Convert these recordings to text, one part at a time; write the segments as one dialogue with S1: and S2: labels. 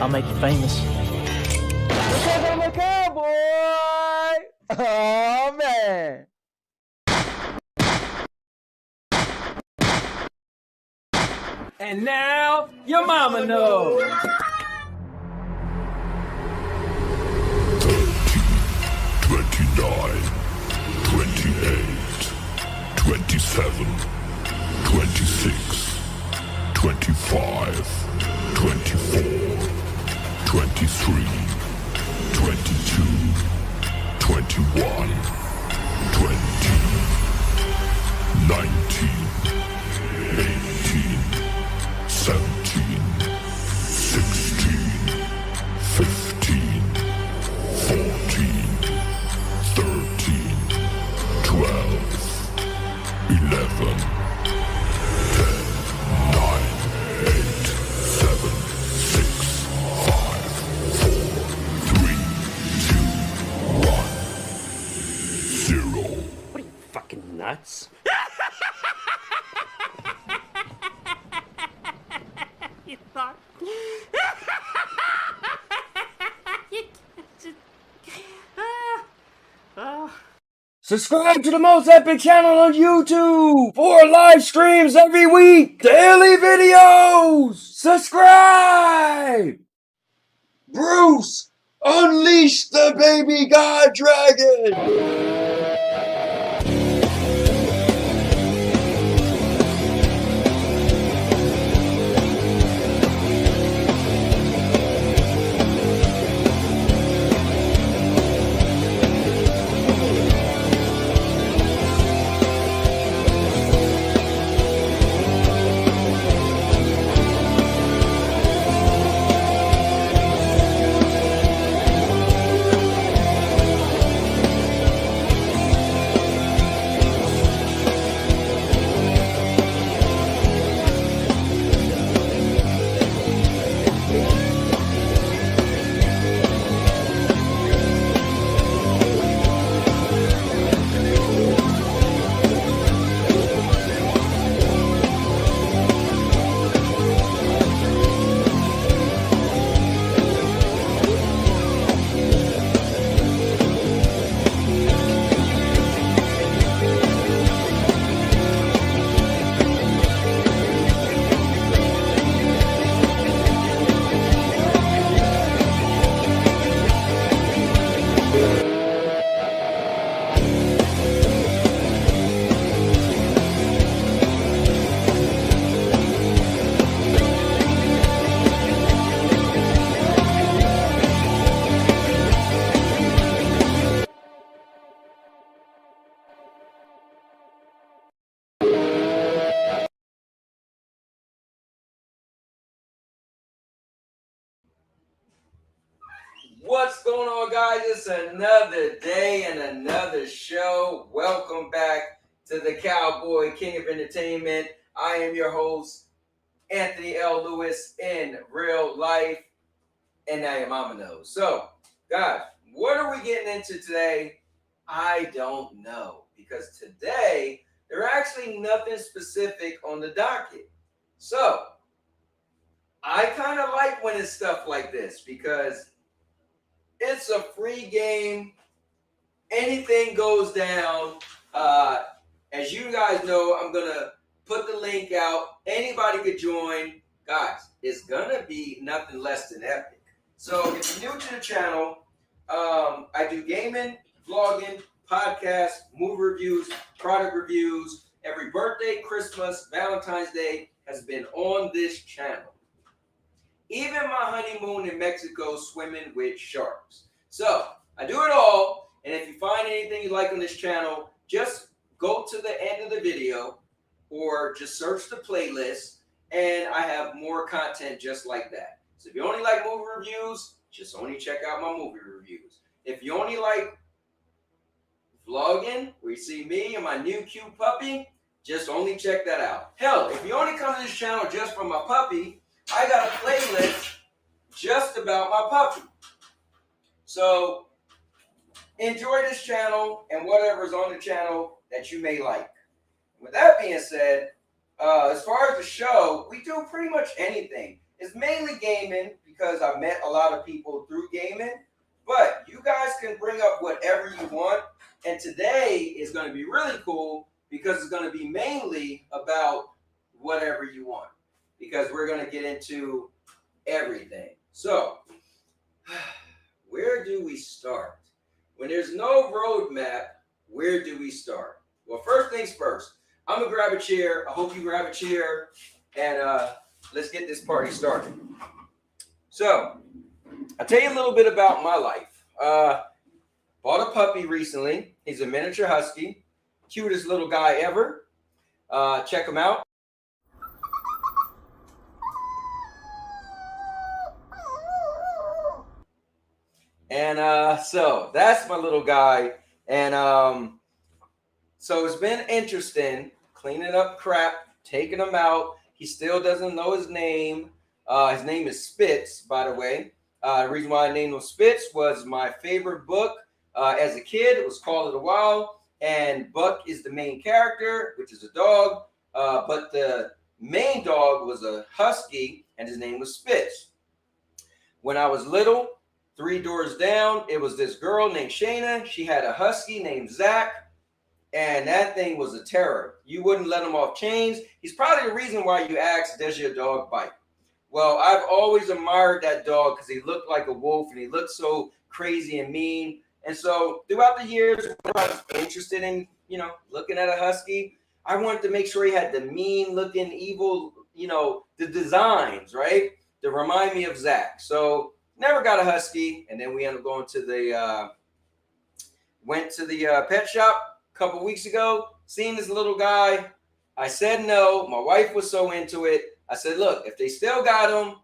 S1: I'll make you famous.
S2: Because I'm a cowboy! Oh, man!
S3: And now, your mama knows.
S4: 29, 28, 27, 26, 25, 24, 23, 22, 21, 20, 19, 18, 17, 16, 15, 14, 13, 12, 11, 10, 9, 8, 7, 6, 5, 4, 3, 2, 1, 0.
S3: What are you, fucking nuts? You thought...
S2: Subscribe to the most epic channel on YouTube for live streams every week, daily videos. Subscribe. Bruce, unleash the baby god dragon.
S5: What's going on, guys? It's another day and another show. Welcome back to the Cowboy King of Entertainment. I am your host, Anthony L. Lewis, in real life, and now your mama knows. So, guys, what are we getting into today? I don't know, because today there's actually nothing specific on the docket. So, I kind of like when it's stuff like this because it's a free game. Anything goes down. As you guys know, I'm going to put the link out. Anybody could join. Guys, it's going to be nothing less than epic. So if you're new to the channel, I do gaming, vlogging, podcasts, movie reviews, product reviews. Every birthday, Christmas, Valentine's Day has been on this channel. Even my honeymoon in Mexico swimming with sharks. So, I do it all, and if you find anything you like on this channel, just go to the end of the video, or just search the playlist, and I have more content just like that. So if you only like movie reviews, just only check out my movie reviews. If you only like vlogging, where you see me and my new cute puppy, just only check that out. Hell, if you only come to this channel just for my puppy, I got a playlist just about my puppy. So enjoy this channel and whatever's on the channel that you may like. With that being said, as far as the show, we do pretty much anything. It's mainly gaming because I met a lot of people through gaming. But you guys can bring up whatever you want. And today is going to be really cool because it's going to be mainly about whatever you want. Because we're going to get into everything. So, where do we start? When there's no roadmap, where do we start? Well, first things first. I'm going to grab a chair. I hope you grab a chair. And let's get this party started. So, I'll tell you a little bit about my life. Bought a puppy recently. He's a miniature husky. Cutest little guy ever. Check him out. And so that's my little guy. And so it's been interesting cleaning up crap, taking him out. He still doesn't know his name. His name is Spitz, by the way. The reason why I named him Spitz was my favorite book as a kid. It was Call of the Wild. And Buck is the main character, which is a dog. But the main dog was a husky, and his name was Spitz. When I was little, 3 doors down, it was this girl named Shayna. She had a husky named Zach, and that thing was a terror. You wouldn't let him off chains. He's probably the reason why you asked, does your dog bite? Well, I've always admired that dog because he looked like a wolf, and he looked so crazy and mean. And so throughout the years, when I was interested in, looking at a husky, I wanted to make sure he had the mean-looking, evil, the designs, right, to remind me of Zach. So never got a husky, and then we ended up going to the pet shop a couple weeks ago, seen this little guy. I said no. My wife was so into it. I said, look, if they still got him,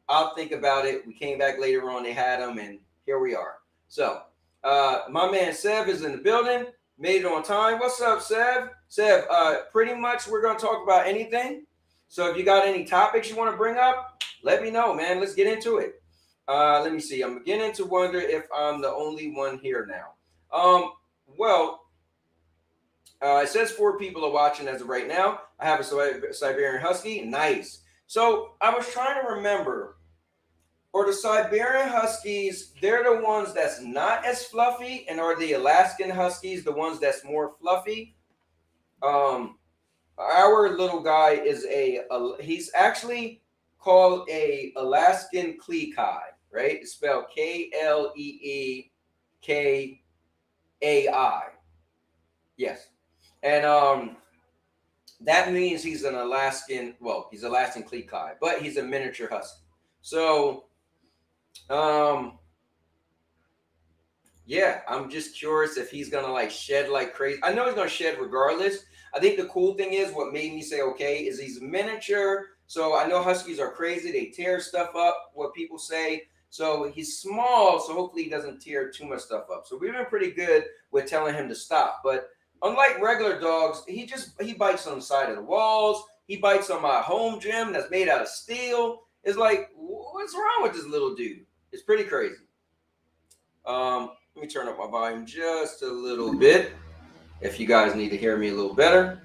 S5: I'll think about it. We came back later on. They had him, and here we are. So my man Sev is in the building. Made it on time. What's up, Sev? Sev, pretty much we're going to talk about anything. So if you got any topics you want to bring up, let me know, man. Let's get into it. Let me see. I'm beginning to wonder if I'm the only one here now. It says 4 people are watching as of right now. I have a Siberian Husky. Nice. So I was trying to remember, are the Siberian Huskies, they're the ones that's not as fluffy, and are the Alaskan Huskies the ones that's more fluffy? Our little guy is he's actually called a Alaskan Kleekai, right? It's spelled Kleekai. Yes. And that means he's an Alaskan, he's Alaskan Kleekai, but he's a miniature husky. So, yeah, I'm just curious if he's going to shed like crazy. I know he's going to shed regardless. I think the cool thing is what made me say, okay, is he's miniature. So I know huskies are crazy. They tear stuff up, what people say. So he's small, so hopefully he doesn't tear too much stuff up. So we've been pretty good with telling him to stop. But unlike regular dogs, he bites on the side of the walls. He bites on my home gym that's made out of steel. It's like, what's wrong with this little dude? It's pretty crazy. Let me turn up my volume just a little bit if you guys need to hear me a little better.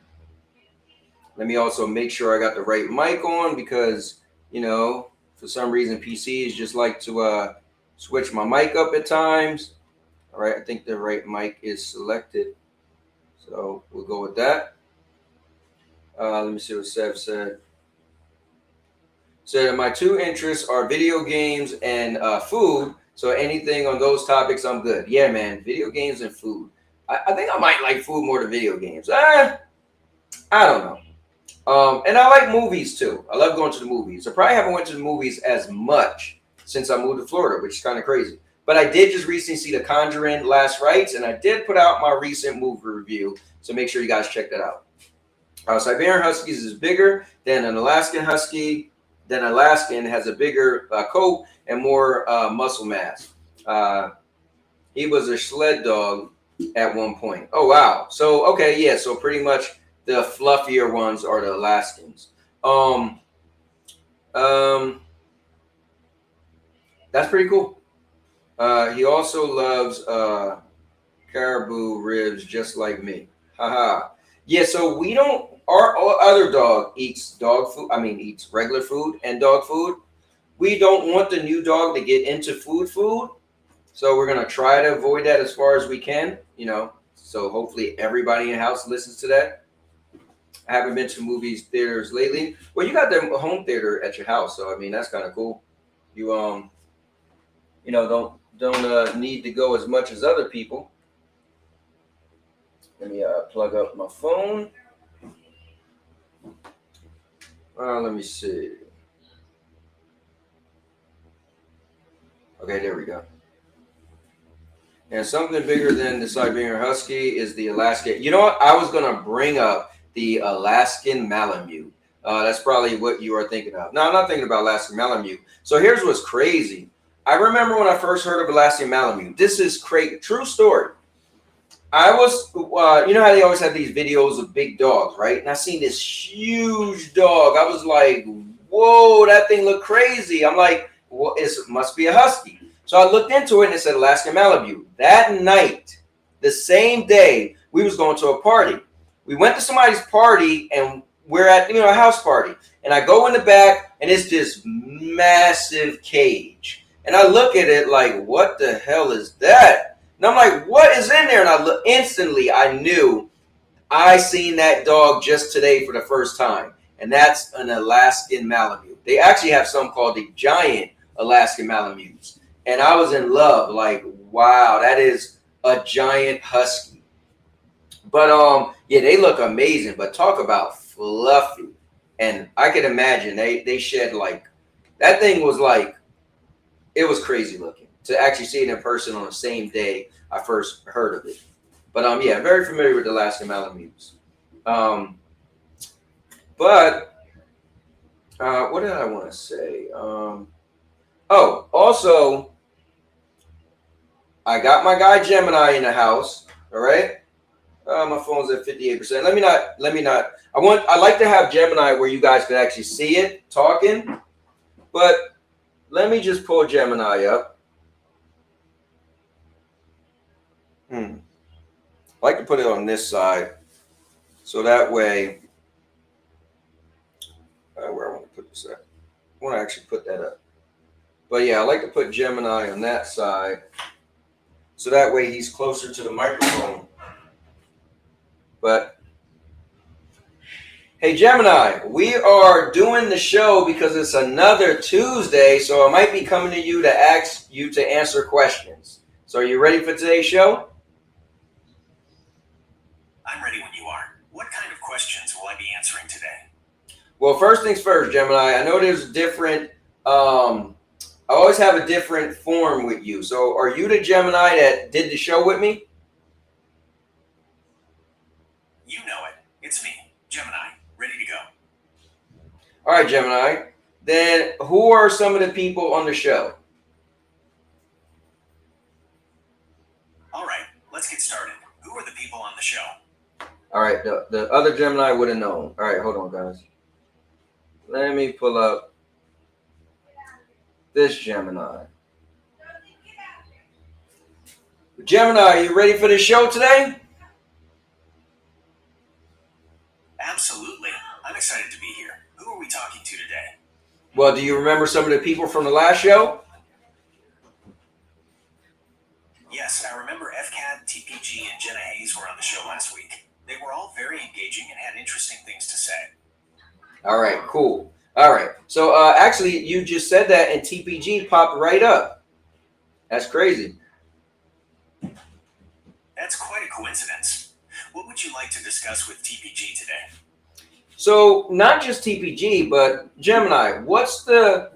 S5: Let me also make sure I got the right mic on because, for some reason PCs just like to switch my mic up at times. All right, I think the right mic is selected. So we'll go with that. Let me see what Sev said. So my 2 interests are video games and food. So anything on those topics, I'm good. Yeah, man, video games and food. I think I might like food more than video games. I don't know. And I like movies too. I love going to the movies. I probably haven't went to the movies as much since I moved to Florida, which is kind of crazy. But I did just recently see The Conjuring Last Rites, and I did put out my recent movie review. So make sure you guys check that out. Siberian Huskies is bigger than an Alaskan Husky. Then Alaskan has a bigger coat and more muscle mass. He was a sled dog at one point. Oh, wow. So, okay, yeah. So pretty much the fluffier ones are the Alaskans. That's pretty cool. He also loves caribou ribs just like me. Haha. Yeah, so we don't, our other dog eats dog food. Eats regular food and dog food. we don't want the new dog to get into food. So we're going to try to avoid that as far as we can, you know. So hopefully everybody in the house listens to that. I haven't been to movies theaters lately. Well, you got the home theater at your house, so I mean that's kind of cool. You you know, don't need to go as much as other people. Let me plug up my phone. Let me see. Okay, there we go. And something bigger than the Siberian Husky is the Alaskan. You know what? I was going to bring up the Alaskan Malamute. That's probably what you are thinking of. No, I'm not thinking about Alaskan Malamute. So here's what's crazy. I remember when I first heard of Alaskan Malamute. This is crazy. True story. I was, you know how they always have these videos of big dogs, right? And I seen this huge dog. I was like, whoa, that thing looked crazy. I'm like, well, it must be a Husky. So I looked into it and it said Alaskan Malamute. That night, the same day, we was going to a party. We went to somebody's party and we're at, you know, a house party. And I go in the back and it's this massive cage. And I look at it like, what the hell is that? And I'm like, what is in there? And I look, instantly I knew I seen that dog just today for the first time. And that's an Alaskan Malamute. They actually have some called the giant Alaskan Malamutes. And I was in love, like, wow, that is a giant husky. But yeah, they look amazing. But talk about fluffy. And I could imagine they shed like, that thing was like, it was crazy looking. To actually see it in person on the same day I first heard of it. But yeah, I'm very familiar with the Alaskan Malamutes. But what did I want to say? Oh, also, I got my guy Gemini in the house. All right. My phone's at 58%. Let me not. I like to have Gemini where you guys could actually see it talking. But let me just pull Gemini up. I like to put it on this side. So that way, where I want to put this at. I want to actually put that up. But yeah, I like to put Gemini on that side. So that way he's closer to the microphone. But hey, Gemini, we are doing the show because it's another Tuesday. So I might be coming to you to ask you to answer questions. So are you ready for today's show?
S1: I'm ready when you are. What kind of questions will I be answering today?
S5: Well, first things first, Gemini. I know there's different, I always have a different form with you. So are you the Gemini that did the show with me?
S1: You know it. It's me, Gemini, ready to go.
S5: All right, Gemini. Then who are some of the people on the show?
S1: All right, let's get started. Who are the people on the show?
S5: All right, the other Gemini would have known. All right, hold on, guys. Let me pull up this Gemini. Gemini, are you ready for the show today?
S1: Absolutely. I'm excited to be here. Who are we talking to today?
S5: Well, do you remember some of the people from the last show?
S1: Yes, I remember FCAT, TPG, and Jenna Hayes were on the show last week. They were all very engaging and had interesting things to say.
S5: All right, cool. All right. So actually, you just said that and TPG popped right up. That's crazy.
S1: That's quite a coincidence. What would you like to discuss with TPG today?
S5: So not just TPG, but Gemini, what's the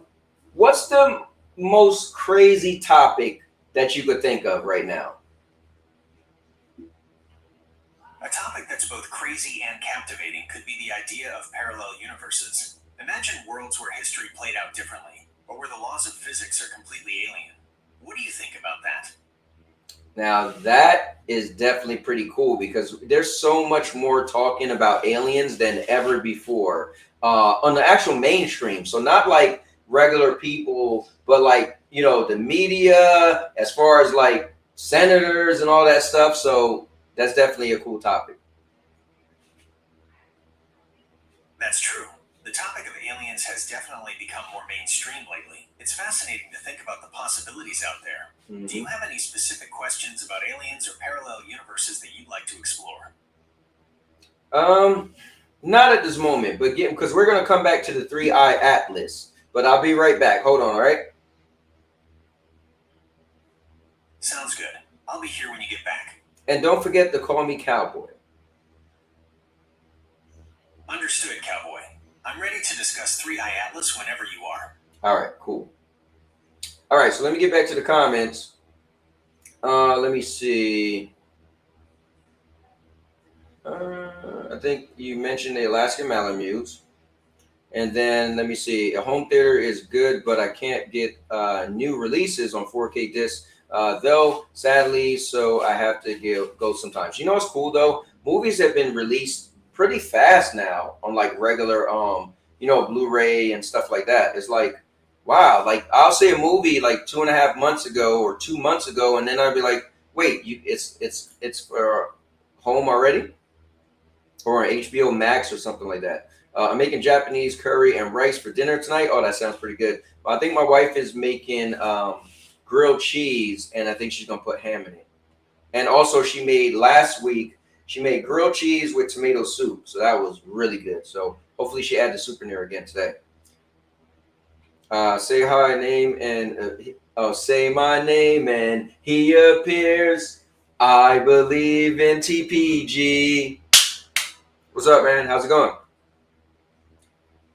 S5: most crazy topic that you could think of right now?
S1: A topic that's both crazy and captivating could be the idea of parallel universes. Imagine worlds where history played out differently, or where the laws of physics are completely alien. What do you think about that?
S5: Now, that is definitely pretty cool because there's so much more talking about aliens than ever before on the actual mainstream. So not like regular people, but like, you know, the media, as far as like senators and all that stuff. So that's definitely a cool topic.
S1: That's true. The topic of aliens has definitely become more mainstream lately. It's fascinating to think about the possibilities out there. Do you have any specific questions about aliens or parallel universes that you'd like to explore?
S5: Not at this moment, but because we're gonna come back to the 3-eye atlas. But I'll be right back. Hold on, all right?
S1: Sounds good. I'll be here when you get back.
S5: And don't forget to call me Cowboy.
S1: Understood, Cowboy. I'm ready to discuss 3-eye atlas whenever you are.
S5: All right, cool. All right, so let me get back to the comments. Let me see. I think you mentioned the Alaskan Malamutes. And then let me see. A home theater is good, but I can't get new releases on 4K discs, though, sadly, so I have to go sometimes. You know what's cool, though? Movies have been released pretty fast now on like regular, Blu-ray and stuff like that. It's like, wow, like I'll see a movie like 2.5 months ago or 2 months ago, and then I'll be like, wait, it's for home already? Or on HBO Max or something like that. I'm making Japanese curry and rice for dinner tonight. Oh, that sounds pretty good. But I think my wife is making grilled cheese, and I think she's going to put ham in it. And also last week, she made grilled cheese with tomato soup. So that was really good. So hopefully she add the soup in there again today. Say hi, name, and say my name, and he appears. I believe in TPG. What's up, man? How's it going?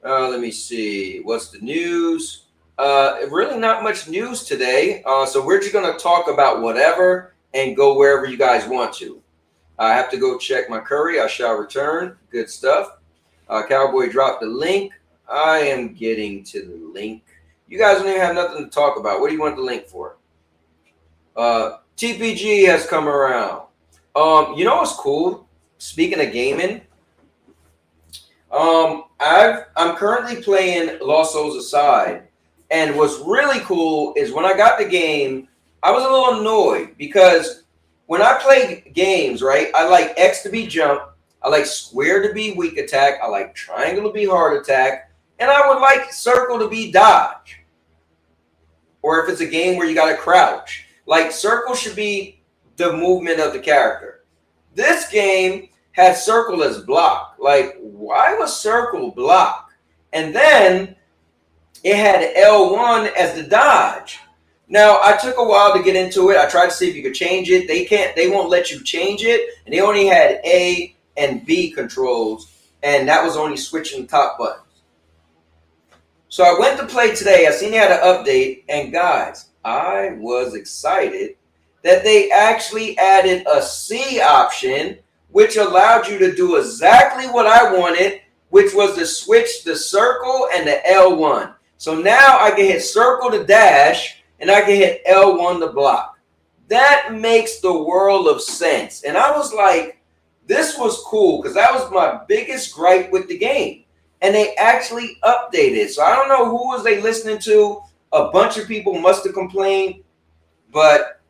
S5: Let me see. What's the news? Really not much news today. So we're just going to talk about whatever and go wherever you guys want to. I have to go check my curry. I shall return. Good stuff. Cowboy dropped the link. I am getting to the link. You guys don't even have nothing to talk about. What do you want the link for? TPG has come around. You know what's cool? Speaking of gaming, I'm currently playing Lost Souls Aside, and what's really cool is when I got the game, I was a little annoyed because when I play games, right, I like X to be jump, I like square to be weak attack, I like triangle to be hard attack, and I would like circle to be dodge. Or if it's a game where you got to crouch, like circle should be the movement of the character. This game had circle as block. Like, why was circle block? And then it had L1 as the dodge. Now, I took a while to get into it. I tried to see if you could change it. They won't let you change it. And they only had A and B controls. And that was only switching top buttons. So I went to play today. I seen they had an update. And guys, I was excited that they actually added a C option, which allowed you to do exactly what I wanted, which was to switch the circle and the L1. So now I can hit circle to dash, and I can hit L1 to block. That makes the world of sense. And I was like, this was cool, because that was my biggest gripe with the game. And they actually updated. So I don't know who was they listening to. A bunch of people must have complained. But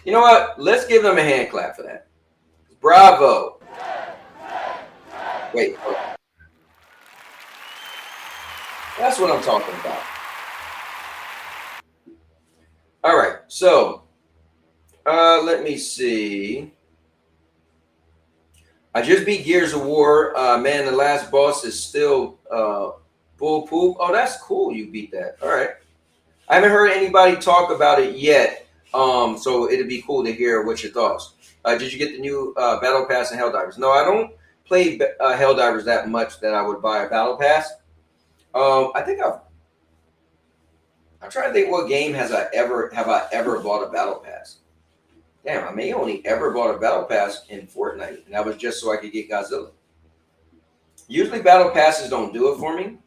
S5: you know what? Let's give them a hand clap for that. Bravo. Wait. Hold on. That's what I'm talking about. All right. So, let me see. I just beat Gears of War. Man, the last boss is still bull poop. Oh, that's cool. You beat that. All right. I haven't heard anybody talk about it yet. So it'd be cool to hear what's your thoughts. Did you get the new Battle Pass and Helldivers? No, I don't play Helldivers that much that I would buy a Battle Pass. I think I'm trying to think what game have I ever bought a Battle Pass. Damn, I may only ever bought a Battle Pass in Fortnite, and that was just so I could get Godzilla. Usually Battle Passes don't do it for me.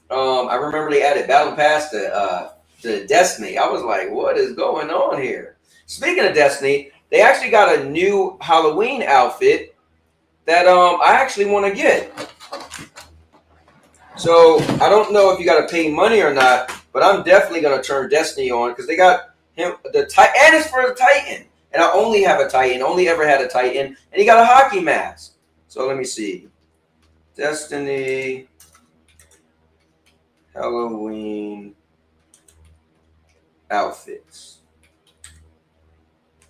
S5: I remember they added Battle Pass to Destiny. I was like, what is going on here? Speaking of Destiny, they actually got a new Halloween outfit that I actually want to get. So I don't know if you got to pay money or not, but I'm definitely going to turn Destiny on because they got him and it's for the Titan. And I only have a Titan, only ever had a Titan, and he got a hockey mask. So let me see. Destiny Halloween outfits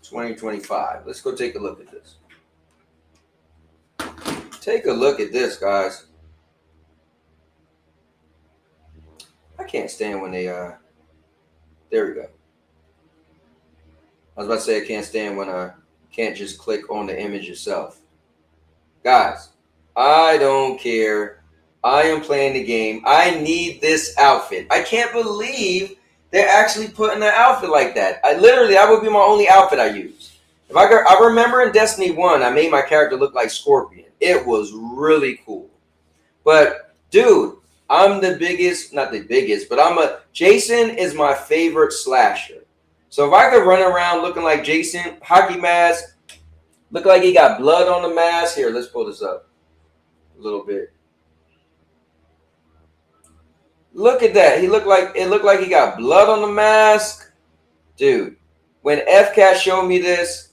S5: 2025. Let's go take a look at this. Take a look at this, guys. I can't stand when they there we go. I was about to say I can't stand when I can't just click on the image itself. Guys, I don't care. I am playing the game. I need this outfit. I can't believe they're actually putting an outfit like that. That would be my only outfit I use. I remember in Destiny 1, I made my character look like Scorpion. It was really cool. But dude, I'm the biggest, not the biggest, but Jason is my favorite slasher. So if I could run around looking like Jason, hockey mask, look like he got blood on the mask. Here, let's pull this up a little bit. Look at that. It looked like he got blood on the mask. Dude, when FCat showed me this,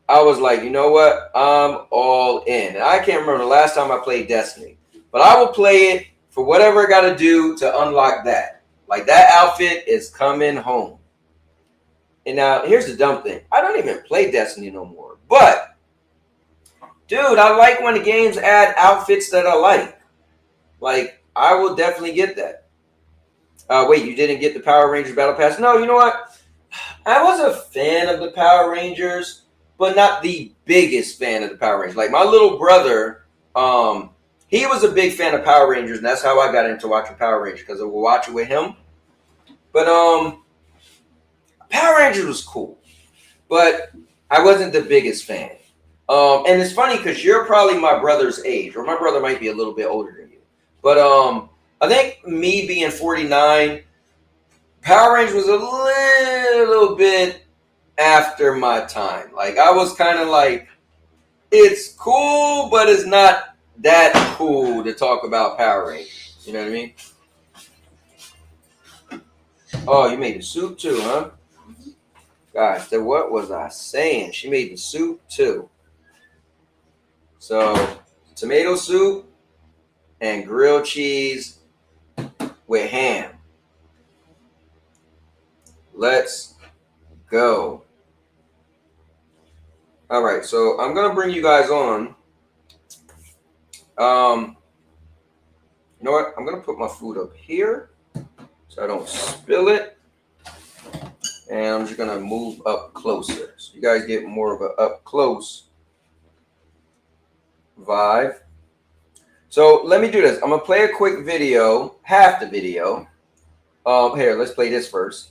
S5: I was like, you know what? I'm all in. And I can't remember the last time I played Destiny, but I will play it for whatever I got to do to unlock that. Like, that outfit is coming home. And now, here's the dumb thing. I don't even play Destiny no more. But, dude, I like when the games add outfits that I like. Like, I will definitely get that. Wait, you didn't get the Power Rangers Battle Pass? No, you know what? I was a fan of the Power Rangers, but not the biggest fan of the Power Rangers. Like, my little brother, he was a big fan of Power Rangers, and that's how I got into watching Power Rangers, because I would watch it with him. But Power Rangers was cool, but I wasn't the biggest fan. And it's funny because you're probably my brother's age, or my brother might be a little bit older than you. But I think me being 49, Power Rangers was a little bit after my time. Like, I was kind of like, it's cool, but it's not that cool to talk about Power Rangers. You know what I mean? Oh, you made the soup too, huh? Gosh, what was I saying? She made the soup too. So, tomato soup and grilled cheese with ham. Let's go. All right, so I'm going to bring you guys on. You know what? I'm going to put my food up here so I don't spill it. And I'm just going to move up closer, so you guys get more of an up close vibe. So let me do this. I'm going to play a quick video, half the video. Here, let's play this first.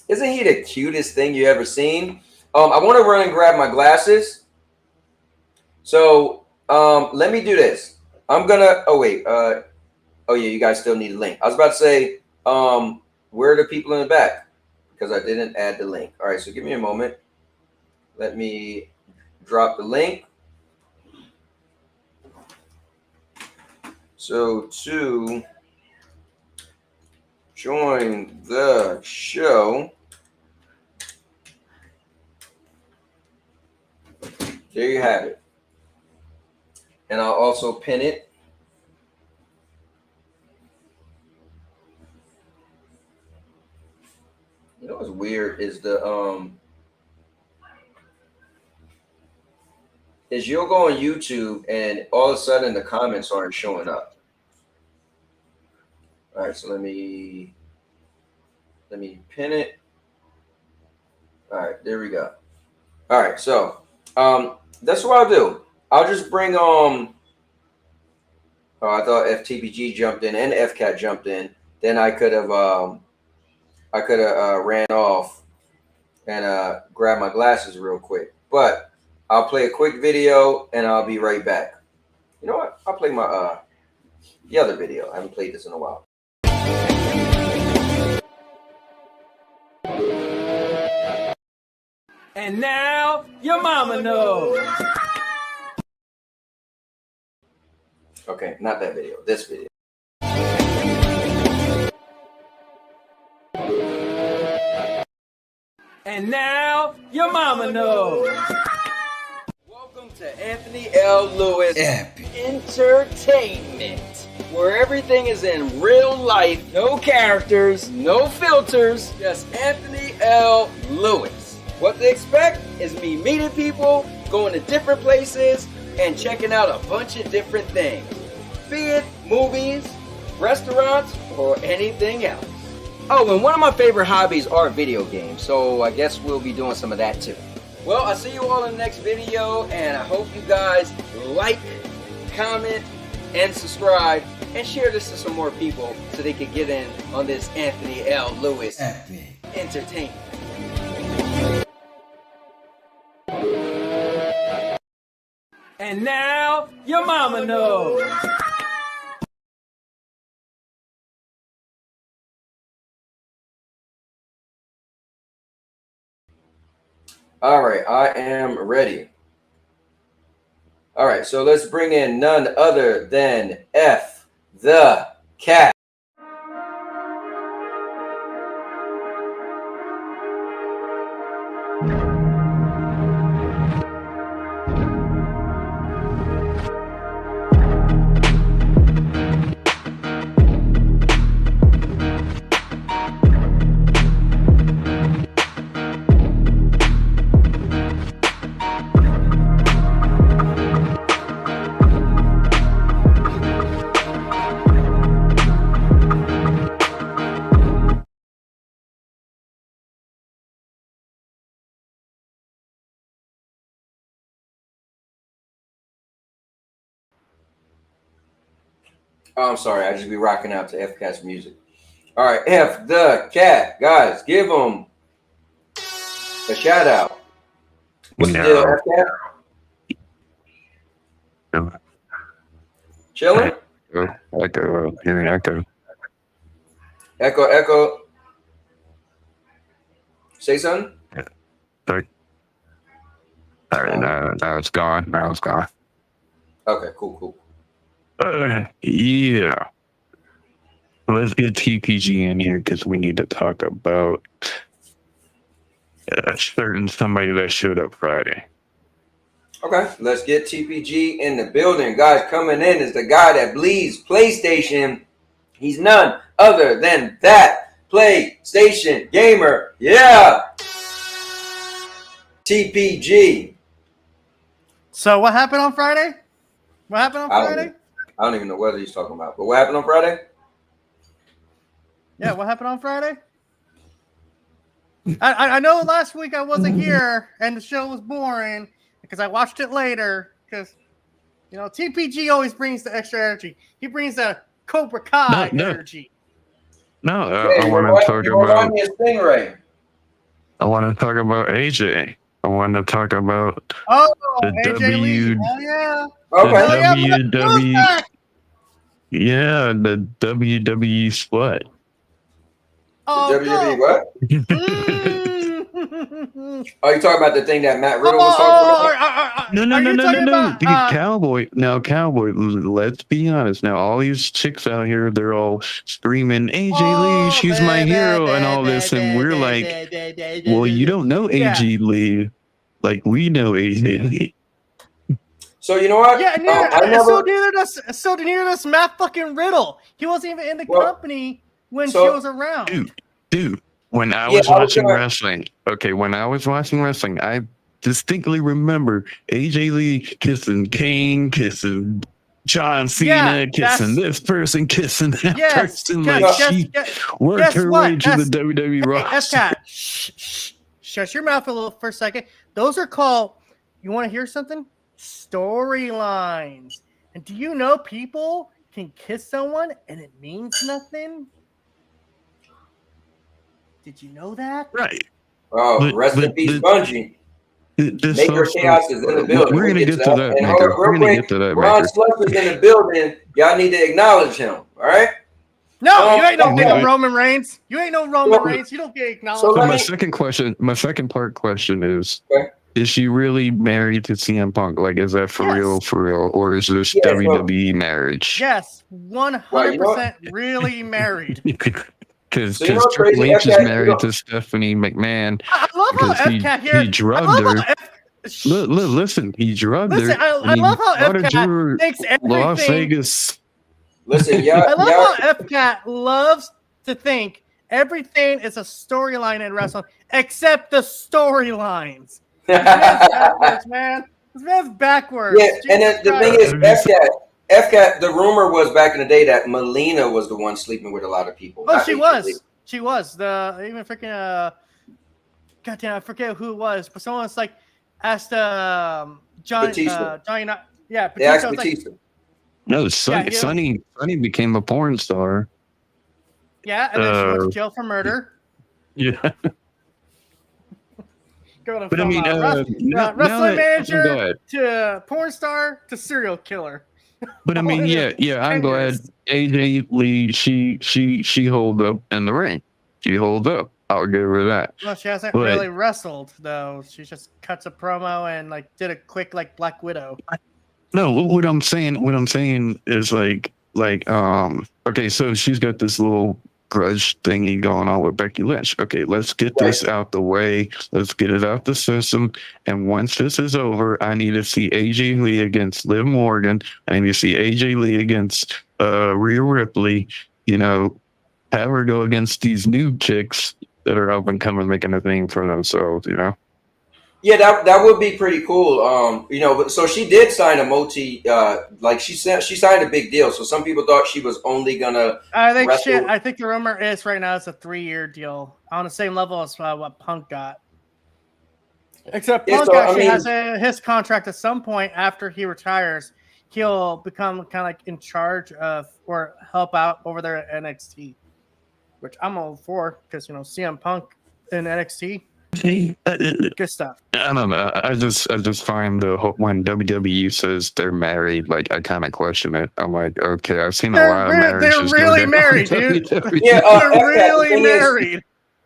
S5: Isn't he the cutest thing you ever seen? I want to run and grab my glasses. So let me do this. I'm gonna. Oh wait. Oh yeah, you guys still need a link. I was about to say, where are the people in the back? Because I didn't add the link. All right, so give me a moment. Let me drop the link. So to join the show, there you have it. And I'll also pin it. You know what's weird is is you'll go on YouTube and all of a sudden the comments aren't showing up. All right, so let me pin it. All right, there we go. All right, so that's what I'll do. I'll just bring oh, I thought FTPG jumped in and FCat jumped in. Then I could have ran off and grabbed my glasses real quick. But I'll play a quick video and I'll be right back. You know what? I'll play my the other video. I haven't played this in a while.
S3: And now your mama knows.
S5: Okay, not that video. This video.
S3: And now your mama knows.
S5: Welcome to to Anthony L. Lewis
S2: Epic.
S5: Entertainment, where everything is in real life, no characters, no filters, just Anthony L. Lewis. What to expect is me meeting people, going to different places, and checking out a bunch of different things, be it movies, restaurants, or anything else. Oh, and one of my favorite hobbies are video games, so I guess we'll be doing some of that too. Well, I'll see you all in the next video, and I hope you guys like, comment, and subscribe, and share this to some more people so they can get in on this Anthony L. Lewis
S2: Epic.
S5: Entertainment.
S3: And now your mama knows.
S5: All right, I am ready. All right, so let's bring in none other than F the Cat. Oh, I'm sorry, I just be rocking out to F Cat's music. All right, F the Cat, guys, give him a shout out. What's the deal, F Cat? Chilling?
S6: Echo, hearing echo.
S5: Echo. Say something?
S6: Sorry. All right, now it's gone. Now it's gone.
S5: Okay, cool.
S6: Yeah. Let's get TPG in here because we need to talk about a certain somebody that showed up Friday.
S5: Okay, let's get TPG in the building. Guys, coming in is the guy that bleeds PlayStation. He's none other than that PlayStation gamer. Yeah. TPG.
S7: So what happened on Friday? What happened on Friday?
S5: I don't even know what he's talking about. But what happened on Friday?
S7: Yeah, what happened on Friday? I know last week I wasn't here and the show was boring because I watched it later because, you know, TPG always brings the extra energy. He brings the Cobra Kai energy.
S6: No, I want to talk about
S5: Stingray.
S6: I want to talk about AJ. I want to talk about the
S7: AJ Lee. Hell yeah.
S6: Okay. The WWE split.
S7: Oh,
S5: WWE what? Oh, you talking about the thing that Matt Riddle was talking about?
S6: No. Cowboy, let's be honest. Now, all these chicks out here, they're all screaming, AJ Lee, she's my hero, and all this. And we're like, well, you don't know AJ Lee. Like, we know AJ Lee.
S5: So, you know what?
S7: Yeah, so neither does Matt fucking Riddle. He wasn't even in the company when she was around.
S6: Dude. When I was watching wrestling, I distinctly remember AJ Lee kissing Kane, kissing John Cena, kissing this person, kissing that person. She worked her way to the WWE roster.
S7: Shut your mouth for a second. Those are called, you want to hear something? Storylines. And do you know people can kiss someone and it means nothing? Did you know that?
S6: Right.
S5: Oh, rest in peace, Bungie. Maker Chaos is in the building.
S6: We're gonna get to that, Maker. We're gonna get to that,
S5: Ron
S6: Maker.
S5: Slush is in the building. Y'all need to acknowledge him. All right.
S7: No, you ain't no Roman Reigns. You ain't no Roman Reigns. You don't get acknowledged. So
S6: my second part question is: is she really married to CM Punk? Like, is that for real, or is this WWE marriage?
S7: Yes, 100% really married.
S6: Because Triple H is married to Stephanie McMahon.
S7: I love how
S6: he drugged her. Listen, he drugged
S7: Listen,
S6: her.
S7: I love how
S6: brought her to
S7: FCAT thinks
S6: Las
S7: everything.
S6: Vegas.
S5: Listen, yeah,
S7: I love how FCAT loves to think everything is a storyline in wrestling, except the storylines. This man's backwards, man. This man's backwards.
S5: Yeah, and then the thing is,
S6: Christ.
S5: FCAT. The rumor was back in the day that Melina was the one sleeping with a lot of people.
S7: Oh,
S5: not
S7: she
S5: AJ
S7: was.
S5: Lee.
S7: She was. Even freaking goddamn, I forget who it was, but someone's like asked John
S5: Batista.
S7: Johnny, yeah,
S5: They asked
S7: Batista was
S5: Batista.
S6: No,
S7: Yeah,
S6: Sonny became a porn star.
S7: yeah, and then she went to jail for murder.
S6: Yeah.
S7: Going
S6: But I
S7: from
S6: mean,
S7: wrestling manager
S6: glad.
S7: to porn star to serial killer.
S6: But I mean,
S7: All in
S6: yeah, I'm
S7: 10
S6: glad
S7: years.
S6: AJ Lee, she holds up in the ring. She holds up. I'll give her that.
S7: Well, she hasn't
S6: But-
S7: really wrestled though. She just cuts a promo and like did a quick like Black Widow.
S6: No, what I'm saying is like, okay, so she's got this little grudge thingy going on with Becky Lynch. Okay, let's get this out the way. Let's get it out the system. And once this is over, I need to see AJ Lee against Liv Morgan. I need to see AJ Lee against Rhea Ripley. You know, have her go against these new chicks that are up and coming, making a thing for themselves. You know.
S5: Yeah, that would be pretty cool. You know, but so she did sign a she signed a big deal. So some people thought she was only gonna.
S7: I think
S5: wrestle.
S7: I think the rumor is right now it's a 3-year deal on the same level as what Punk got. Except
S5: Yeah,
S7: Punk
S5: so, I
S7: actually
S5: mean-
S7: has his contract at some point after he retires. He'll become kind of like in charge of or help out over there at NXT, which I'm all for because you know CM Punk in NXT, good stuff.
S6: I don't know. I just find when WWE says they're married, like I kind of question it. I'm like, okay, I've seen a lot of marriages.
S7: They're really
S6: go down
S7: married,
S6: with
S7: dude.
S6: WWE.
S5: Yeah,
S7: They're really married.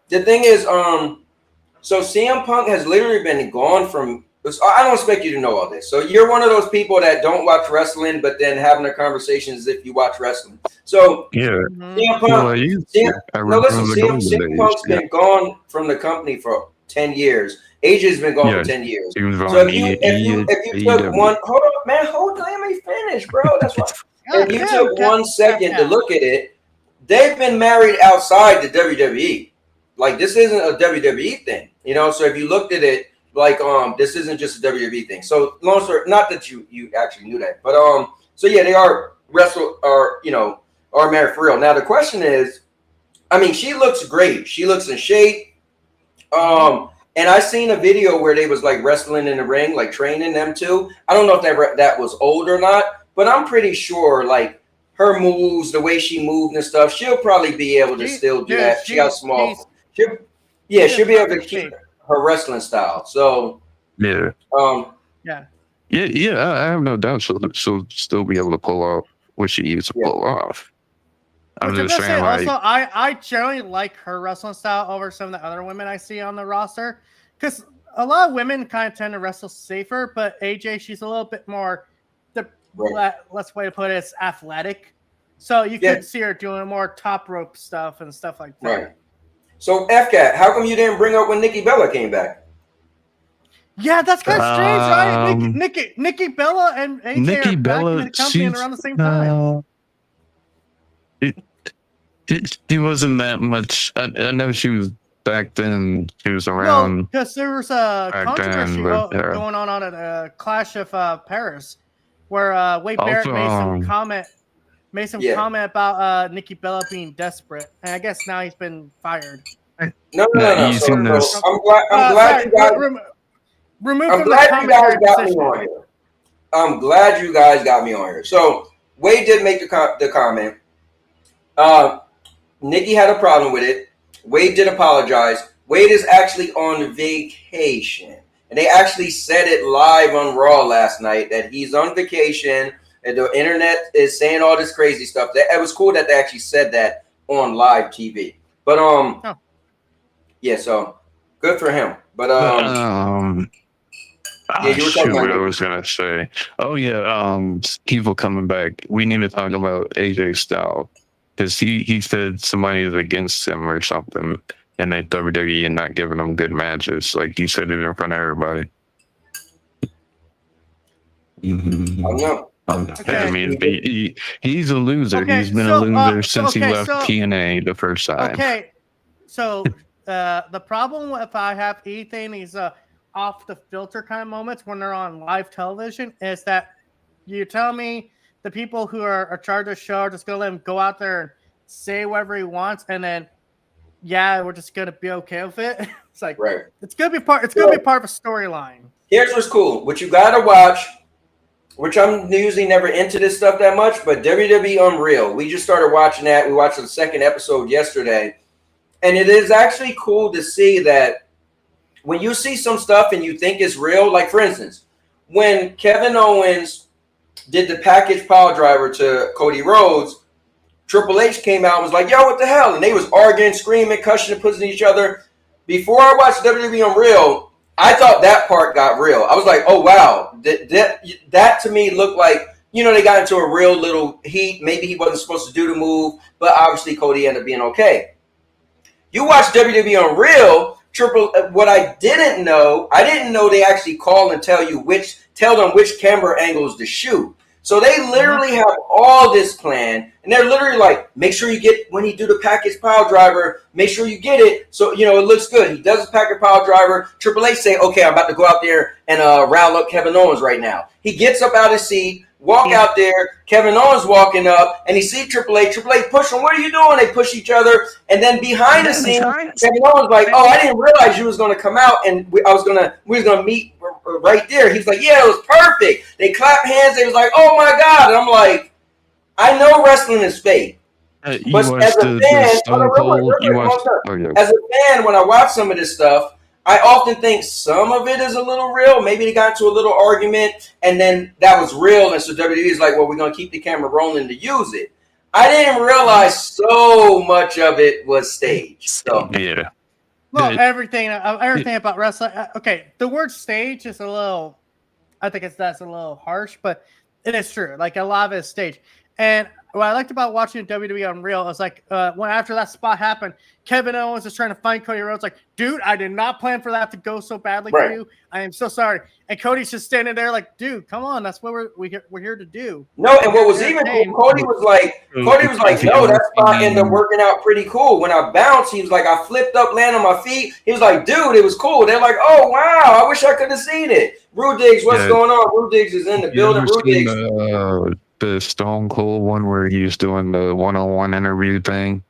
S5: The thing is, so CM Punk has literally been gone from. I don't expect you to know all this. So you're one of those people that don't watch wrestling, but then having a conversation as if you watch wrestling. So
S6: Yeah.
S5: CM Punk,
S6: Well, I used to. I
S5: no, listen,
S6: remember the golden
S5: CM
S6: days.
S5: Punk's
S6: Yeah.
S5: been gone from the company for 10 years. AJ's been gone
S6: Yeah.
S5: for 10 years.
S6: He was on
S5: So if you took one, hold on, man, let me finish, bro. That's why. If you took 1 second to look at it, they've been married outside the WWE. Like this isn't a WWE thing, you know. So if you looked at it, like this isn't just a WWE thing. So long story, not that you actually knew that, but so yeah, they are married for real. Now the question is, I mean, she looks great. She looks in shape. And I seen a video where they was like wrestling in the ring, like training them too. I don't know if that was old or not, but I'm pretty sure like her moves, the way she moved and stuff, she'll probably be able to still do that. She got small. She'll be able to keep her wrestling style. So
S6: Yeah.
S7: Yeah.
S6: Yeah. I have no doubt she'll still be able to pull off what she used to pull off. I'm
S7: Which
S6: just saying, like,
S7: also, I generally like her wrestling style over some of the other women I see on the roster because a lot of women kind of tend to wrestle safer, but AJ, she's a little bit more, let's way to put it, it's athletic. So you could see her doing more top rope stuff and stuff like that.
S5: Right. So FCAT, how come you didn't bring up when Nikki Bella came back?
S7: Yeah, that's kind of strange, right? Nikki Bella and AJ
S6: Nikki
S7: are
S6: Bella,
S7: back in the company around the same time.
S6: She wasn't that much. I know she was back then. She was around.
S7: Because there was a
S6: back
S7: controversy
S6: then, but,
S7: going on at a Clash of Paris, where Wade Barrett
S6: Also,
S7: made some comment about Nikki Bella being desperate, and I guess now he's been fired.
S5: No.
S6: He's in this.
S5: I'm glad you guys.
S7: Removed
S5: I'm
S7: from
S5: glad
S7: the
S5: you guys
S7: commentary
S5: got me
S7: position.
S5: on here. I'm glad you guys got me on here. So Wade did make the comment. Nikki had a problem with it. Wade did apologize. Wade is actually on vacation. And they actually said it live on Raw last night that he's on vacation and the internet is saying all this crazy stuff. It was cool that they actually said that on live TV. But yeah, so good for him. But
S6: yeah, you were talking about what I was gonna say. Oh yeah, people coming back. We need to talk about AJ Styles because he said somebody is against him or something, and they WWE and not giving him good matches. Like he said it in front of everybody. Mhm.
S5: I don't know.
S6: I mean, he's a loser.
S7: Okay,
S6: He's been a loser since he left TNA the first time.
S7: Okay, so the problem if I have anything these off the filter kind of moments when they're on live television is that you tell me the people who are in charge of the show are just gonna let him go out there and say whatever he wants, and then we're just gonna be okay with it. It's like it's gonna be part. It's gonna be part of a storyline.
S5: Here's what's cool. What you gotta watch, which I'm usually never into this stuff that much, but WWE Unreal. We just started watching that. We watched the second episode yesterday. And it is actually cool to see that when you see some stuff and you think it's real, like for instance, when Kevin Owens did the package pile driver to Cody Rhodes, Triple H came out and was like, yo, what the hell? And they was arguing, screaming, cussing and pushing each other. Before I watched WWE Unreal, I thought that part got real. I was like, oh, wow. That to me looked like, they got into a real little heat. Maybe he wasn't supposed to do the move, but obviously Cody ended up being okay. You watch WWE Unreal, what I didn't know they actually call and tell them which camera angles to shoot. So they literally have all this plan, and they're literally like, make sure you get, when he do the package pile driver, make sure you get it so, it looks good. He does his package pile driver. Triple H say, okay, I'm about to go out there and round up Kevin Owens right now. He gets up out of his seat, walk out there, Kevin Owens walking up, and he see Triple H. Triple H push him. What are you doing? They push each other. And then behind the scenes, Kevin Owens like, oh, I didn't realize you was going to come out, and we was going to meet right there. He was like, yeah, it was perfect. They clapped hands. They was like, oh, my God. And I'm like, I know wrestling is fake. But as a fan, when I watch some of this stuff, I often think some of it is a little real. Maybe they got into a little argument, and then that was real. And so WWE is like, well, we're going to keep the camera rolling to use it. I didn't realize so much of it was staged. So
S6: yeah.
S7: Well, everything about wrestling. Okay, the word stage is a little. I think that's a little harsh, but it is true. Like a lot of it is staged. And what I liked about watching WWE Unreal is like when after that spot happened, Kevin Owens is trying to find Cody Rhodes. Like, dude, I did not plan for that to go so badly for you. I am so sorry. And Cody's just standing there like, dude, come on, that's what we're here to do.
S5: No, and what was even cool, Cody was like, no, that spot ended up working out pretty cool. When I bounced, he was like, I flipped up, landed on my feet. He was like, dude, it was cool. They're like, oh wow, I wish I could have seen it. Rude Diggs, what's going on? Rude Diggs is in the building. Rude Diggs.
S6: The Stone Cold one where he was doing the one-on-one interview thing.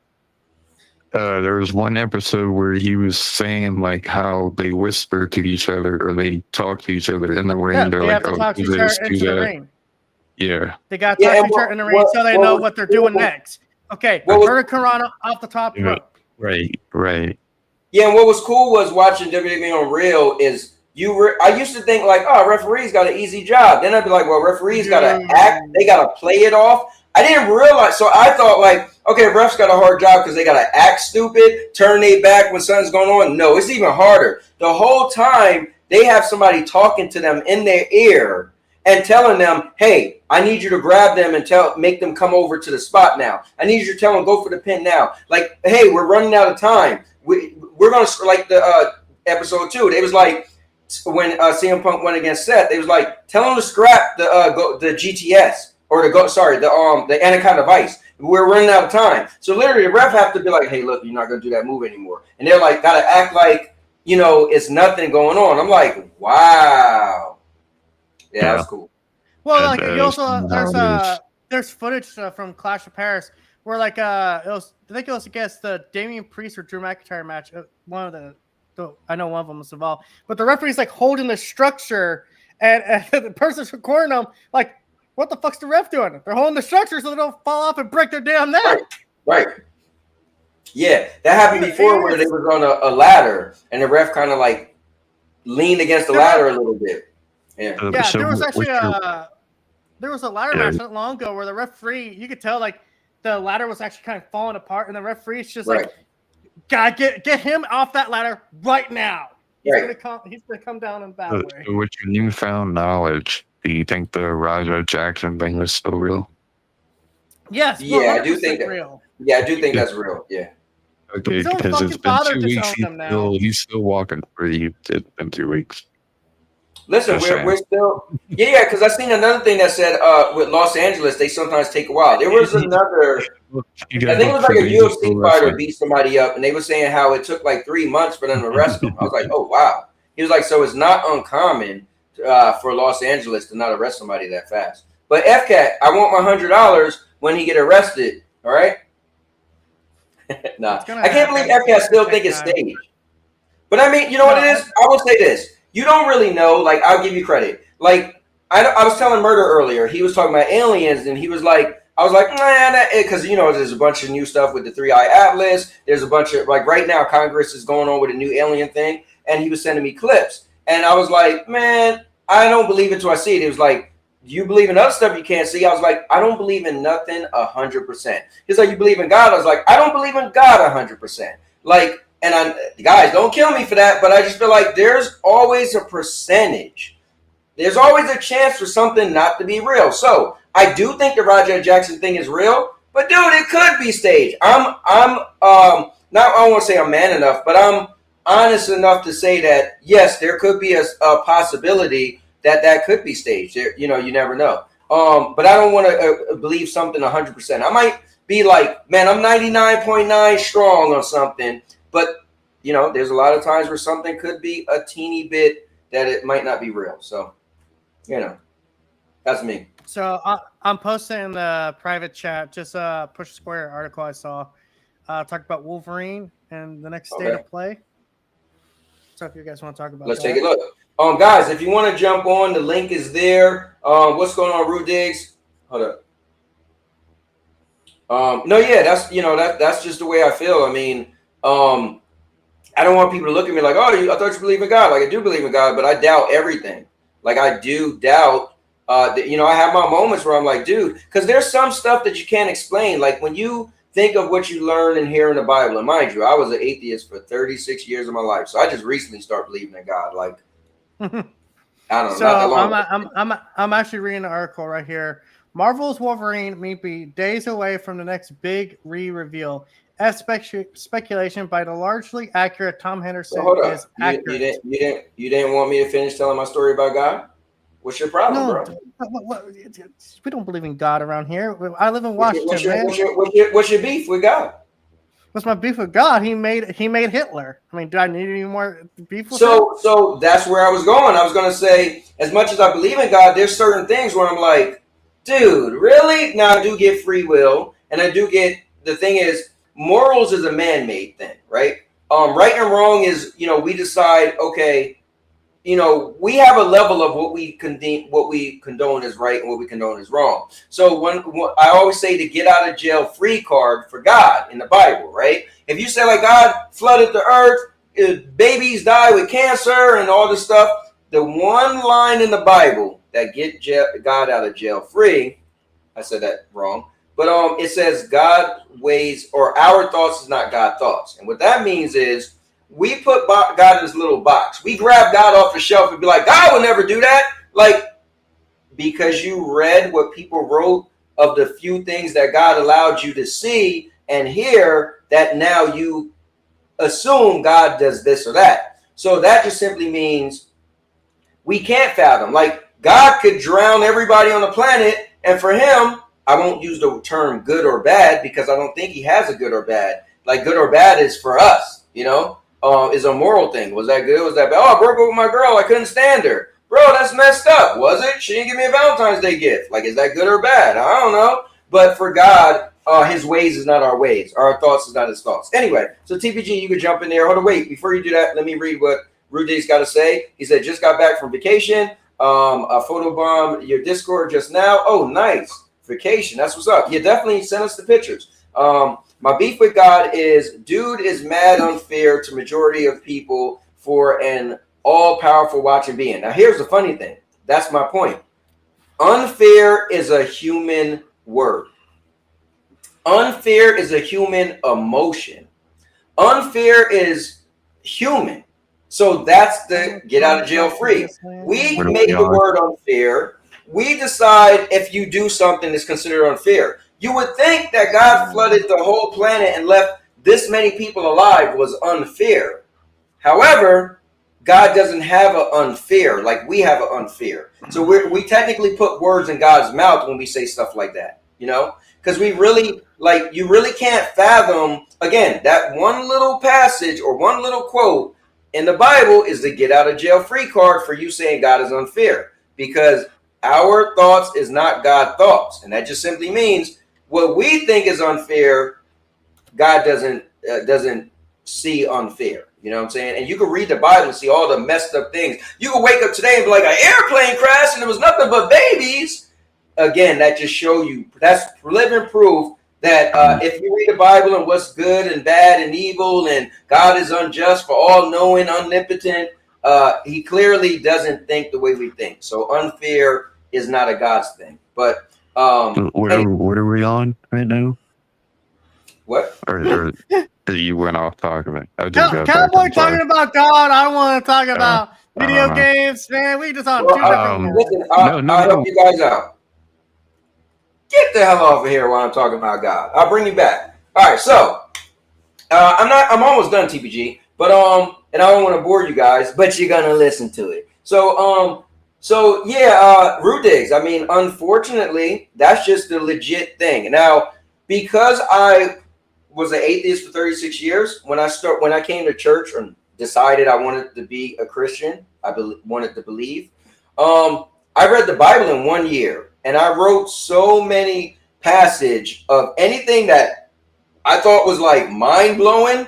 S6: There was one episode where he was saying like how they whisper to each other or they talk to each other in the ring.
S7: Yeah,
S6: they're
S7: they
S6: like,
S7: have to talk to each other in the ring.
S6: Yeah.
S7: They got to talk to each other in the ring so they know what they're doing next. Okay, Hurricane off the top rope.
S6: Right.
S5: Yeah, and what was cool was watching WWE Unreal is I used to think like, oh, referees got an easy job. Then I'd be like, well, referees got to act. They got to play it off. I didn't realize. So I thought like, okay, refs got a hard job because they got to act stupid, turn their back when something's going on. No, it's even harder. The whole time they have somebody talking to them in their ear and telling them, hey, I need you to grab them and make them come over to the spot now. I need you to tell them, go for the pin now. Like, hey, we're running out of time. We're going to, like the episode 2, they was like, when CM Punk went against Seth, they was like, tell him to scrap the GTS or the Anaconda Vice. We're running out of time. So literally the ref have to be like, hey, look, you're not going to do that move anymore. And they're like, got to act like, it's nothing going on. I'm like, wow. Yeah, that's cool.
S7: Well, like you also there's footage from Clash of Paris where like I think it was against the Damian Priest or Drew McIntyre match. One of the I know one of them was involved, but the referee's like holding the structure, and the person's recording them. Like, what the fuck's the ref doing? They're holding the structure so they don't fall off and break their damn neck.
S5: Right. Yeah, that happened before where they was on a ladder, and the ref kind of like leaned against the ladder a little bit. Yeah,
S7: there was actually there was a ladder match not long ago where the referee, you could tell like the ladder was actually kind of falling apart, and the referee's just like, gotta get him off that ladder right now. He's gonna come down in a bad way.
S6: With your newfound knowledge, do you think the Raja Jackson thing was still real?
S7: Yes.
S5: Yeah, I do think that. Real. Yeah, I do think that's real. Yeah.
S6: Okay, because it's been 2 weeks. He's still walking for you. It's been 2 weeks.
S5: Listen, we're still yeah, because I seen another thing that said with Los Angeles they sometimes take a while. There was another, I think it was like a UFC fighter beat somebody up, and they were saying how it took like 3 months for them to arrest him. I was like, oh wow. He was like, so it's not uncommon for Los Angeles to not arrest somebody that fast. But FCAT, I want my $100 when he get arrested. All right. Nah, I can't believe FCAT still think it's staged. But I mean, you know what it is? I will say this. You don't really know. Like, I'll give you credit. Like, I was telling Murder earlier. He was talking about aliens, and he was like, I was like, nah, because, you know, there's a bunch of new stuff with the 3-Eye Atlas. There's a bunch of, like, right now, Congress is going on with a new alien thing. And he was sending me clips. And I was like, man, I don't believe it till I see it. He was like, do you believe in other stuff you can't see? I was like, I don't believe in nothing 100%. He's like, you believe in God? I was like, I don't believe in God 100%. Like, and guys, don't kill me for that, but I just feel like there's always a percentage. There's always a chance for something not to be real. So I do think the Roger Jackson thing is real, but dude, it could be staged. I'm not, I don't want to say I'm man enough, but I'm honest enough to say that yes, there could be a possibility that could be staged. You know, you never know. But I don't want to believe something 100%. I might be like, man, I'm 99.9 strong on something. But, you know, there's a lot of times where something could be a teeny bit that it might not be real. So, you know, that's me.
S7: So I'm posting in the private chat, just a Push Square article I saw. Talk about Wolverine and the next state of play. So if you guys want to talk about
S5: Let's take a look. Guys, if you want to jump on, the link is there. What's going on, Rue Diggs? Hold up. No, yeah, that's, you know, that's just the way I feel. I mean, I don't want people to look at me like, oh, I thought you believe in God. Like, I do believe in God, but I doubt everything. Like, I do doubt, you know, I have my moments where I'm like, dude, because there's some stuff that you can't explain. Like, when you think of what you learn and hear in the Bible, and mind you, I was an atheist for 36 years of my life. So I just recently started believing in God. Like, I don't know.
S7: So I'm actually reading an article right here. Marvel's Wolverine may be days away from the next big re-reveal. As speculation by the largely accurate Tom Henderson is accurate.
S5: You didn't want me to finish telling my story about God? What's your problem, bro?
S7: We don't believe in God around here. I live in Washington,
S5: what's your beef with God?
S7: What's my beef with God? He made Hitler. I mean, do I need any more beef with him?
S5: So that's where I was going. I was going to say, as much as I believe in God, there's certain things where I'm like, dude, really? Now, I do get free will, and I do get, the thing is, morals is a man-made thing, right? Right and wrong is, you know, we decide, okay, you know, we have a level of what we condone as right and what we condone as wrong. So when I always say to get out of jail free card for God in the Bible, right? If you say like God flooded the earth, babies die with cancer and all this stuff, the one line in the Bible that get God out of jail free, I said that wrong, but it says God ways or our thoughts is not God thoughts. And what that means is we put God in this little box. We grab God off the shelf and be like, God would never do that. Like, because you read what people wrote of the few things that God allowed you to see and hear, that now you assume God does this or that. So that just simply means we can't fathom. Like, God could drown everybody on the planet, and for him, I won't use the term good or bad because I don't think he has a good or bad. Like, good or bad is for us, you know? Is a moral thing. Was that good? Was that bad? Oh, I broke up with my girl. I couldn't stand her. Bro, that's messed up. Was it? She didn't give me a Valentine's Day gift. Like, is that good or bad? I don't know. But for God, his ways is not our ways. Our thoughts is not his thoughts. Anyway, so TPG, you could jump in there. Hold on, wait. Before you do that, let me read what Rudy's got to say. He said, just got back from vacation. A photobomb your Discord just now. Oh, nice. Vacation. That's what's up. Yeah, definitely send us the pictures. My beef with God is, dude is mad unfair to majority of people for an all-powerful watching being. Now, here's the funny thing. That's my point. Unfair is a human word. Unfair is a human emotion. Unfair is human. So that's the get out of jail free. We make the word unfair. We decide if you do something that's considered unfair. You would think that God flooded the whole planet and left this many people alive was unfair. However, God doesn't have an unfair like we have an unfair. So we technically put words in God's mouth when we say stuff like that, you know, because we really you really can't fathom, again, that one little passage or one little quote in the Bible is the get out of jail free card for you saying God is unfair, because our thoughts is not God's thoughts. And that just simply means what we think is unfair, God doesn't see unfair. You know what I'm saying? And you can read the Bible and see all the messed up things. You can wake up today and be like, an airplane crashed and it was nothing but babies. Again, that just show you, that's living proof that if you read the Bible and what's good and bad and evil and God is unjust, for all knowing, omnipotent, he clearly doesn't think the way we think. So unfair is not a God's thing. But
S6: what are we on right now?
S5: What?
S6: Or you went off talking about.
S7: Cowboy talking about God. I want to talk about video games, man. We just on two different worlds.
S5: Listen, I'll help you guys out. Get the hell off of here while I'm talking about God. I'll bring you back. All right, so I'm almost done, TPG, but and I don't want to bore you guys, but you're gonna listen to it. So root digs. I mean, unfortunately, that's just the legit thing. Now, because I was an atheist for 36 years, when I came to church and decided I wanted to be a Christian, wanted to believe. I read the Bible in 1 year, and I wrote so many passages of anything that I thought was like mind blowing.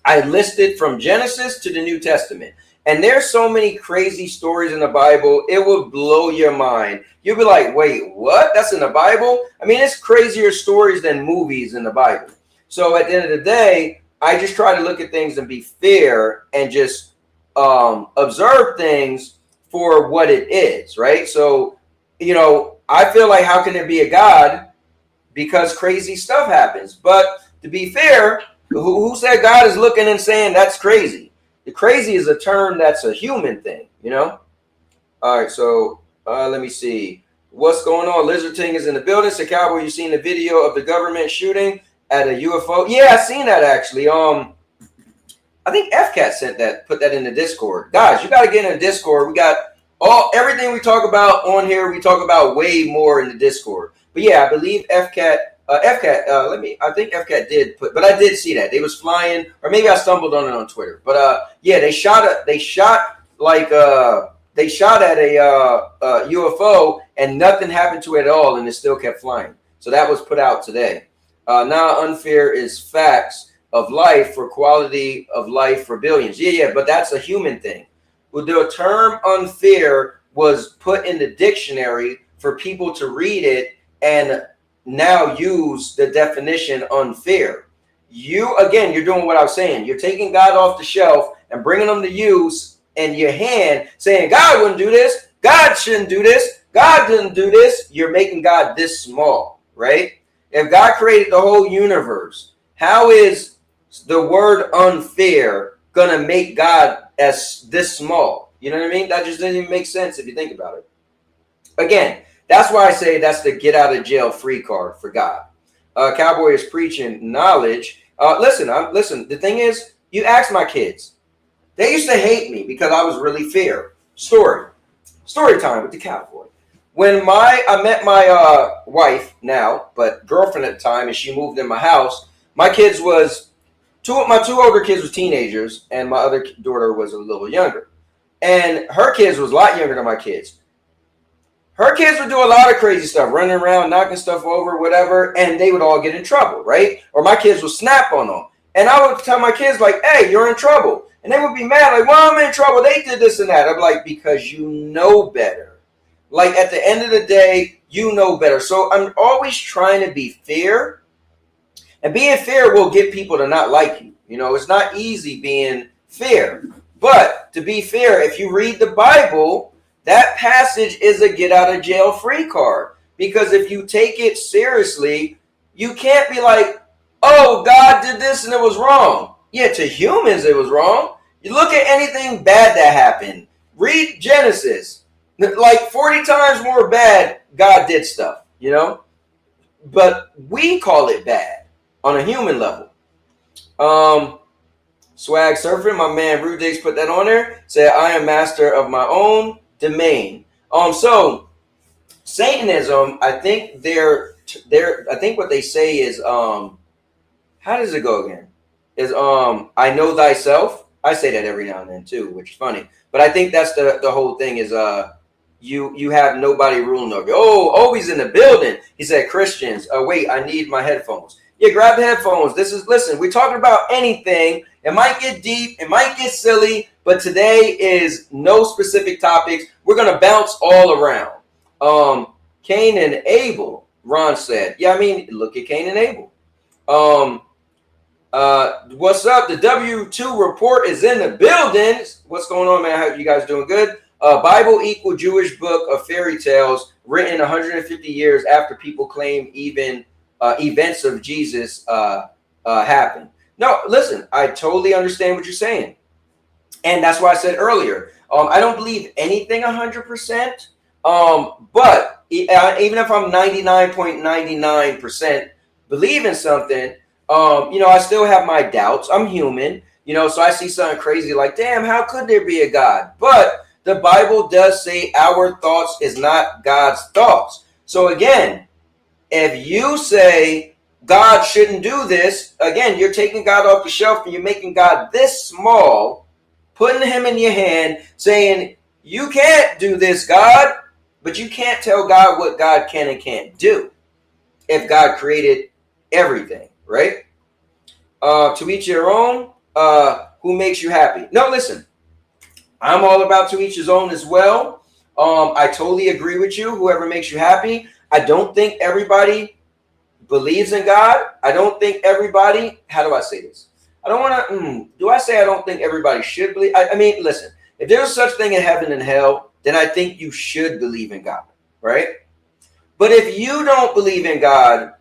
S5: I listed from Genesis to the New Testament. And there's so many crazy stories in the Bible, it will blow your mind. You'll be like, wait, what? That's in the Bible? I mean, it's crazier stories than movies in the Bible. So at the end of the day, I just try to look at things and be fair and just observe things for what it is, right? So, you know, I feel like, how can there be a God? Because crazy stuff happens. But to be fair, who said God is looking and saying that's crazy? The crazy is a term that's a human thing, you know? All right, so let me see. What's going on? Lizard Ting is in the building. So, Cowboy, you seen the video of the government shooting at a UFO? Yeah, I seen that actually. I think FCAT put that in the Discord. Guys, you got to get in the Discord. We got everything we talk about on here. We talk about way more in the Discord. But yeah, I believe FCAT. I think FCAT did put, but I did see that they was flying, or maybe I stumbled on it on Twitter. But yeah, they shot at a UFO and nothing happened to it at all, and it still kept flying. So that was put out today. Now unfair is facts of life for quality of life for billions. Yeah, but that's a human thing. Well, the term unfair was put in the dictionary for people to read it and now use the definition unfair. You're doing what I was saying. You're taking God off the shelf and bringing him to use in your hand, saying God wouldn't do this, God shouldn't do this, God didn't do this. You're making God this small, right? If God created the whole universe, how is the word unfair gonna make God as this small? You know what I mean? That just doesn't even make sense if you think about it. Again, that's why I say that's the get out of jail free card for God. Cowboy is preaching knowledge. Listen. The thing is, you ask my kids. They used to hate me because I was really fair. Story time with the Cowboy. When I met my wife now, but girlfriend at the time, and she moved in my house, my kids was my two older kids were teenagers, and my other daughter was a little younger. And her kids was a lot younger than my kids. Her kids would do a lot of crazy stuff, running around, knocking stuff over, whatever, and they would all get in trouble, right? Or my kids would snap on them. And I would tell my kids, like, hey, you're in trouble. And they would be mad, like, well, I'm in trouble. They did this and that. I'm like, because you know better. Like, at the end of the day, you know better. So I'm always trying to be fair. And being fair will get people to not like you. You know, it's not easy being fair. But to be fair, if you read the Bible, that passage is a get out of jail free card. Because if you take it seriously, you can't be like, oh, God did this and it was wrong. Yeah, to humans it was wrong. You look at anything bad that happened. Read Genesis. Like 40 times more bad, God did stuff, you know? But we call it bad on a human level. Swag Surfing, my man Rude Diggs put that on there. Said, I am master of my own domain. So Satanism, I think I think what they say is how does it go again? Is I know thyself. I say that every now and then too, which is funny. But I think that's the whole thing is you have nobody ruling over you. Oh, he's in the building. He said Christians. Wait, I need my headphones. Yeah, grab the headphones. Listen, we're talking about anything. It might get deep, it might get silly, but today is no specific topics. We're gonna bounce all around. Cain and Abel, Ron said. Yeah, I mean, look at Cain and Abel. What's up? The W2 report is in the building. What's going on, man? I hope you guys doing good. Bible equal Jewish book of fairy tales written 150 years after people claim even events of Jesus happened. No, listen, I totally understand what you're saying. And that's why I said earlier, I don't believe anything 100%. But even if I'm 99.99% believe in something, I still have my doubts. I'm human, so I see something crazy like, damn, how could there be a God? But the Bible does say our thoughts is not God's thoughts. So again, if you say God shouldn't do this, again, you're taking God off the shelf and you're making God this small, putting him in your hand, saying, you can't do this, God, but you can't tell God what God can and can't do if God created everything, right? To each your own, who makes you happy. No, listen, I'm all about to each his own as well. I totally agree with you, whoever makes you happy. I don't think everybody believes in God. I don't think everybody, how do I say this? I don't want to, do I say I don't think everybody should believe? I mean, listen, if there's such thing in heaven and hell, then I think you should believe in God, right? But if you don't believe in God,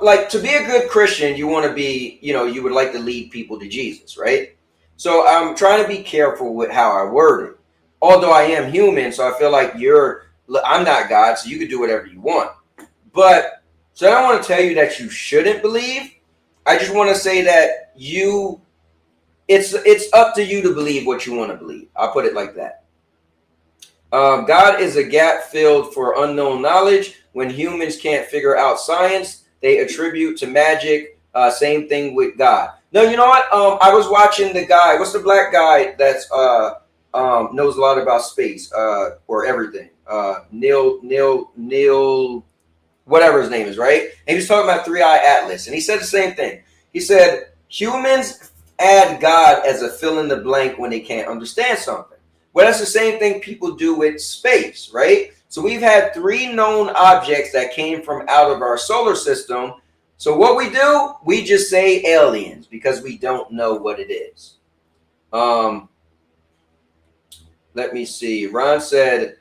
S5: like to be a good Christian, you want to be, you would like to lead people to Jesus, right? So I'm trying to be careful with how I word it. Although I am human, so I feel like I'm not God, so you can do whatever you want. But so I don't want to tell you that you shouldn't believe. I just want to say that it's up to you to believe what you want to believe. I'll put it like that. God is a gap filled for unknown knowledge. When humans can't figure out science, they attribute to magic. Same thing with God. No, you know what? I was watching the guy. What's the black guy that's knows a lot about space or everything? Neil, whatever his name is, right? And he was talking about 3-Eye Atlas, and he said the same thing. He said humans add God as a fill in the blank when they can't understand something. Well, that's the same thing people do with space, right? So we've had 3 known objects that came from out of our solar system. So what we do, we just say aliens because we don't know what it is. Let me see. Ron said,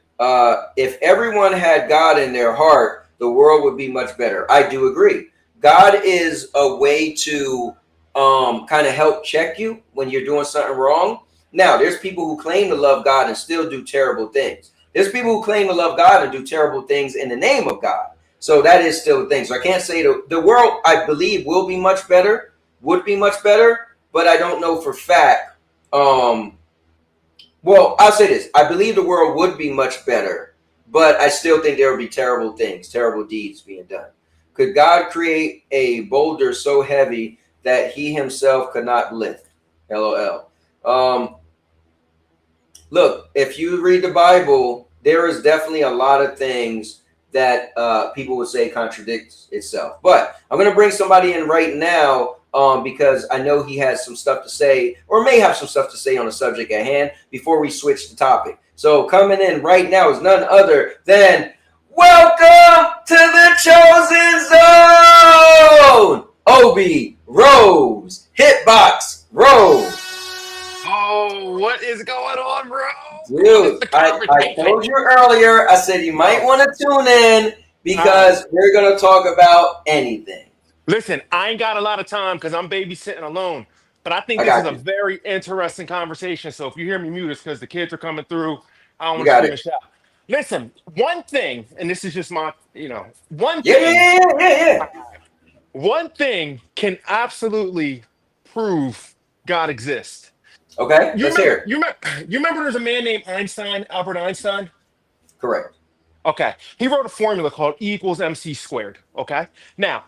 S5: if everyone had God in their heart, the world would be much better. I do agree. God is a way to kind of help check you when you're doing something wrong. Now, there's people who claim to love God and still do terrible things. There's people who claim to love God and do terrible things in the name of God. So that is still a thing. So I can't say the world, I believe, would be much better, but I don't know for fact. Well, I'll say this. I believe the world would be much better, but I still think there would be terrible things, terrible deeds being done. Could God create a boulder so heavy that he himself could not lift? LOL. Look, if you read the Bible, there is definitely a lot of things that people would say contradicts itself. But I'm going to bring somebody in right now because I know he has some stuff to say or may have some stuff to say on the subject at hand before we switch the topic. So coming in right now is none other than welcome to the Chosen Zone, Obi Rose, Hitbox Rose.
S8: Oh, what is going on, bro?
S5: Dude, I told you earlier, I said you might want to tune in because we're going to talk about anything.
S8: Listen, I ain't got a lot of time because I'm babysitting alone, but I think this is a very interesting conversation. So if you hear me mute, it's because the kids are coming through. I don't want to scream and shout. Listen, one thing, and this is just my, one thing.
S5: Yeah.
S8: one thing can absolutely prove God exists.
S5: Okay, let's hear it.
S8: You remember there's a man named Einstein, Albert Einstein?
S5: Correct.
S8: Okay. He wrote a formula called E equals MC squared. Okay. Now,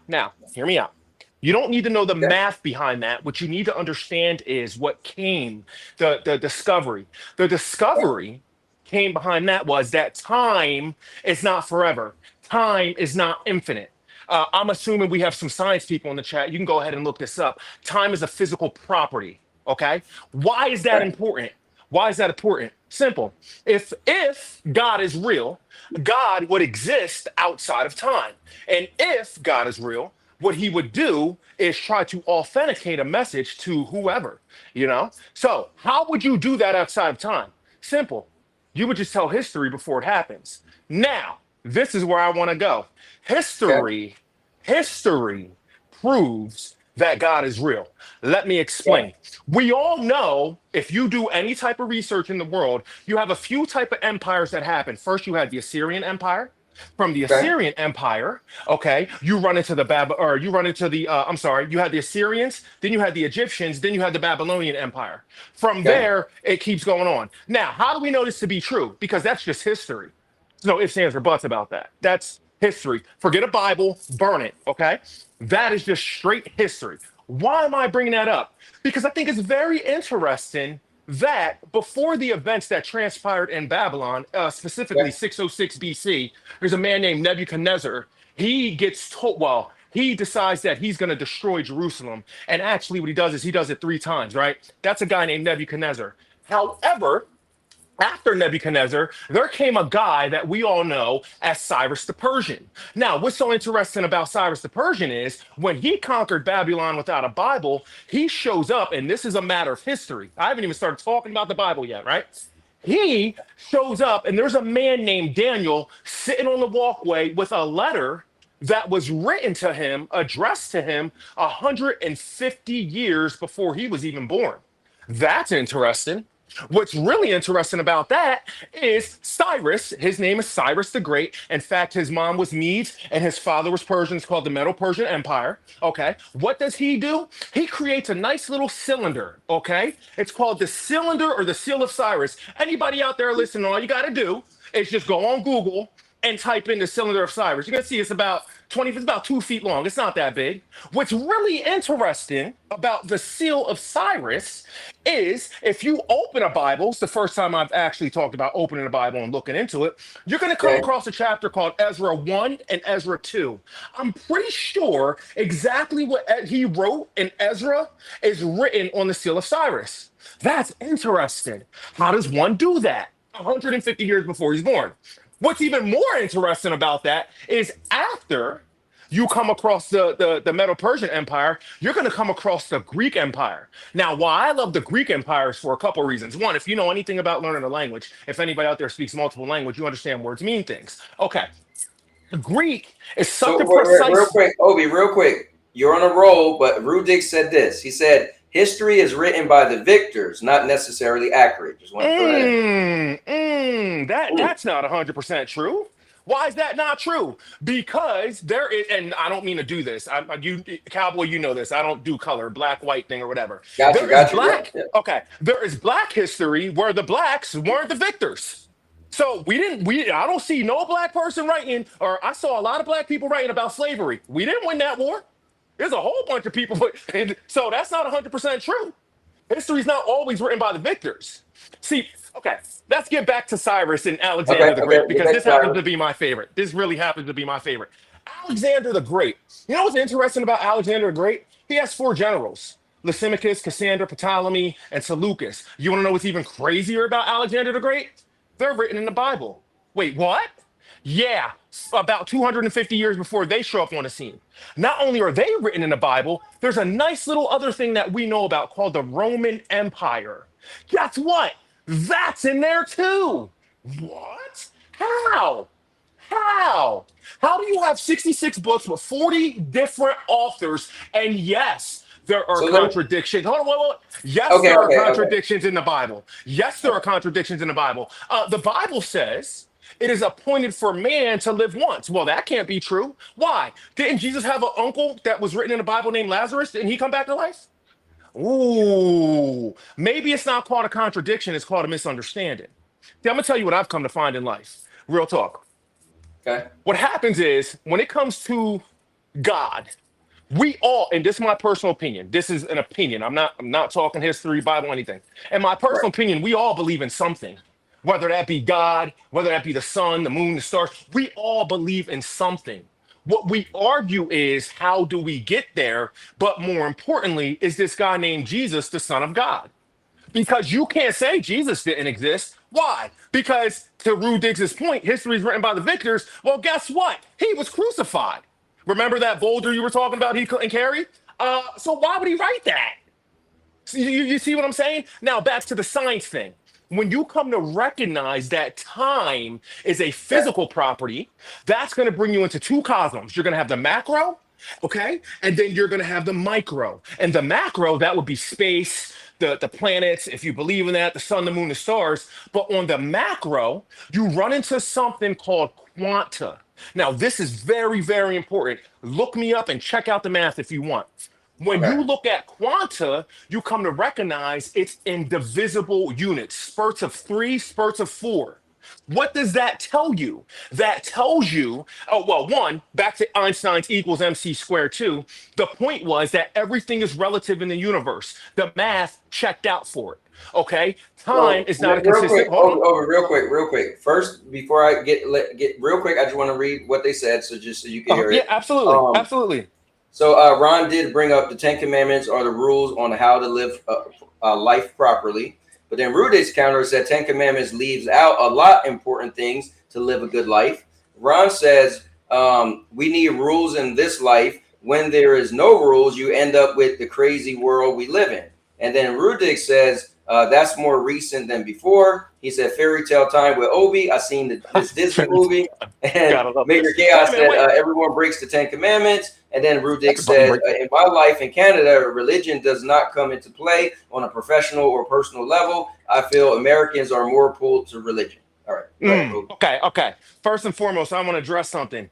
S8: hear me out. You don't need to know the math behind that. What you need to understand is what came, the discovery. The discovery came behind that was that time is not forever. Time is not infinite. I'm assuming we have some science people in the chat. You can go ahead and look this up. Time is a physical property. Okay. Why is that important? Why is that important? Simple. If God is real, God would exist outside of time. And if God is real, what he would do is try to authenticate a message to whoever, you know? So how would you do that outside of time? Simple. You would just tell history before it happens. Now, this is where I want to go. History proves that God is real. Let me explain. We all know if you do any type of research in the world, you have a few type of empires that happen. First, you had the Assyrian Empire. From the Assyrian Empire, you run into the you had the Assyrians, then you had the Egyptians, then you had the Babylonian Empire. From there, it keeps going on. Now, how do we know this to be true? Because that's just history. There's no ifs, ands, or buts about that. That's history. Forget a Bible, burn it, okay? That is just straight history. Why am I bringing that up? Because I think it's very interesting that before the events that transpired in Babylon, specifically 606 BC, there's a man named Nebuchadnezzar. He gets told, he decides that he's going to destroy Jerusalem. And actually what he does is he does it 3 times, right? That's a guy named Nebuchadnezzar. However, after Nebuchadnezzar, there came a guy that we all know as Cyrus the Persian. Now, what's so interesting about Cyrus the Persian is when he conquered Babylon without a Bible, he shows up, and this is a matter of history. I haven't even started talking about the Bible yet, right? He shows up, and there's a man named Daniel sitting on the walkway with a letter that was written to him, addressed to him 150 years before he was even born. That's interesting. What's really interesting about that is Cyrus. His name is Cyrus the Great. In fact, his mom was Medes and his father was Persian. It's called the Medo-Persian Empire. Okay. What does he do? He creates a nice little cylinder. Okay. It's called the cylinder or the seal of Cyrus. Anybody out there listening, all you got to do is just go on Google and type in the cylinder of Cyrus. You're going to see it's about 2 feet long. It's not that big. What's really interesting about the seal of Cyrus is if you open a Bible, it's the first time I've actually talked about opening a Bible and looking into it, you're going to come across a chapter called Ezra 1 and Ezra 2. I'm pretty sure exactly what he wrote in Ezra is written on the seal of Cyrus. That's interesting. How does one do that? 150 years before he's born. What's even more interesting about that is after you come across the Medo-Persian Empire, you're going to come across the Greek Empire. Now, why I love the Greek Empire is for a couple of reasons. One, if you know anything about learning a language, if anybody out there speaks multiple language, you understand words mean things. Okay. The Greek is such a precise...
S5: Real quick, Obi, real quick. You're on a roll, but Rudik said this. He said, history is written by the victors, not necessarily accurate. Just want to throw
S8: that's not 100% true. Why is that not true? Because there is, and I don't mean to do this. You, Cowboy, you know this. I don't do color, black, white thing or whatever.
S5: Gotcha.
S8: Okay, there is black history where the blacks weren't the victors. So I don't see no black person writing, or I saw a lot of black people writing about slavery. We didn't win that war. There's a whole bunch of people, and so that's not 100% true. History's not always written by the victors. See, okay, let's get back to Cyrus and Alexander the Great, because this happens to be my favorite. This really happens to be my favorite. Alexander the Great. You know what's interesting about Alexander the Great? He has 4 generals: Lysimachus, Cassander, Ptolemy, and Seleucus. You want to know what's even crazier about Alexander the Great? They're written in the Bible. Wait, what? Yeah, about 250 years before they show up on the scene. Not only are they written in the Bible, there's a nice little other thing that we know about called the Roman Empire. Guess what? That's in there too. What? How? How do you have 66 books with 40 different authors? And yes, there are contradictions. Hold on. Yes, there are contradictions in the Bible. Yes, there are contradictions in the Bible. The Bible says It is appointed for man to live once. Well, that can't be true. Why? Didn't Jesus have an uncle that was written in the Bible named Lazarus? Didn't he come back to life? Ooh, maybe it's not called a contradiction. It's called a misunderstanding. See, I'm going to tell you what I've come to find in life. Real talk.
S5: Okay.
S8: What happens is when it comes to God, we all, and this is my personal opinion. This is an opinion. I'm not talking history, Bible, anything. In my personal opinion, we all believe in something. Whether that be God, whether that be the sun, the moon, the stars, we all believe in something. What we argue is how do we get there? But more importantly, is this guy named Jesus the Son of God? Because you can't say Jesus didn't exist. Why? Because to Rue Diggs's point, history is written by the victors. Well, guess what? He was crucified. Remember that boulder you were talking about he couldn't carry? So why would he write that? So you see what I'm saying? Now back to the science thing. When you come to recognize that time is a physical property, that's going to bring you into two cosmos. You're going to have the macro, okay? And then you're going to have the micro. And the macro, that would be space, the planets, if you believe in that, the sun, the moon, the stars. But on the macro, you run into something called quanta. Now, this is very, very important. Look me up and check out the math if you want. When you look at quanta, you come to recognize it's in divisible units, spurts of 3, spurts of 4. What does that tell you? That tells you, oh, well, one, back to Einstein's equals MC squared 2. The point was that everything is relative in the universe. The math checked out for it. Okay, time is not a consistent.
S5: Real quick. First, before I get real quick, I just want to read what they said, so you can hear it.
S8: Yeah, absolutely, absolutely.
S5: So Ron did bring up the 10 Commandments are the rules on how to live life properly. But then Rudick's counter said 10 Commandments leaves out a lot of important things to live a good life. Ron says we need rules in this life. When there is no rules, you end up with the crazy world we live in. And then Rudick says that's more recent than before. He said fairy tale time with Obi. I seen this Disney movie. And Major Chaos said everyone breaks the 10 Commandments. And then Rudick said, in my life in Canada, religion does not come into play on a professional or personal level. I feel Americans are more pulled to religion. All right.
S8: Okay. First and foremost, I want to address something.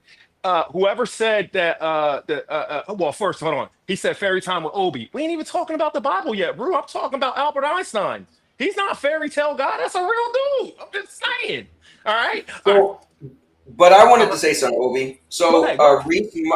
S8: Whoever said that, well, first, hold on. He said fairy time with Obi. We ain't even talking about the Bible yet, bro. I'm talking about Albert Einstein. He's not a fairy tale guy. That's a real dude. I'm just saying. All right.
S5: But I wanted to say something, Obi. So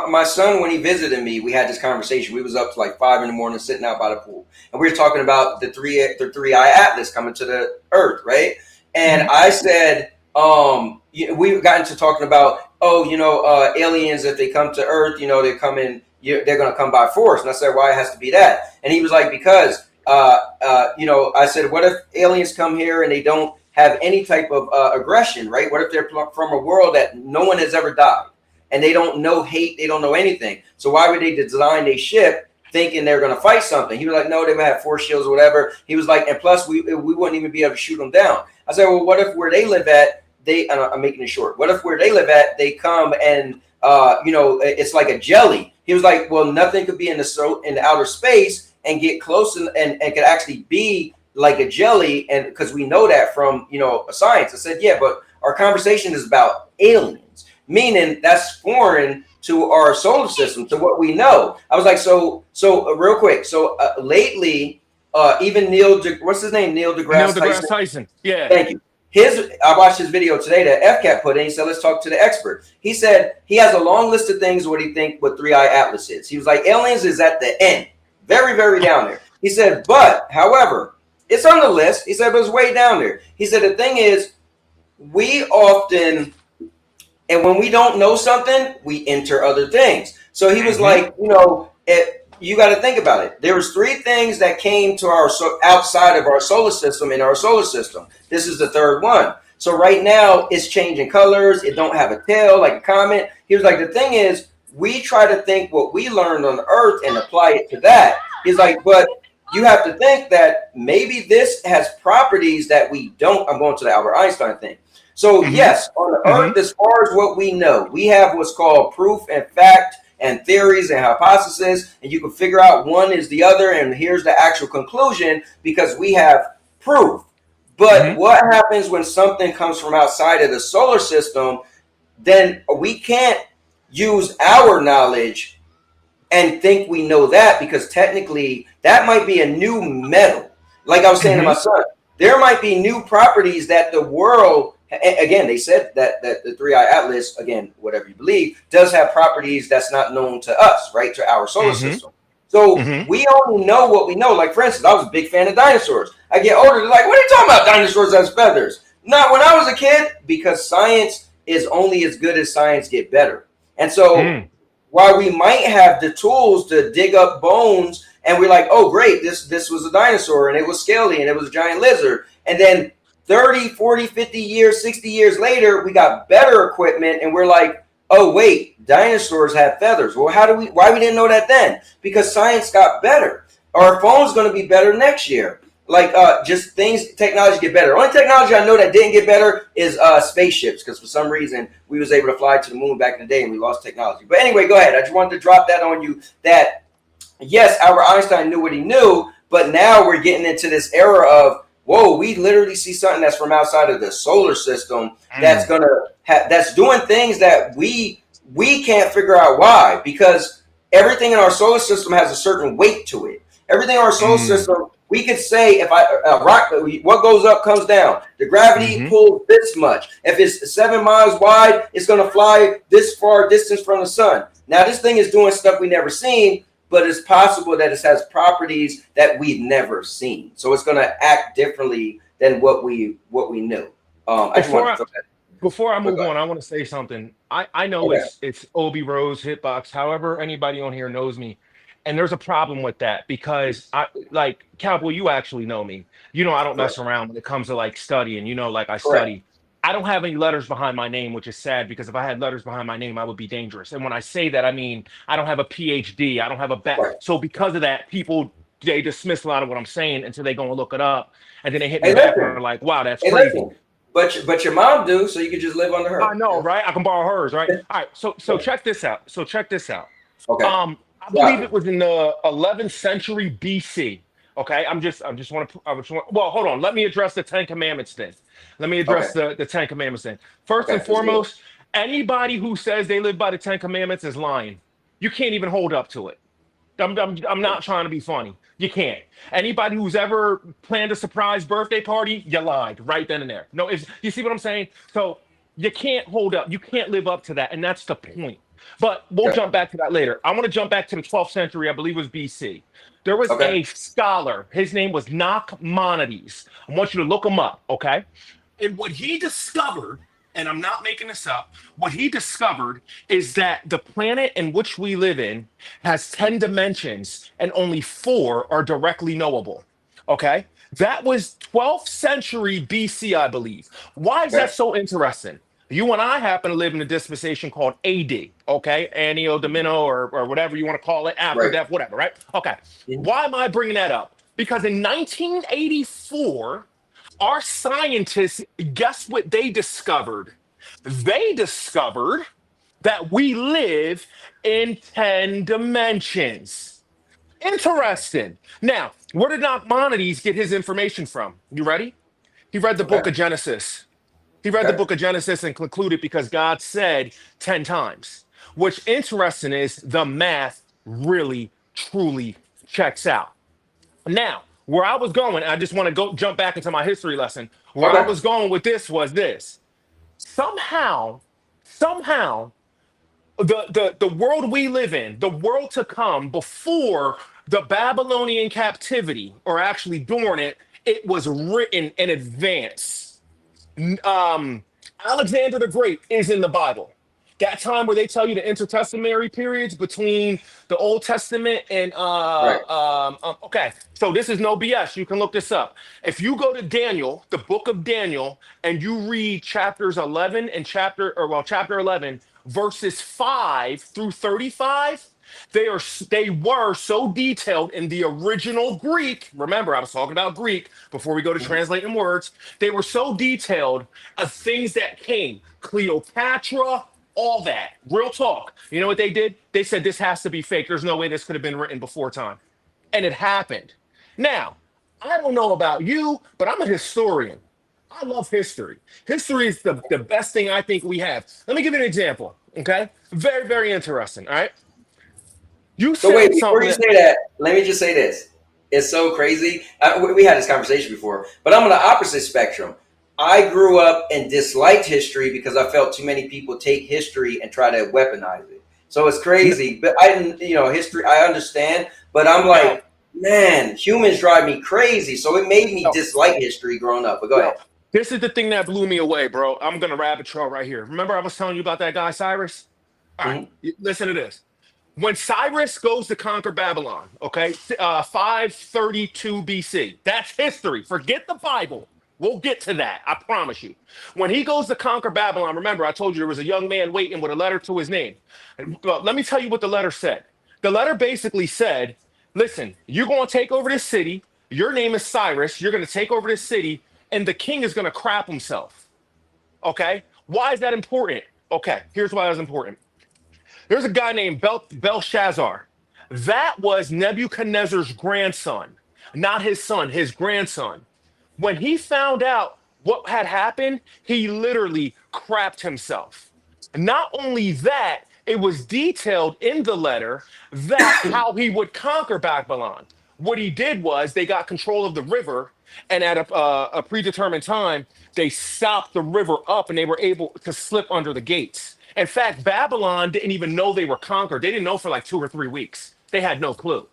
S5: my son, when he visited me, we had this conversation. We was up to like 5 a.m. sitting out by the pool. And we were talking about the three-eye atlas coming to the earth, right? And I said, we got into talking about, aliens, if they come to earth, they come in, they're going to come by force. And I said, why it has to be that? And he was like, because, I said, what if aliens come here and they don't have any type of aggression, right? What if they're from a world that no one has ever died and they don't know hate, they don't know anything? So why would they design a ship thinking they're going to fight something? He was like, no, they would have force shields or whatever. He was like, and plus we wouldn't even be able to shoot them down. I said, well, what if where they live at, I'm making it short. What if where they live at, they come and, it's like a jelly. He was like, well, nothing could be in the outer space and get close and could actually be like a jelly, and because we know that from science. I said, yeah, but our conversation is about aliens, meaning that's foreign to our solar system, to what we know. I was like, so real quick. So lately, even what's his name? Neil deGrasse
S8: Tyson. Yeah.
S5: Thank you. I watched his video today that FCAT put in. He said, let's talk to the expert. He said he has a long list of things what he think what three-eye atlas is. He was like, aliens is at the end, very, very down there. He said, but however, it's on the list. He said, but it's way down there. He said, the thing is, we often, and when we don't know something, we enter other things. So he was like, you got to think about it. There was 3 things that came to outside of our solar system in our solar system. This is the 3rd one. So right now it's changing colors. It don't have a tail like a comet. He was like, the thing is, we try to think what we learned on Earth and apply it to that. He's like, but you have to think that maybe this has properties that we don't. I'm going to the Albert Einstein thing. So yes, on the Earth, as far as what we know, we have what's called proof and fact and theories and hypotheses, and you can figure out one is the other, and here's the actual conclusion because we have proof. But what happens when something comes from outside of the solar system? Then we can't use our knowledge and think we know that, because technically that might be a new metal. Like I was saying to my son, there might be new properties that the world, again, they said that the 3i Atlas, again, whatever you believe, does have properties that's not known to us, right, to our solar system. So we only know what we know. Like, for instance, I was a big fan of dinosaurs. I get older, they're like, what are you talking about, dinosaurs as feathers? Not when I was a kid, because science is only as good as science get better. And so while we might have the tools to dig up bones and we're like, oh, great, this was a dinosaur and it was scaly and it was a giant lizard. And then 30, 40, 50 years, 60 years later, we got better equipment and we're like, oh, wait, dinosaurs have feathers. Well, why we didn't know that then? Because science got better. Our phone's going to be better next year. Like, just technology get better. Only technology I know that didn't get better is spaceships, because for some reason we was able to fly to the moon back in the day and we lost technology. But anyway, go ahead. I just wanted to drop that on you, that yes, Albert Einstein knew what he knew, but now we're getting into this era of, whoa, we literally see something that's from outside of the solar system that's that's doing things that we can't figure out why, because everything in our solar system has a certain weight to it. Everything in our solar system, we could say, if rock, what goes up comes down. The gravity pulls this much. If it's 7 miles wide, it's going to fly this far distance from the sun. Now, this thing is doing stuff we never seen, but it's possible that it has properties that we've never seen. So it's going to act differently than what we knew.
S8: Before I move on, I want to say something. I know it's Obi Rose Hitbox. However, anybody on here knows me. And there's a problem with that, because like Cowboy, you actually know me. You know I don't mess around when it comes to like studying. You know, like I study. I don't have any letters behind my name, which is sad, because if I had letters behind my name, I would be dangerous. And when I say that, I mean I don't have a PhD. I don't have a So because of that, people, they dismiss a lot of what I'm saying until they go and look it up, and then they hit me back and they're like, "Wow, that's crazy."
S5: But your mom do, so you can just live under her.
S8: I know, right? I can borrow hers, right? All right. So check this out.
S5: Okay.
S8: I believe it was in the 11th century BC. Okay, well, hold on. Let me address the Ten Commandments then. Let me address the Ten Commandments then. First and foremost, anybody who says they live by the Ten Commandments is lying. You can't even hold up to it. I'm not trying to be funny. You can't. Anybody who's ever planned a surprise birthday party, you lied right then and there. No, you see what I'm saying? So you can't hold up. You can't live up to that, and that's the point. But we'll jump back to that later. I want to jump back to the 12th century. I believe it was BC. There was a scholar. His name was Nachmanides. I want you to look him up, okay? And what he discovered, and I'm not making this up, what he discovered is that the planet in which we live in has 10 dimensions and only 4 are directly knowable, okay? That was 12th century BC, I believe. Why is that so interesting? You and I happen to live in a dispensation called AD, okay? Anno Domino or whatever you want to call it, after death, whatever, right? Okay. Why am I bringing that up? Because in 1984, our scientists, guess what they discovered? They discovered that we live in 10 dimensions. Interesting. Now, where did Nachmanides get his information from? You ready? He read the book of Genesis. He read the book of Genesis and concluded because God said 10 times. What's interesting is the math really, truly checks out. Now, where I was going, I just want to jump back into my history lesson. Where I was going with this was this. Somehow, the world we live in, the world to come before the Babylonian captivity, or actually during it, it was written in advance. Alexander the Great is in the Bible. That time where they tell you the intertestamental periods between the Old Testament and okay, so this is no BS. You can look this up. If you go to Daniel, the book of Daniel, and you read chapters 11 and chapter 11, verses 5 through 35, they were so detailed in the original Greek. Remember, I was talking about Greek before we go to translating words. They were so detailed of things that came. Cleopatra, all that. Real talk. You know what they did? They said this has to be fake. There's no way this could have been written before time. And it happened. Now, I don't know about you, but I'm a historian. I love history. History is the best thing I think we have. Let me give you an example. Okay. Very, very interesting. All right. You
S5: So wait,
S8: said
S5: before
S8: something
S5: you
S8: that
S5: say that, let me just say this. It's so crazy. We had this conversation before, but I'm on the opposite spectrum. I grew up and disliked history because I felt too many people take history and try to weaponize it. So it's crazy. But I didn't, history, I understand, but I'm
S8: yo,
S5: like, man, humans drive me crazy. So it made me
S8: yo,
S5: dislike history growing up. But go
S8: yo.
S5: ahead.
S8: This is the thing that blew me away, bro. I'm gonna rabbit trail right here. Remember, I was telling you about that guy Cyrus? All right,
S5: Mhm.
S8: listen to this. When Cyrus goes to conquer Babylon, okay, 532 BC, that's history. Forget the Bible. We'll get to that. I promise you. When he goes to conquer Babylon, remember, I told you there was a young man waiting with a letter to his name. Let me tell you what the letter said. The letter basically said, listen, you're going to take over this city. Your name is Cyrus. You're going to take over this city, and the king is going to crap himself. Okay? Why is that important? Okay, here's why that's important. There's a guy named Belshazzar. That was Nebuchadnezzar's grandson, not his son, his grandson. When he found out what had happened, he literally crapped himself. Not only that, it was detailed in the letter that how he would conquer Babylon. What he did was they got control of the river, and at a predetermined time, they stopped the river up and they were able to slip under the gates. In fact, Babylon didn't even know they were conquered. They didn't know for like 2 or 3 weeks. They had no clue.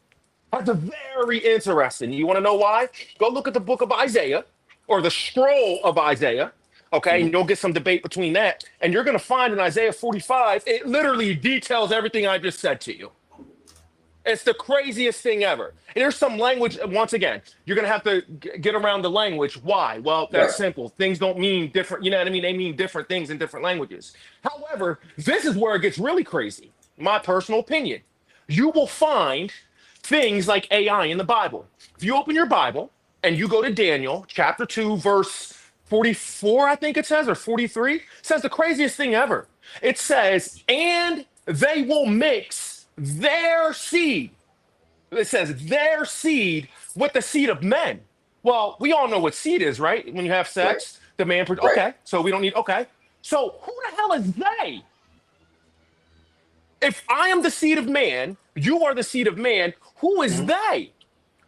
S8: That's very interesting. You want to know why? Go look at the book of Isaiah or the scroll of Isaiah. Okay, and you'll get some debate between that. And you're going to find in Isaiah 45, it literally details everything I just said to you. It's the craziest thing ever. And there's some language, once again, you're going to have to get around the language. Why? Well, that's simple. Things don't mean different. You know what I mean? They mean different things in different languages. However, this is where it gets really crazy. My personal opinion. You will find things like AI in the Bible. If you open your Bible and you go to Daniel chapter 2, verse 44, I think it says, or 43, it says the craziest thing ever. It says, and they will mix their seed. It says their seed with the seed of men. Well, we all know what seed is, right? When you have sex, the man. Okay, so we don't need. Okay, so who the hell is they? If I am the seed of man, you are the seed of man. Who is they?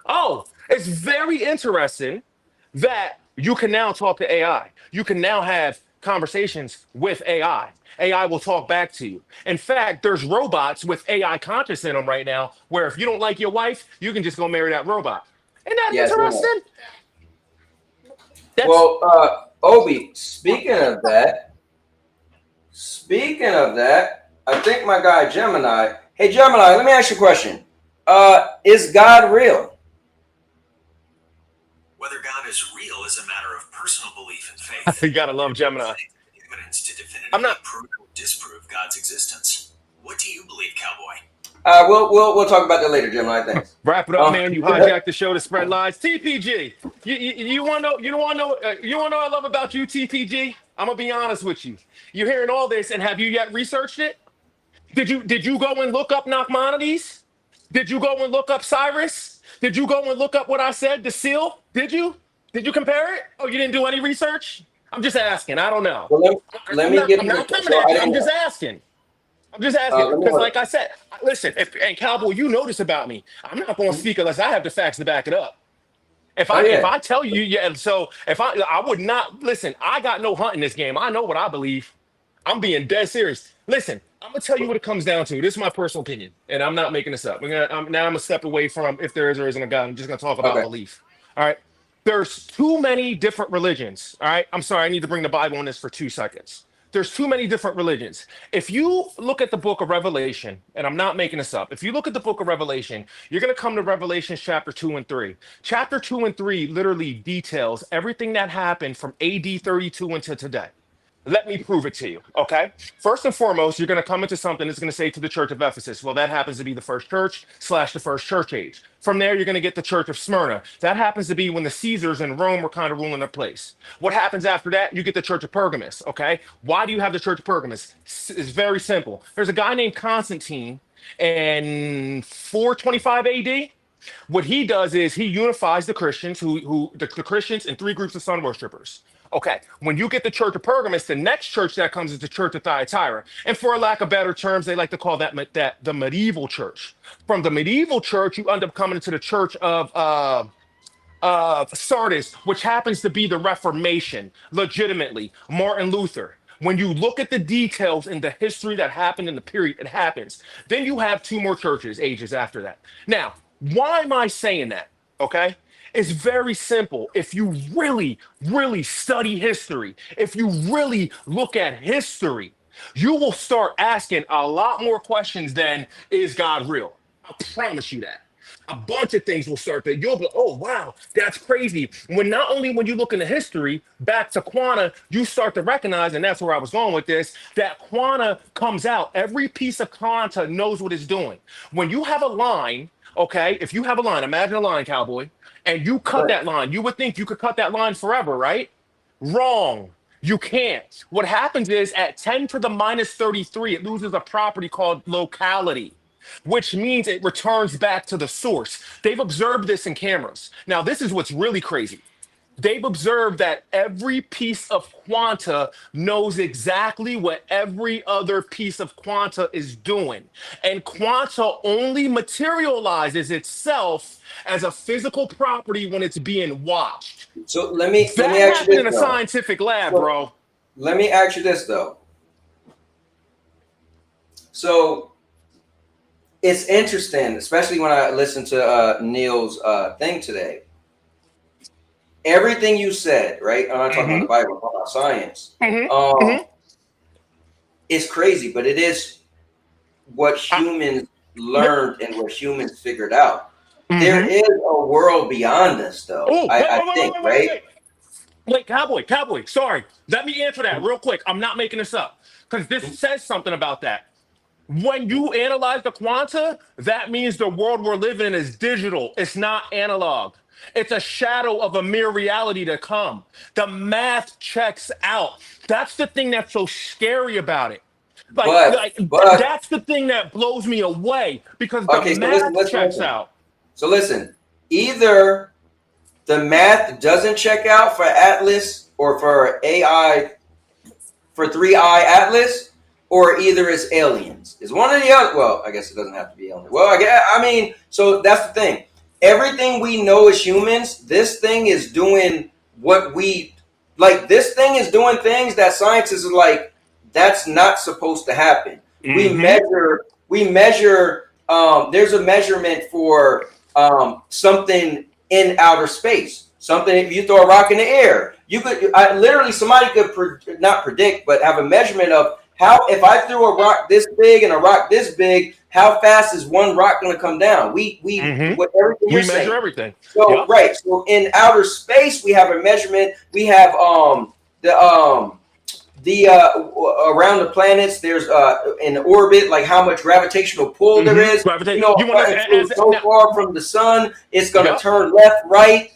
S8: Oh, it's very interesting that you can now talk to AI. You can now have conversations with AI. AI will talk back to you. In fact, there's robots with AI conscious in them right now, where if you don't like your wife, you can just go marry that robot. Isn't that interesting? That's
S5: Well, Obi, speaking of that, I think my guy Gemini. Hey, Gemini, let me ask you a question. Is God real?
S1: Whether God is real is a matter of personal belief and faith.
S8: you gotta love Gemini.
S1: Evidence to definitively
S8: I'm not.
S1: prove or disprove God's existence. What do you believe, Cowboy?
S5: We'll talk about that later, Gemini. Thanks.
S8: Wrap it up, man. You hijacked the show to spread lies. TPG, you want to know? You want to know? You want to know what I love about you, TPG? I'm gonna be honest with you. You're hearing all this, and have you yet researched it? Did you go and look up Nachmanides? Did you go and look up Cyrus? Did you go and look up what I said, the seal? Did you? Did you compare it? Oh, you didn't do any research? I'm just asking. I don't know.
S5: Well, let me get.
S8: I'm not coming at you. I'm just asking. I'm just asking because, like I said, listen. And Cowboy, you know this about me. I'm not going to speak unless I have the facts to back it up. If I tell you, yeah. So if I would not listen. I got no hunt in this game. I know what I believe. I'm being dead serious. Listen, I'm gonna tell you what it comes down to. This is my personal opinion, and I'm not making this up. I'm gonna step away from if there is or isn't a God. I'm just gonna talk about belief. All right. There's too many different religions. All right. I'm sorry. I need to bring the Bible in this for 2 seconds. There's too many different religions. If you look at the book of Revelation, and I'm not making this up, if you look at the book of Revelation, you're going to come to Revelation chapter 2 and 3. Chapter 2 and 3 literally details everything that happened from AD 32 until today. Let me prove it to you, okay? First and foremost, you're going to come into something that's going to say to the church of Ephesus. Well, that happens to be the first church / the first church age. From there, you're going to get the church of Smyrna. That happens to be when the Caesars in Rome were kind of ruling their place. What happens after that? You get the church of Pergamus, okay? Why do you have the church of Pergamus? It's very simple. There's a guy named Constantine in 425 AD. What he does is he unifies the Christians, the Christians in 3 groups of sun worshipers. Okay, when you get the Church of Pergamos, the next church that comes is the Church of Thyatira. And for a lack of better terms, they like to call that the medieval church. From the medieval church, you end up coming into the Church of Sardis, which happens to be the Reformation, legitimately, Martin Luther. When you look at the details in the history that happened in the period it happens, then you have two more churches ages after that. Now, why am I saying that? Okay. It's very simple. If you really, really study history, if you really look at history, you will start asking a lot more questions than is God real? I promise you that. A bunch of things will start that you'll be, oh wow, that's crazy. When not only when you look into history, back to quanta, you start to recognize, and that's where I was going with this, that quanta comes out. Every piece of quanta knows what it's doing. When you have a line, okay, if you have a line, imagine a line, cowboy, and you cut that line, you would think you could cut that line forever, right? Wrong. You can't. What happens is at 10 to the minus 33, it loses a property called locality, which means it returns back to the source. They've observed this in cameras. Now, this is what's really crazy. They've observed that every piece of quanta knows exactly what every other piece of quanta is doing. And quanta only materializes itself as a physical property when it's being watched.
S5: So let me
S8: That
S5: ask you
S8: happened in a
S5: this, though.
S8: scientific lab, bro.
S5: Let me ask you this, though. So it's interesting, especially when I listened to Neil's thing today. Everything you said, right? I'm not talking about the Bible, I'm talking about science. It's crazy, but it is what humans learned and what humans figured out. There is a world beyond this, though. I think, right?
S8: Wait, Cowboy, sorry. Let me answer that real quick. I'm not making this up because this says something about that. When you analyze the quanta, that means the world we're living in is digital. It's not analog. It's a shadow of a mere reality to come. The math checks out. That's the thing that's so scary about it. That's the thing that blows me away because the math checks out.
S5: So listen, either the math doesn't check out for Atlas or for AI, for 3i Atlas, or either it's aliens. It's one or the other. Well, I guess it doesn't have to be aliens. Well, I mean, so that's the thing. Everything we know as humans, this thing is doing what we like. This thing is doing things that scientists are like, that's not supposed to happen. We measure. There's a measurement for something in outer space. Something, if you throw a rock in the air, you could literally somebody could not predict, but have a measurement of how, if I threw a rock this big and a rock this big, how fast is one rock going to come down? We
S8: measure everything.
S5: So right. So in outer space, we have a measurement. We have around the planets. There's in orbit, like how much gravitational pull there is. You know, so far from the sun, it's going to turn left, right.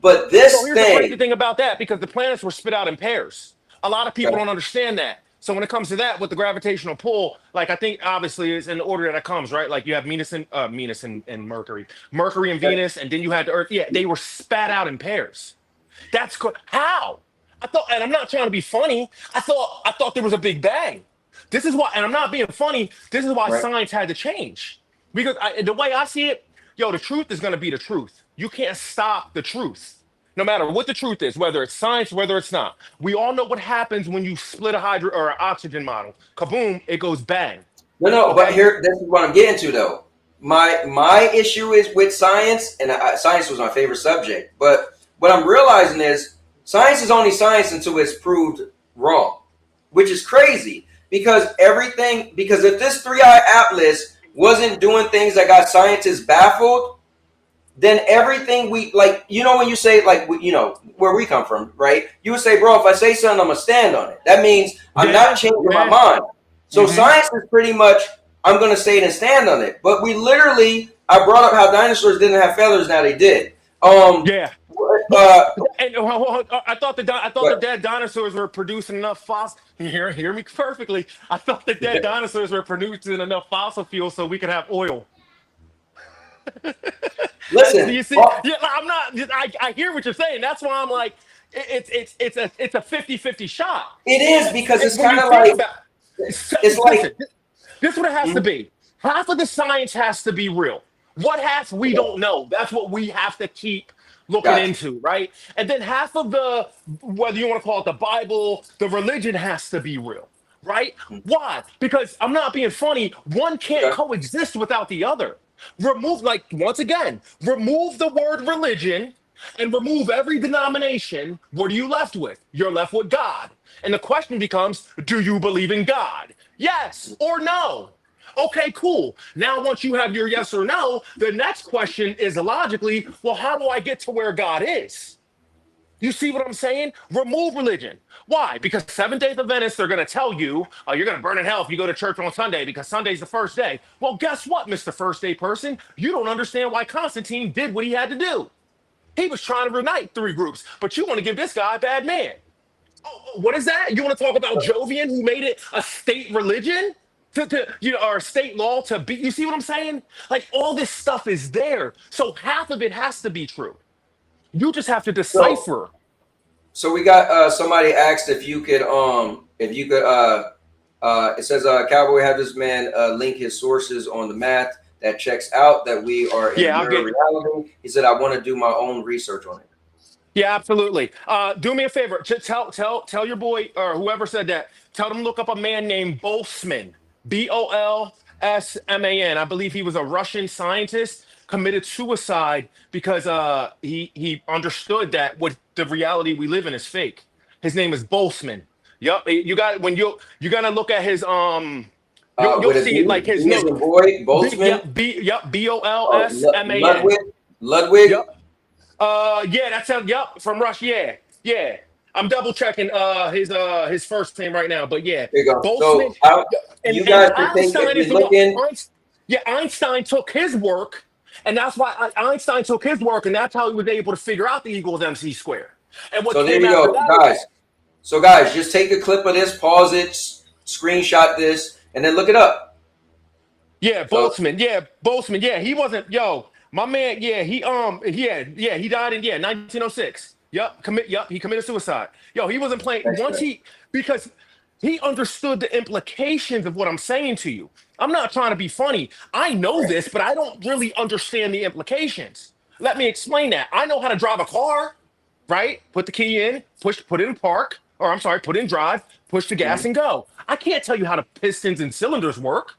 S5: But this
S8: here's the crazy thing about that, because the planets were spit out in pairs. A lot of people don't understand that. So when it comes to that, with the gravitational pull, like I think obviously it's in the order that it comes, right? Like you have Venus and Mercury, Mercury and Venus, and then you had the Earth. Yeah, they were spat out in pairs. That's how I thought, and I'm not trying to be funny. I thought there was a big bang. This is why, and I'm not being funny. This is why science had to change, because the way I see it, the truth is going to be the truth. You can't stop the truth. No matter what the truth is, whether it's science, whether it's not. We all know what happens when you split a hydrogen or an oxygen model. Kaboom, it goes bang.
S5: No, but here, this is what I'm getting to, though. My issue is with science, and science was my favorite subject. But what I'm realizing is science is only science until it's proved wrong, which is crazy. Because if this 3i Atlas wasn't doing things that got scientists baffled, then everything we like, when you say, like, where we come from, right? You would say, bro, if I say something, I'm going to stand on it. That means I'm not changing my mind. So science is pretty much, I'm going to say it and stand on it. But we literally, I brought up how dinosaurs didn't have feathers, now they did.
S8: I thought the dead dinosaurs were producing enough fossil. Hear me perfectly. I thought the dead dinosaurs were producing enough fossil fuel so we could have oil.
S5: Listen,
S8: you see, I'm not. I hear what you're saying. That's why I'm like, it's a 50-50 shot.
S5: It is, because it's
S8: When
S5: kind
S8: you
S5: of
S8: think
S5: like,
S8: about,
S5: it's like,
S8: listen, this is what it has to be. Half of the science has to be real. What half we don't know. That's what we have to keep looking
S5: gotcha.
S8: into, right? And then half of the, whether you want to call it the Bible, the religion has to be real, right? Why? Because I'm not being funny. One can't
S5: Okay.
S8: coexist without the other. Remove, like, once again, remove the word religion and remove every denomination. What are you left with? You're left with God. And the question becomes, do you believe in God? Yes or no? Okay, cool. Now, once you have your yes or no, the next question is logically, well, how do I get to where God is? You see what I'm saying? Remove religion. Why? Because Seventh-day Adventists, they're going to tell you, oh, you're going to burn in hell if you go to church on Sunday because Sunday's the first day. Well, guess what, Mr. First Day person? You don't understand why Constantine did what he had to do. He was trying to unite three groups, but you want to give this guy a bad man. Oh, what is that? You want to talk about Jovian, who made it a state religion? Or state law to be, you see what I'm saying? Like, all this stuff is there. So half of it has to be true. You just have to
S5: So,
S8: decipher.
S5: so we got somebody asked if you could it says Cowboy, have this man link his sources on the math that checks out that we are in
S8: Yeah, I'll
S5: mirror
S8: get.
S5: reality. He said, I want to do my own research on it.
S8: Yeah, absolutely. Do me a favor. Tell your boy or whoever said that. Tell them to look up a man named Boltzmann. Bolsman. I believe he was a Russian scientist, committed suicide because he understood that what the reality we live in is fake. His name is Boltzmann. Yup. You got when you gotta look at his you'll
S5: With a
S8: see it like
S5: B,
S8: his
S5: B as
S8: note.
S5: in boy,
S8: Yep,
S5: Boltzmann.
S8: Bolsman.
S5: Ludwig. Ludwig.
S8: Yep. Yeah, that's him. Yep, from Russia. Yeah, yeah. I'm double checking his first name right now, but yeah,
S5: There you go.
S8: Boltzmann.
S5: So you
S8: And
S5: guys can think, if
S8: Einstein is
S5: you're
S8: the one.
S5: looking,
S8: Yeah, Einstein took his work, and that's why Einstein took his work, and that's how he was able to figure out the equals MC squared. And what
S5: so there
S8: came
S5: you
S8: after
S5: go,
S8: that?
S5: guys. So guys, just take a clip of this, pause it, screenshot this, and then look it up.
S8: Yeah,
S5: So
S8: Boltzmann. Yeah, Boltzmann. Yeah, he wasn't. Yo, my man. Yeah, he he died in 1906. Yup, he committed suicide. Yo, he wasn't playing
S5: thanks,
S8: once
S5: man.
S8: because he understood the implications of what I'm saying to you. I'm not trying to be funny. I know this, but I don't really understand the implications. Let me explain that. I know how to drive a car, right? Put the key in, put it in park, or I'm sorry, put it in drive, push the gas and go. I can't tell you how the pistons and cylinders work.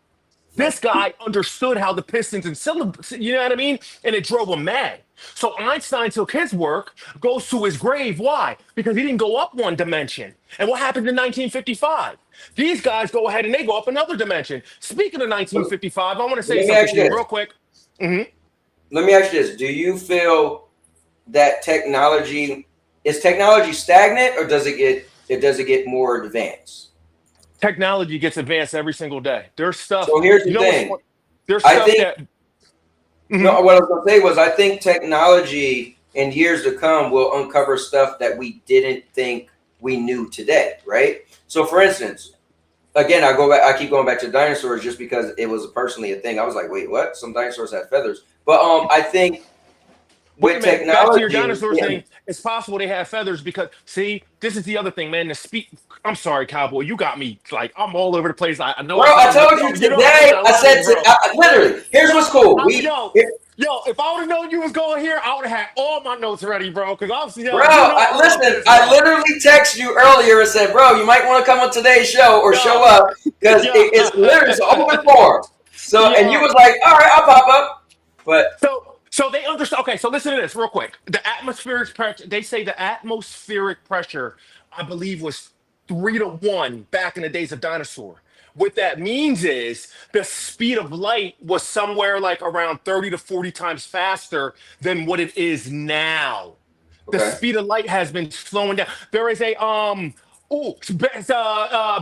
S8: This guy understood how the pistons and cylinders, you know what I mean? And it drove him mad. So Einstein took his work, goes to his grave. Why? Because he didn't go up one dimension. And what happened in 1955? These guys go ahead and they go up another dimension. Speaking of 1955, I want to say
S5: Let me
S8: something
S5: ask
S8: to you
S5: you
S8: real quick.
S5: Let me ask you this: do you feel that technology stagnant, or does it get more advanced?
S8: Technology gets advanced every single day. There's stuff,
S5: So here's the
S8: you know,
S5: thing.
S8: there's
S5: I
S8: stuff
S5: think
S8: that.
S5: No, what I was gonna say was I think technology in years to come will uncover stuff that we didn't think we knew today, right? So for instance, again, I keep going back to dinosaurs just because it was personally a thing. I was like, wait, what? Some dinosaurs had feathers. But I think
S8: Wait a
S5: with
S8: minute, back to your
S5: technology,
S8: dinosaur thing. It's possible they have feathers because, see, this is the other thing, man. I'm sorry, Cowboy. You got me like I'm all over the place. I know.
S5: bro, I told you today. I said literally. Here's what's cool.
S8: Yo, if I would have known you was going here, I would have had all my notes ready, bro. Because obviously,
S5: Bro, I literally texted you earlier and said, bro, you might want to come on today's show or show up because it's literally it's open forum. So, and you was like, all right, I'll pop up. But
S8: so they understand. Okay, so listen to this real quick. The atmospheric pressure. They say the atmospheric pressure, I believe, was 3-to-1 back in the days of dinosaur. What that means is the speed of light was somewhere like around 30 to 40 times faster than what it is now. The speed of light has been slowing down. There is a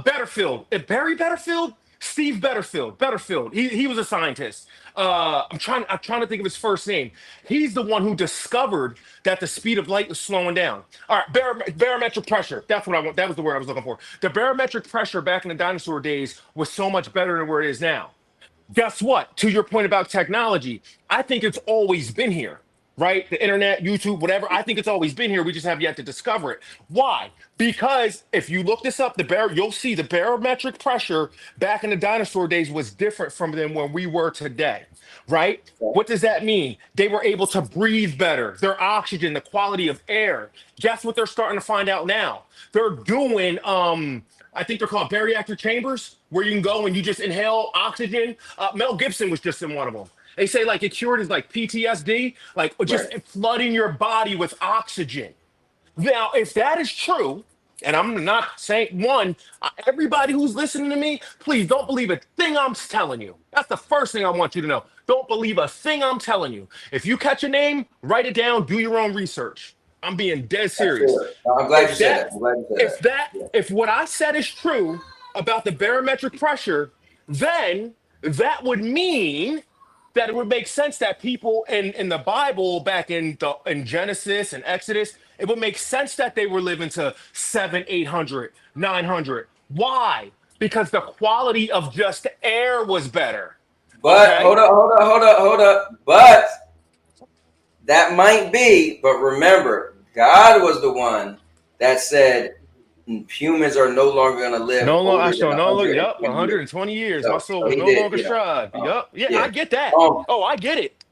S8: Betterfield. Barry Betterfield? Steve Betterfield. Betterfield. He was a scientist. I'm trying to think of his first name. He's the one who discovered that the speed of light was slowing down. All right, barometric pressure. That's what I want. That was the word I was looking for. The barometric pressure back in the dinosaur days was so much better than where it is now. Guess what? To your point about technology, I think it's always been here. right? The internet, YouTube, whatever. I think it's always been here. We just have yet to discover it. Why? Because if you look this up, you'll see the barometric pressure back in the dinosaur days was different from than when we were today, right? What does that mean? They were able to breathe better. Their oxygen, the quality of air. Guess what they're starting to find out now? They're doing I think they're called bariatric chambers, where you can go and you just inhale oxygen. Mel Gibson was just in one of them. They say like it cured his like PTSD, like just flooding your body with oxygen. Now, if that is true, and I'm not saying everybody who's listening to me, please don't believe a thing I'm telling you. That's the first thing I want you to know. Don't believe a thing I'm telling you. If you catch a name, write it down, do your own research. I'm being dead serious.
S5: I'm glad you said that.
S8: If what I said is true about the barometric pressure, then that would mean that it would make sense that people in the Bible back in Genesis and Exodus, it would make sense that they were living to 700, 800, 900. Why? Because the quality of just air was better.
S5: But hold up. But that might be, but remember, God was the one that said humans are no longer going to live.
S8: No longer, I shall no longer. Yep, 120 years. My soul will no longer strive. Yep. Yeah, I get that. I get it.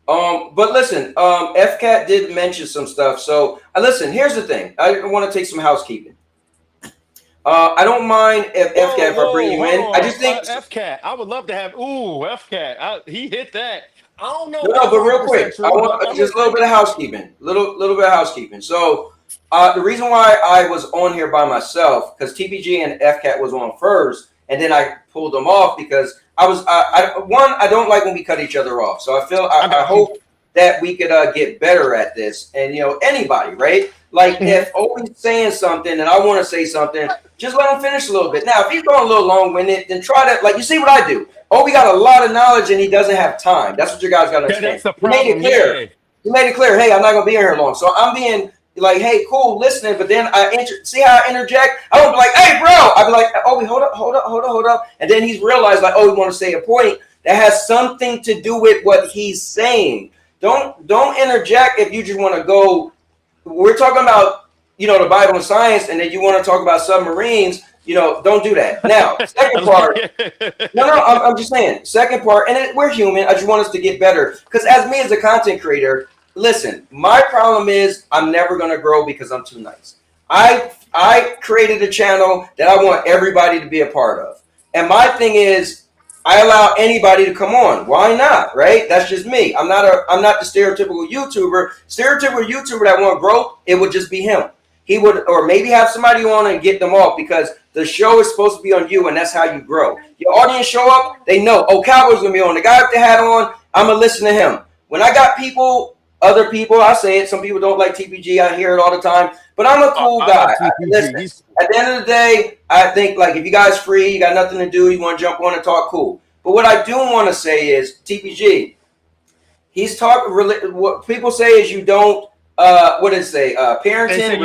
S5: But listen, FCAT did mention some stuff. So listen, here's the thing. I want to take some housekeeping. I don't mind if FCAT if I bring you in. I just think
S8: FCAT. I would love to have. FCAT. He hit that. I don't know.
S5: No, but real quick, I want just a little bit of housekeeping. Little bit of housekeeping. So the reason why I was on here by myself, because TPG and FCAT was on first, and then I pulled them off because I was I don't like when we cut each other off. So I hope that we could get better at this. And anybody, right? Like if Obi's saying something and I want to say something, just let him finish a little bit. Now, if he's going a little long-winded, then try to, like, you see what I do. Obi got a lot of knowledge and he doesn't have time. That's what you guys got to understand.
S8: That's the problem.
S5: He made it clear. Hey, I'm not going to be here long. So I'm being like, hey, cool, listening. But then see how I interject? I don't be like, hey, bro. I'll be like, Obi, hold up. And then he's realized like, oh, we want to say a point that has something to do with what he's saying. Don't interject if you just want to go. We're talking about, the Bible and science, and then you want to talk about submarines, don't do that. Now, second part, I'm just saying, second part, and we're human. I just want us to get better. Because as me as a content creator, listen, my problem is I'm never going to grow because I'm too nice. I created a channel that I want everybody to be a part of. And my thing is, I allow anybody to come on. Why not? Right? That's just me. I'm not the stereotypical YouTuber. Stereotypical YouTuber that want growth, it would just be him. He would, or maybe have somebody on and get them off because the show is supposed to be on you and that's how you grow. Your audience show up, they know, Cowboy's gonna be on. The guy with the hat on, I'm gonna listen to him. When I got other people, I say it, some people don't like TPG, I hear it all the time, but I'm a cool guy. Listen, at the end of the day, I think like if you guys free, you got nothing to do, you want to jump on and talk, cool. But what I do want to say is TPG, he's talking, what people say is you don't, what did it say? Parenting,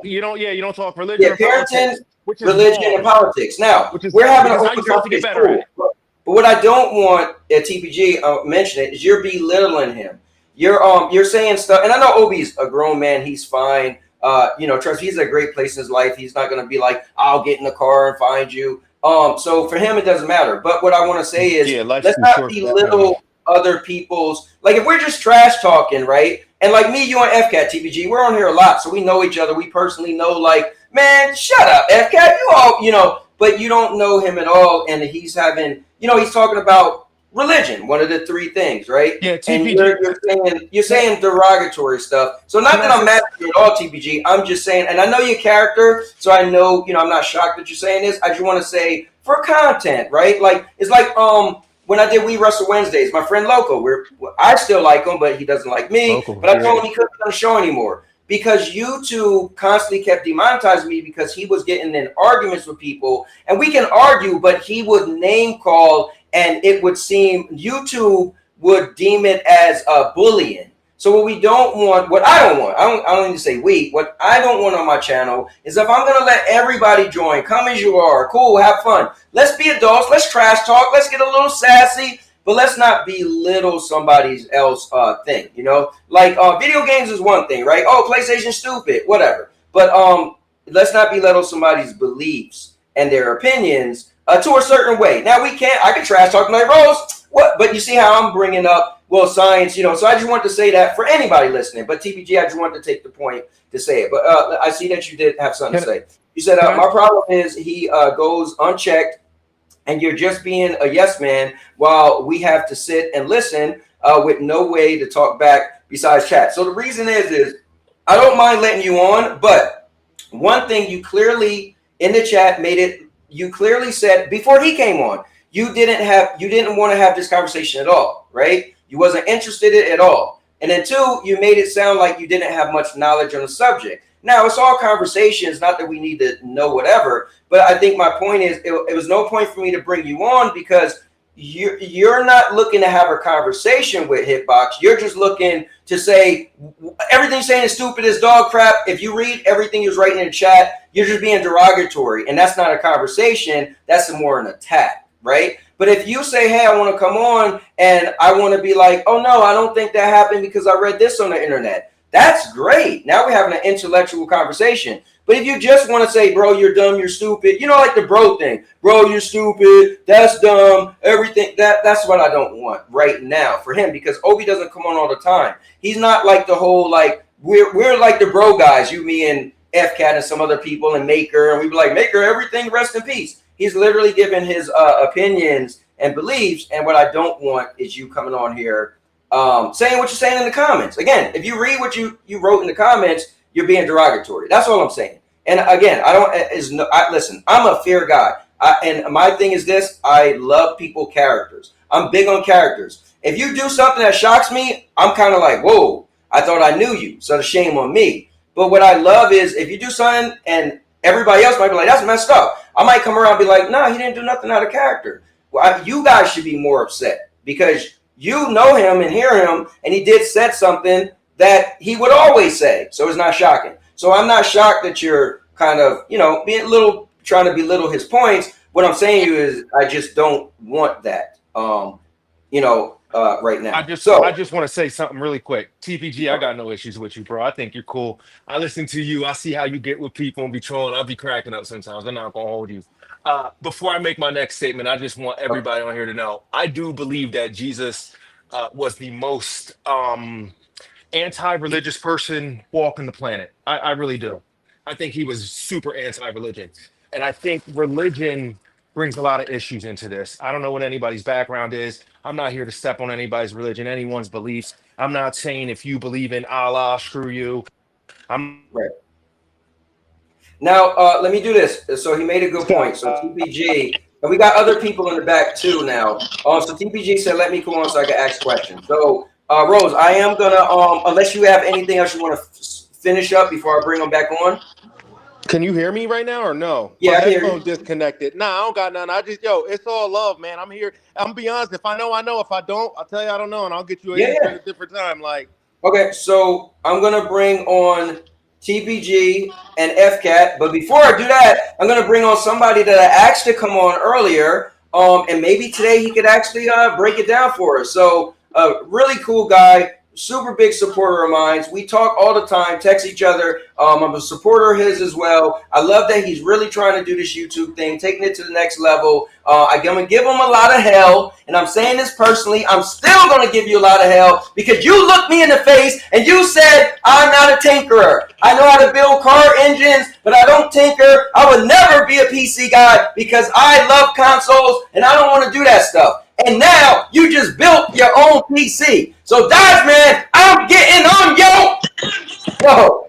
S8: you don't talk religion.
S5: Yeah, parenting, religion, and politics. Now, we're having a whole conversation. But what I don't want at TPG, mention it, is you're belittling him. You're saying stuff, and I know Obi's a grown man, he's fine. Trust me, he's at a great place in his life. He's not gonna be like, I'll get in the car and find you. So for him, it doesn't matter. But what I want to say is, let's not belittle other people's, like if we're just trash talking, right? And like me, you and FCAT, TPG, we're on here a lot, so we know each other. We personally know, like, man, shut up, FCAT, you all, but you don't know him at all. And he's having, he's talking about religion, one of the three things, right?
S8: Yeah, TPG.
S5: And you're saying derogatory stuff. So not that I'm mad at you at all, TPG. I'm just saying, and I know your character, so I know, I'm not shocked that you're saying this. I just want to say for content, right? Like, it's like, when I did We Wrestle Wednesdays, my friend Loco, I still like him, but he doesn't like me. Local, but I told him he couldn't be on the show anymore because YouTube constantly kept demonetizing me because he was getting in arguments with people. And we can argue, but he would name call, and it would seem YouTube would deem it as bullying. So what we don't want, what I don't want, I don't need to say we, what I don't want on my channel is if I'm going to let everybody join, come as you are, cool, have fun. Let's be adults, let's trash talk, let's get a little sassy, but let's not belittle somebody else thing, you know? Like video games is one thing, right? Oh, PlayStation's stupid, whatever. But let's not belittle somebody's beliefs and their opinions to a certain way. Now I can trash talk like Rose, what? But you see how I'm bringing up, well, science, you know, so I just wanted to say that for anybody listening. But TPG, I just wanted to take the point to say it. But I see that you did have something to say. You said, my problem is he goes unchecked and you're just being a yes man while we have to sit and listen with no way to talk back besides chat. So the reason is I don't mind letting you on, but one thing you clearly in the chat you clearly said before he came on, you didn't want to have this conversation at all, right? You wasn't interested in it at all. And then two, you made it sound like you didn't have much knowledge on the subject. Now, it's all conversations, not that we need to know whatever, but I think my point is it was no point for me to bring you on because you're not looking to have a conversation with Hitbox. You're just looking to say everything you're saying is stupid, is dog crap. If you read everything he was writing in the chat, you're just being derogatory, and that's not a conversation. That's more an attack, right? But if you say, hey, I want to come on and I want to be like, oh, no, I don't think that happened because I read this on the internet. That's great. Now we're having an intellectual conversation. But if you just want to say, bro, you're dumb, you're stupid, you know, like the bro thing, bro, you're stupid, that's dumb, everything, that's what I don't want right now for him because Obi doesn't come on all the time. He's not like the whole, like, we're like the bro guys, you, me, and FCAT and some other people and Maker, and we'd be like, Maker, everything, rest in peace. He's literally giving his opinions and beliefs, and what I don't want is you coming on here saying what you're saying in the comments. Again, if you read what you wrote in the comments, you're being derogatory. That's all I'm saying. And again, listen, I'm a fair guy. And my thing is this, I love people characters. I'm big on characters. If you do something that shocks me, I'm kind of like, whoa, I thought I knew you. So the shame on me. But what I love is if you do something and everybody else might be like, that's messed up. I might come around and be like, nah, he didn't do nothing out of character. Well, you guys should be more upset because you know him and hear him, and he did said something that he would always say. So it's not shocking. So I'm not shocked that you're kind of, you know, trying to belittle his points. What I'm saying to you is I just don't want that, right now.
S8: I just want to say something really quick. TPG, I got no issues with you, bro. I think you're cool. I listen to you. I see how you get with people and be trolling. I'll be cracking up sometimes. I'm not going to hold you. Before I make my next statement, I just want everybody on here to know, I do believe that Jesus was the most anti-religious person walking the planet. I really do. I think he was super anti-religion. And I think religion brings a lot of issues into this. I don't know what anybody's background is. I'm not here to step on anybody's religion, anyone's beliefs. I'm not saying if you believe in Allah, screw you. I'm
S5: right. Now, let me do this. So he made a good point. So TPG, and we got other people in the back too now. So TPG said, let me come on so I can ask questions. So Rose, I am gonna, unless you have anything else you want to finish up before I bring them back on.
S8: Can you hear me right now or no?
S5: Yeah,
S8: my
S5: I hear
S8: headphones disconnected. Nah, I don't got nothing. It's all love, man. I'm here. I'm gonna be honest. If I know, I know. If I don't, I'll tell you I don't know, and I'll get you at a different time. Like,
S5: okay, so I'm gonna bring on TPG and FCAT, but before I do that, I'm gonna bring on somebody that I asked to come on earlier, and maybe today he could actually break it down for us. So, really cool guy. Super big supporter of mine. We talk all the time, text each other. I'm a supporter of his as well. I love that he's really trying to do this YouTube thing, taking it to the next level. I'm going to give him a lot of hell, and I'm saying this personally. I'm still going to give you a lot of hell because you looked me in the face and you said I'm not a tinkerer. I know how to build car engines, but I don't tinker. I would never be a PC guy because I love consoles and I don't want to do that stuff. And now you just built your own PC. So Dodge Man, I'm getting on yo.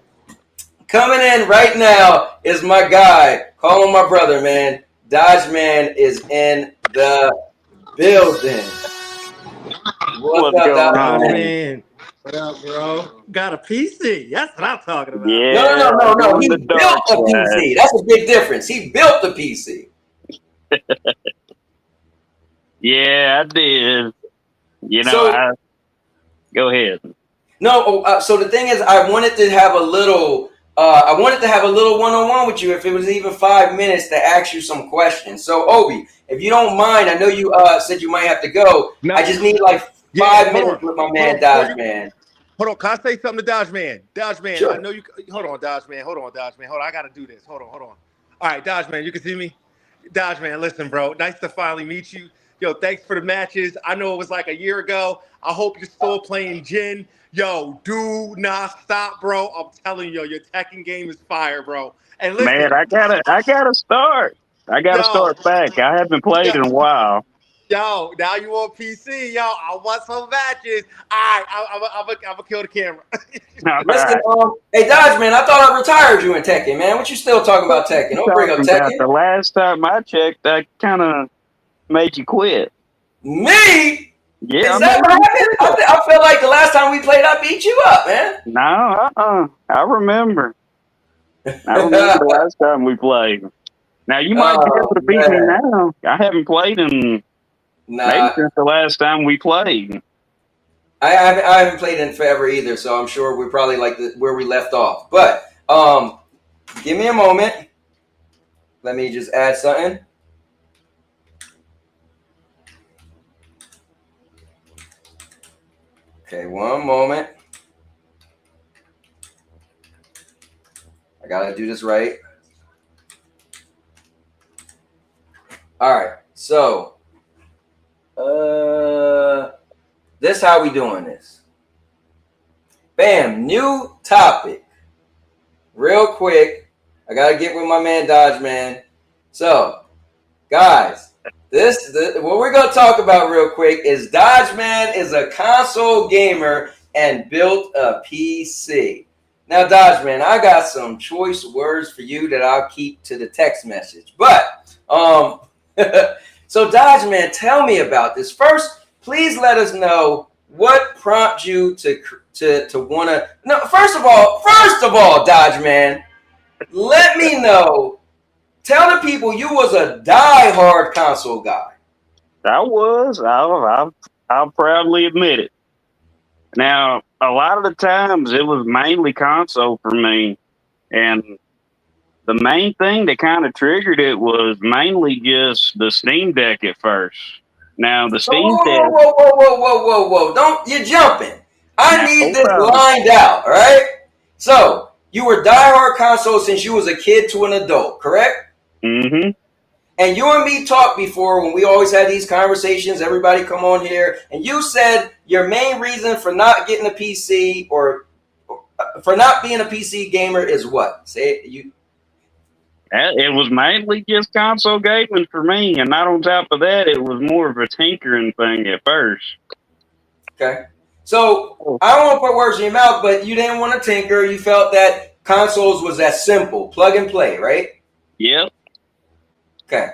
S5: Coming in right now is my guy. Call him my brother, man. Dodge Man is in the building. What's up, Dodge Man?
S9: What up, bro? Got a PC. That's what I'm talking about.
S5: Yeah. No. He built a PC. That's a big difference. He built the PC.
S10: Yeah, I did. Go ahead.
S5: No, so the thing is, I wanted to have a little I wanted to have a little one-on-one with you, if it was even 5 minutes, to ask you some questions. So, Obi, if you don't mind, I know you said you might have to go.
S8: No.
S5: I just need like 5 minutes with my man, Dodge Man.
S8: Hold on, can I say something to Dodge Man? Dodge Man,
S5: Sure.
S8: I know you. Hold on, Dodge Man. Hold on, I gotta do this. Hold on. All right, Dodge Man, you can see me. Dodge Man, listen, bro. Nice to finally meet you. Yo, thanks for the matches. I know it was like a year ago. I hope you're still playing Jin. Yo, do not stop, bro. I'm telling you, your Tekken game is fire, bro. And listen,
S10: Man, I gotta start. I gotta start back. I haven't played in a while.
S8: Yo, now you on PC. Yo, I want some matches. All right, I'm gonna kill the camera.
S5: Listen, hey, Dodge Man, I thought I retired you in Tekken, man. What you still talking about Tekken? Don't bring up Tekken.
S10: The last time I checked, I kind of made you quit.
S5: Me?
S10: Yeah,
S5: is that what happened? I feel like the last time we played, I beat you up, man.
S10: No, I remember. I remember the last time we played. Now you might be able to beat me now. I haven't played in maybe since the last time we played.
S5: I haven't played in forever either, so I'm sure we're probably like where we left off. But give me a moment. Let me just add something. Okay, one moment. I gotta do this right. All right, so this how we doing this. Bam, new topic. Real quick, I gotta get with my man Dodge Man. So, guys, what we're gonna talk about real quick is Dodge Man is a console gamer and built a PC. Now, Dodge Man, I got some choice words for you that I'll keep to the text message. But so Dodge Man, tell me about this. First, please let us know what prompted you to want to. No, first of all, Dodge Man, let me know. Tell the people you was a die-hard console guy.
S10: I was. I'll proudly admit it. Now, a lot of the times it was mainly console for me, and the main thing that kind of triggered it was mainly just the Steam Deck at first. Now, the Steam Deck...
S5: Whoa. Don't, you're jumping. I need this lined out, all right? So, you were diehard console since you was a kid to an adult, correct?
S10: Mm-hmm.
S5: And you and me talked before when we always had these conversations, everybody come on here, and you said your main reason for not getting a PC or for not being a PC gamer is what? Say it, you...
S10: It was mainly just console gaming for me, and not on top of that, it was more of a tinkering thing at first.
S5: Okay. So, I don't want to put words in your mouth, but you didn't want to tinker. You felt that consoles was that simple, plug and play, right?
S10: Yep.
S5: Okay.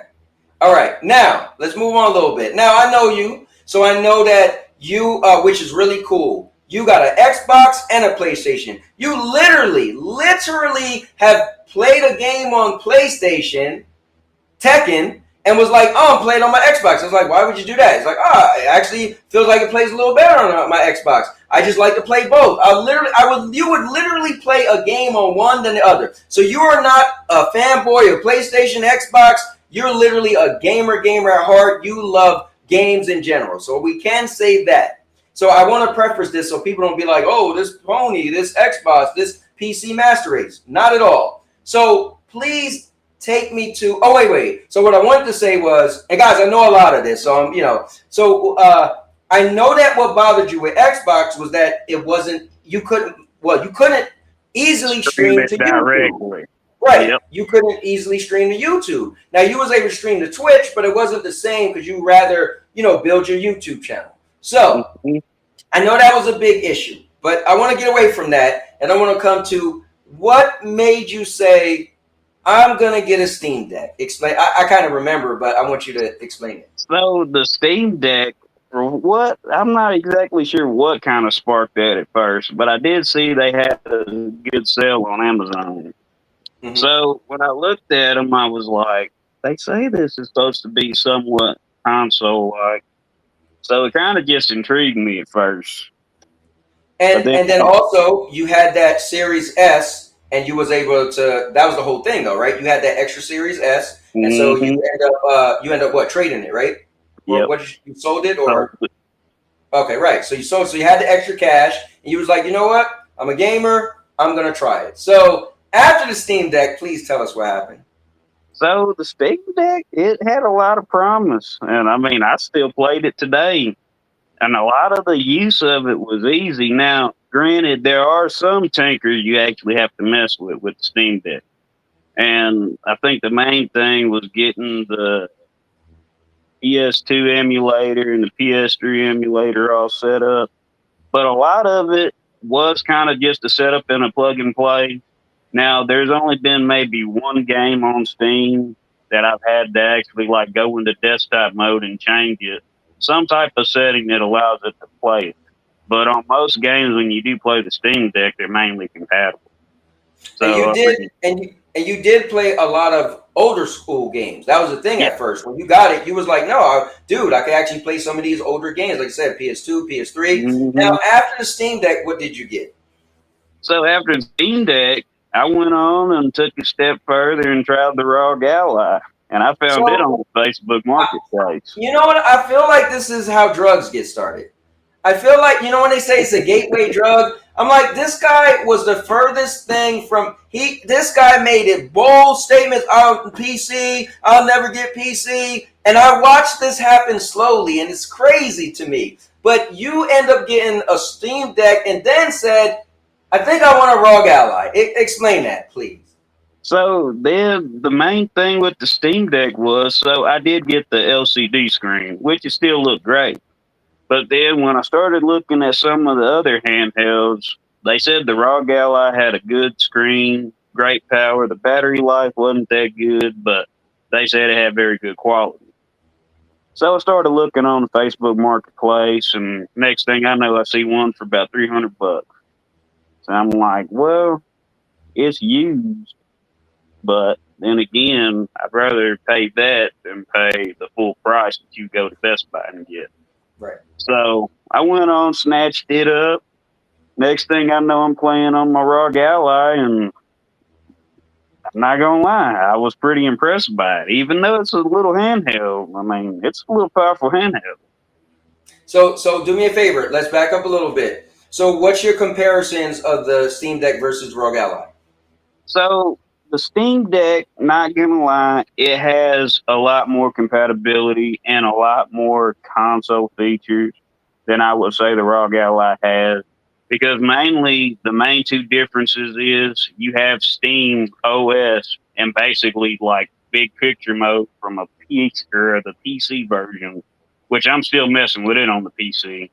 S5: All right. Now, let's move on a little bit. Now, I know you, so I know that you, which is really cool, you got an Xbox and a PlayStation. You literally have played a game on PlayStation, Tekken, and was like, oh, I'm playing on my Xbox. I was like, why would you do that? It's like, it actually feels like it plays a little better on my Xbox. I just like to play both. You would literally play a game on one than the other. So you are not a fanboy of PlayStation, Xbox. You're literally a gamer at heart. You love games in general. So we can say that. So I want to preface this so people don't be like, oh, this pony, this Xbox, this PC Master Race. Not at all. So please take me to, wait. So what I wanted to say was, and guys, I know a lot of this, so I know that what bothered you with Xbox was that it wasn't, you couldn't easily stream to
S10: directly.
S5: YouTube. Right.
S10: Yep.
S5: You couldn't easily stream to YouTube. Now you was able to stream to Twitch, but it wasn't the same because you rather, build your YouTube channel. So I know that was a big issue, but I want to get away from that. And I want to come to what made you say, I'm going to get a Steam Deck. Explain. I kind of remember, but I want you to explain it.
S10: So the Steam Deck, what? I'm not exactly sure what kind of sparked that at first, but I did see they had a good sale on Amazon. Mm-hmm. So when I looked at them, I was like, they say this is supposed to be somewhat console-like. So it kind of just intrigued me at first.
S5: And then also, you had that Series S, and you was able to. That was the whole thing, though, right? You had that extra Series S, and so
S10: Mm-hmm.
S5: you end up what, trading it, right? Or
S10: Yep.
S5: what you sold it, or
S10: So,
S5: okay, right? So you had the extra cash, and you was like, you know what? I'm a gamer. I'm gonna try it. So after the Steam Deck, please tell us what happened.
S10: so the Steam Deck, it had a lot of promise, and I mean, I still played it today, and a lot of the use of it was easy. Now, granted, there are some tinkers you actually have to mess with the Steam Deck, and I think the main thing was getting the PS2 emulator and the PS3 emulator all set up. But a lot of it was kind of just a setup and a plug and play. Now, there's only been maybe one game on Steam that I've had to actually like go into desktop mode and change it. Some type of setting that allows it to play it. But on most games, when you do play the Steam Deck, they're mainly compatible. So
S5: And you did play a lot of older school games. That was the thing
S10: Yeah.
S5: at first. When you got it, you was like, no, dude, I can actually play some of these older games. Like I said, PS2, PS3.
S10: Mhm.
S5: Now, after the Steam Deck, what did you get?
S10: So after the Steam Deck, I went on and took a step further and tried the ROG Ally. And I found it on the Facebook Marketplace.
S5: You know what? I feel like this is how drugs get started. I feel like, you know, when they say it's a gateway drug, I'm like, this guy was the furthest thing from this guy made it bold statements on PC, I'll never get PC. And I watched this happen slowly, and it's crazy to me. But you end up getting a Steam Deck and then said, I think I want a ROG Ally. Explain that, please.
S10: So then the main thing with the Steam Deck was, so I did get the LCD screen, which it still looked great. But then when I started looking at some of the other handhelds, they said the ROG Ally had a good screen, great power. The battery life wasn't that good, but they said it had very good quality. So I started looking on the Facebook Marketplace, and next thing I know, I see one for about $300. So I'm like, well, it's used. But then again, I'd rather pay that than pay the full price that you go to Best Buy and get.
S5: Right.
S10: So I went on, snatched it up. Next thing I know, I'm playing on my ROG Ally, and I'm not gonna lie, I was pretty impressed by it. Even though it's a little handheld, I mean, it's a little powerful handheld.
S5: So do me a favor. Let's back up a little bit. So what's your comparisons of the Steam Deck versus ROG Ally?
S10: So the Steam Deck, not gonna lie, it has a lot more compatibility and a lot more console features than I would say the ROG Ally has. Because mainly the main two differences is you have Steam OS and basically like big picture mode from a PC or the PC version, which I'm still messing with it on the PC.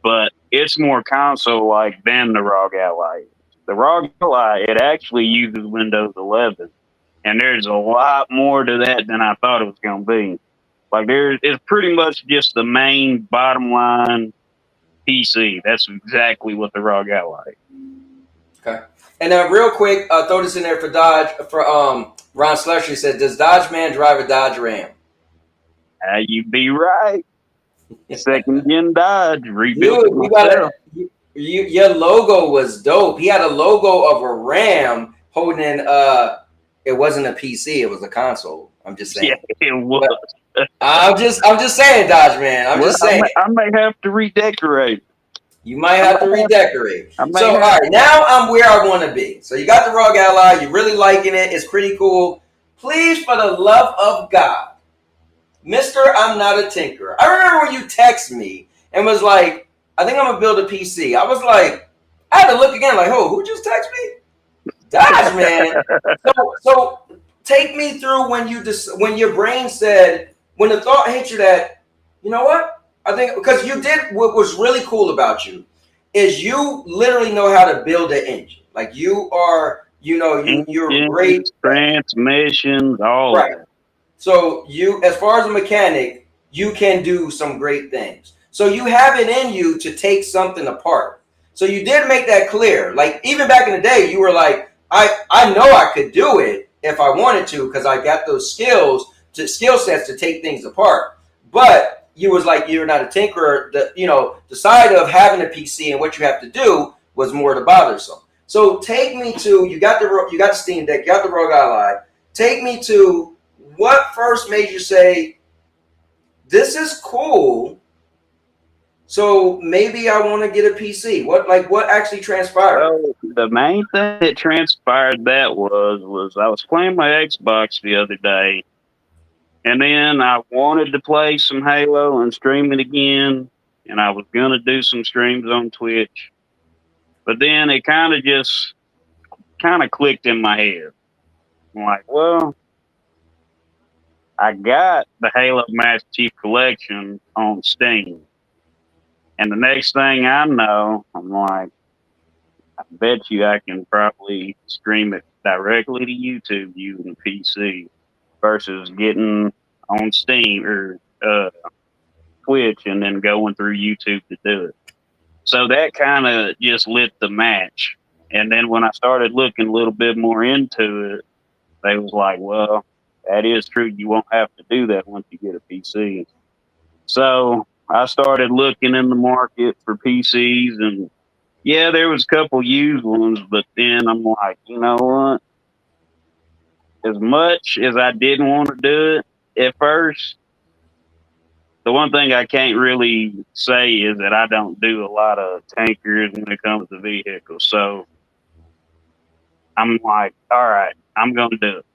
S10: But it's more console like than the ROG Ally. The ROG Ally, it actually uses Windows 11, and there's a lot more to that than I thought it was going to be. Like it's pretty much just the main bottom line PC. That's exactly what the ROG Ally is.
S5: Okay. And real quick, throw this in there for Dodge. For Ron Slushy said, "Does Dodge Man drive a Dodge Ram?"
S10: You be right. Second gen Dodge rebuilt.
S5: Dude, your logo was dope. He had a logo of a Ram holding. It wasn't a PC. It was a console. I'm just saying.
S10: Yeah, it was.
S5: I'm just saying, Dodge Man. I'm just saying.
S10: I may have to redecorate.
S5: You might have to redecorate. So, all right, now I'm where I want to be. So you got the ROG Ally. You're really liking it. It's pretty cool. Please, for the love of God, Mr. I'm not a tinkerer. I remember when you text me and was like, I think I'm going to build a PC. I was like, I had to look again like, oh, who just texted me? Dodge Man. So take me through when your brain said, when the thought hit you that, you know what? I think because you did what was really cool about you is you literally know how to build an engine. Like you are, you're great.
S10: Transmissions, all
S5: right.
S10: of that.
S5: So you, as far as a mechanic, you can do some great things. So you have it in you to take something apart. So you did make that clear. Like even back in the day, you were like, I know I could do it if I wanted to because I got those skill sets to take things apart. But you was like, you're not a tinkerer. The side of having a PC and what you have to do was more the bothersome. So take me to, you got the Steam Deck, you got the ROG Ally. Take me to what first made you say, this is cool, so maybe I want to get a PC. What actually transpired?
S10: So the main thing that transpired that was I was playing my Xbox the other day, and then I wanted to play some Halo and stream it again, and I was gonna do some streams on Twitch, but then it kind of clicked in my head. I'm like, well, I got the Halo Master Chief Collection on Steam. And the next thing I know, I'm like, I bet you I can probably stream it directly to YouTube using a PC versus getting on Steam or Twitch and then going through YouTube to do it. So that kind of just lit the match. And then when I started looking a little bit more into it, they was like, well, that is true. You won't have to do that once you get a PC. So I started looking in the market for PCs, and yeah, there was a couple used ones, but then I'm like, you know what? As much as I didn't want to do it at first, the one thing I can't really say is that I don't do a lot of tankers when it comes to vehicles. So I'm like, all right, I'm going to do it.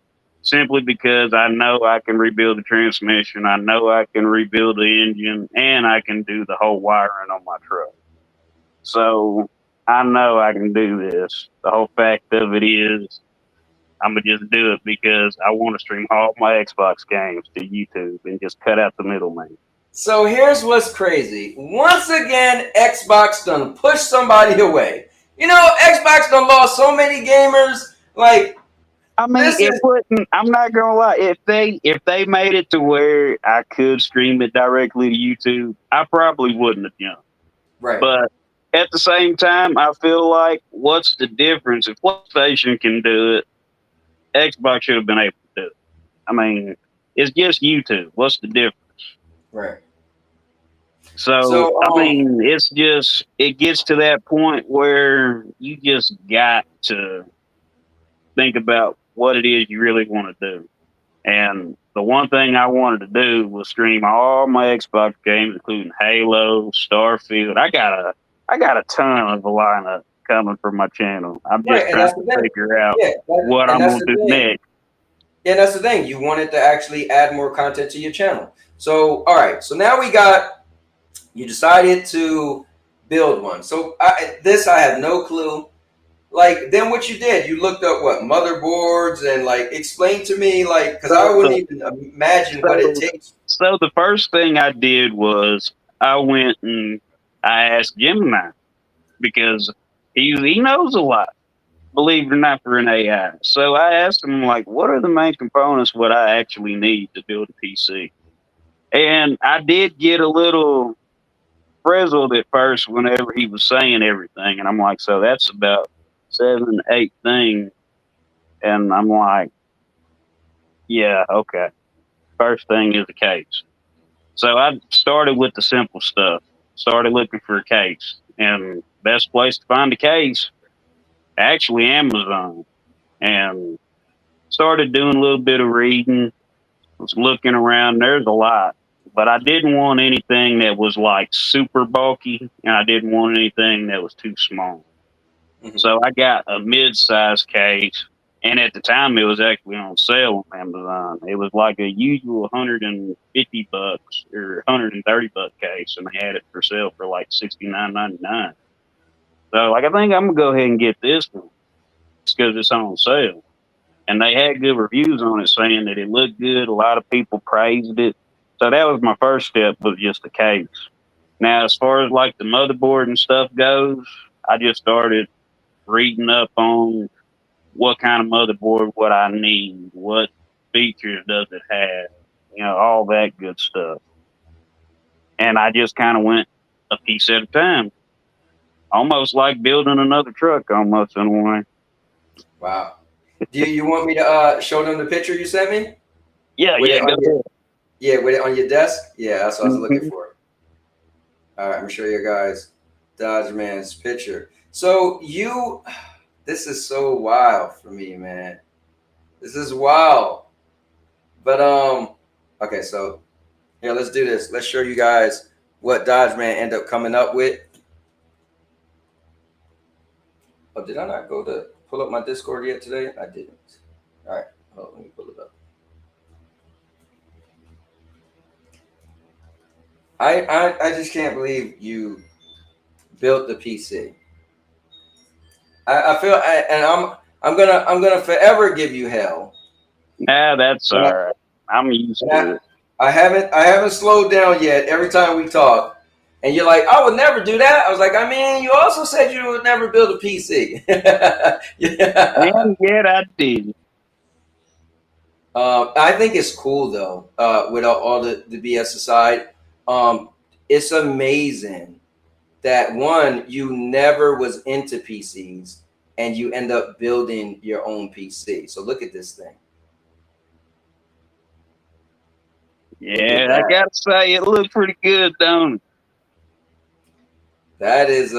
S10: Simply because I know I can rebuild the transmission, I know I can rebuild the engine, and I can do the whole wiring on my truck. So I know I can do this. The whole fact of it is I'm going to just do it because I want to stream all my Xbox games to YouTube and just cut out the middleman.
S5: So here's what's crazy. Once again, Xbox done pushed somebody away. You know, Xbox done lost so many gamers. Like,
S10: I mean, I'm not gonna lie. If they made it to where I could stream it directly to YouTube, I probably wouldn't have jumped.
S5: Right.
S10: But at the same time, I feel like, what's the difference? If PlayStation can do it, Xbox should have been able to do it. I mean, it's just YouTube. What's the difference?
S5: Right.
S10: So I mean, it gets to that point where you just got to think about what it is you really want to do. And the one thing I wanted to do was stream all my Xbox games, including Halo, Starfield. I got a ton of the lineup coming from my channel. I'm just trying to figure out what I'm gonna do next.
S5: Yeah, that's the thing. You wanted to actually add more content to your channel. So all right, so now you decided to build one. So I have no clue. Like, then what you did, you looked up what motherboards and like explain to me, like, because I wouldn't even imagine what it takes.
S10: So the first thing I did was I went and I asked Gemini because he knows a lot, believe it or not, for an AI. So I asked him, like, what are the main components what I actually need to build a PC? And I did get a little frizzled at first whenever he was saying everything, and I'm like, so that's about 7, 8 things. And I'm like, yeah, okay. First thing is a case. So I started with the simple stuff. Started looking for a case. And best place to find a case, actually Amazon. And started doing a little bit of reading. Was looking around. There's a lot. But I didn't want anything that was like super bulky. And I didn't want anything that was too small. Mm-hmm. So I got a mid-size case, and at the time it was actually on sale on Amazon. It was like a usual $150 or $130 case, and they had it for sale for like $69.99. So like, I think I'm gonna go ahead and get this one because it's on sale, and they had good reviews on it saying that it looked good. A lot of people praised it. So that was my first step, was just the case. Now, as far as like the motherboard and stuff goes, I just started reading up on what kind of motherboard would I need, what features does it have, you know, all that good stuff. And I just kind of went a piece at a time, almost like building another truck, almost in a way.
S5: Wow. Do you want me to show them the picture you sent me?
S10: Yeah,
S5: with it on your desk? Yeah, that's what I was looking for. All right, I'm gonna show you guys Dodge Man's picture. So This is so wild for me, man. This is wild. But okay, so here, let's do this. Let's show you guys what Dodge Man ended up coming up with. Oh, did I not go to pull up my Discord yet today? I didn't. All right, hold on, let me pull it up. I just can't believe you built the PC. I feel, and I'm gonna forever give you hell.
S10: Nah, that's all right. I'm used to it.
S5: I haven't slowed down yet. Every time we talk, and you're like, I would never do that. I was like, I mean, you also said you would never build a PC. Yeah.
S10: And yet I did.
S5: I think it's cool though. With all the BS aside, it's amazing that one, you never was into PCs and you end up building your own PC. So look at this thing.
S10: Yeah, I gotta say it looked pretty good, don't it?
S5: That is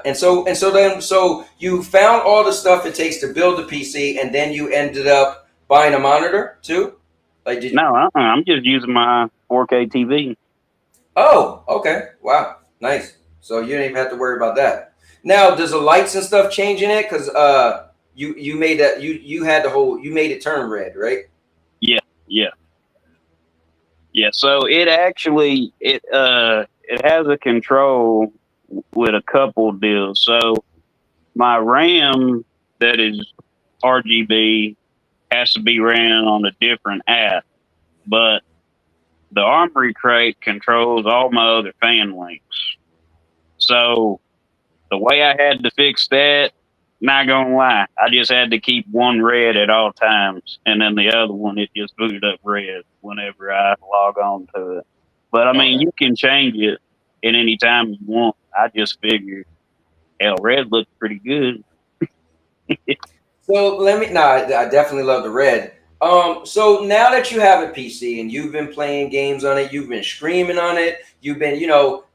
S5: and so you found all the stuff it takes to build a PC, and then you ended up buying a monitor too? Like did you...
S10: No, I'm just using my 4K TV.
S5: Oh, okay. Wow. Nice. So you didn't even have to worry about that. Now, does the lights and stuff change in it? Because you made that you had the whole, you made it turn red, right?
S10: Yeah. So it actually it has a control with a couple deals. So my RAM that is RGB has to be ran on a different app, but the Armory Crate controls all my other fan links. So the way I had to fix that, not gonna lie, I just had to keep one red at all times, and then the other one it just booted up red whenever I log on to it. But I mean, you can change it at any time you want. I just figured, hell, red looked pretty good.
S5: So let me. No, I definitely love the red. So now that you have a PC and you've been playing games on it, you've been streaming on it, you've been,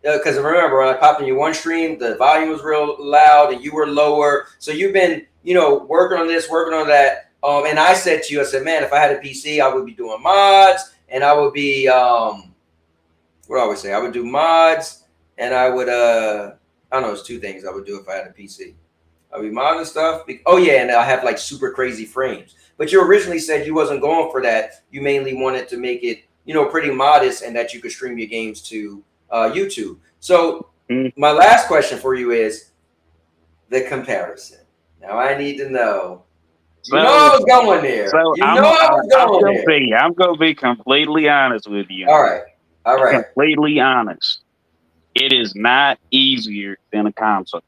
S5: because remember when I popped in your one stream, the volume was real loud and you were lower. So you've been, working on this, working on that. And I said to you, I said, man, if I had a PC, I would be doing mods, and I would be, what do I always say? I would do mods, and I would, I don't know, it's two things I would do if I had a PC. I'll be modding stuff. Oh yeah, and I have like super crazy frames. But you originally said you wasn't going for that. You mainly wanted to make it, pretty modest, and that you could stream your games to YouTube. So my last question for you is the comparison. Now I need to know. I was going there.
S10: So
S5: I was going there.
S10: I'm gonna be completely honest with you.
S5: All right.
S10: Completely honest. It is not easier than a console.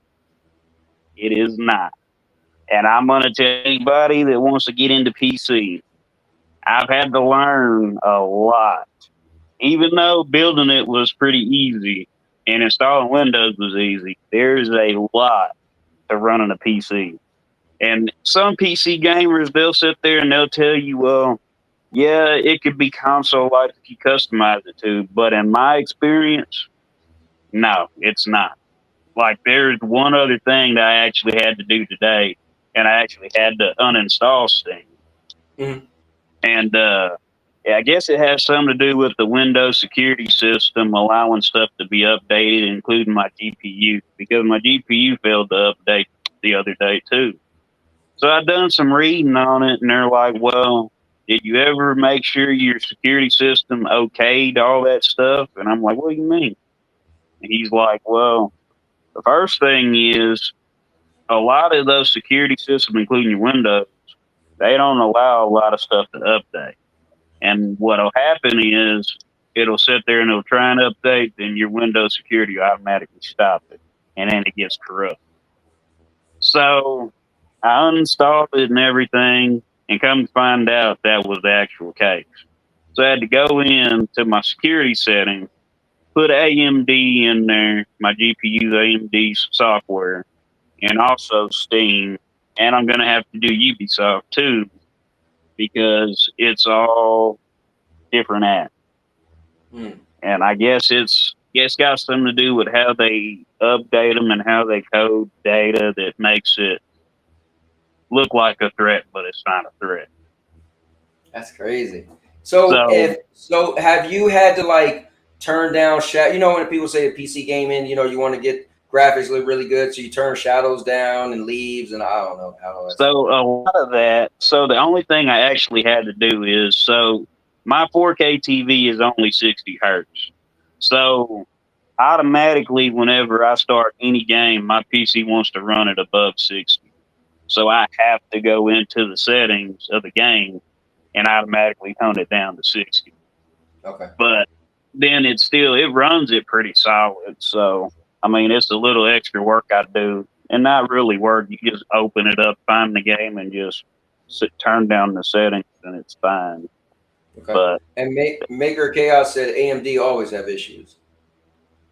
S10: It is not. And I'm going to tell anybody that wants to get into PC, I've had to learn a lot. Even though building it was pretty easy and installing Windows was easy, there's a lot to running a PC. And some PC gamers, they'll sit there and they'll tell you, well, yeah, it could be console-like if you customize it to. But in my experience, no, it's not. Like, there's one other thing that I actually had to do today, and I actually had to uninstall Steam.
S5: Mm-hmm.
S10: And I guess it has something to do with the Windows security system allowing stuff to be updated, including my GPU, because my GPU failed to update the other day too. So I done some reading on it, and they're like, well, did you ever make sure your security system okayed all that stuff? And I'm like, what do you mean? And he's like, well, the first thing is a lot of those security systems, including your Windows, they don't allow a lot of stuff to update. And what'll happen is it'll sit there and it'll try and update, then your Windows security will automatically stop it, and then it gets corrupt. So I uninstalled it and everything, and come to find out that was the actual case. So I had to go in to my security settings, put AMD in there, my GPU's AMD software, and also Steam. And I'm going to have to do Ubisoft too, because it's all different apps. And I guess it's got something to do with how they update them and how they code data that makes it look like a threat, but it's not a threat.
S5: That's crazy. So have you had to like turn down You know, when people say PC gaming, you know, you want to get graphics look really good, so you turn shadows down and leaves, and I don't know how that's.
S10: So a lot of that. So the only thing I actually had to do is my 4K TV is only 60 hertz. So automatically, whenever I start any game, my PC wants to run it above 60. So I have to go into the settings of the game and automatically tone it down to 60.
S5: Okay.
S10: But then it runs it pretty solid. So, I mean, it's a little extra work I do and not really work. You just open it up, find the game, and just turn down the settings, and it's fine.
S5: Okay.
S10: But
S5: Maker Chaos said AMD always have issues.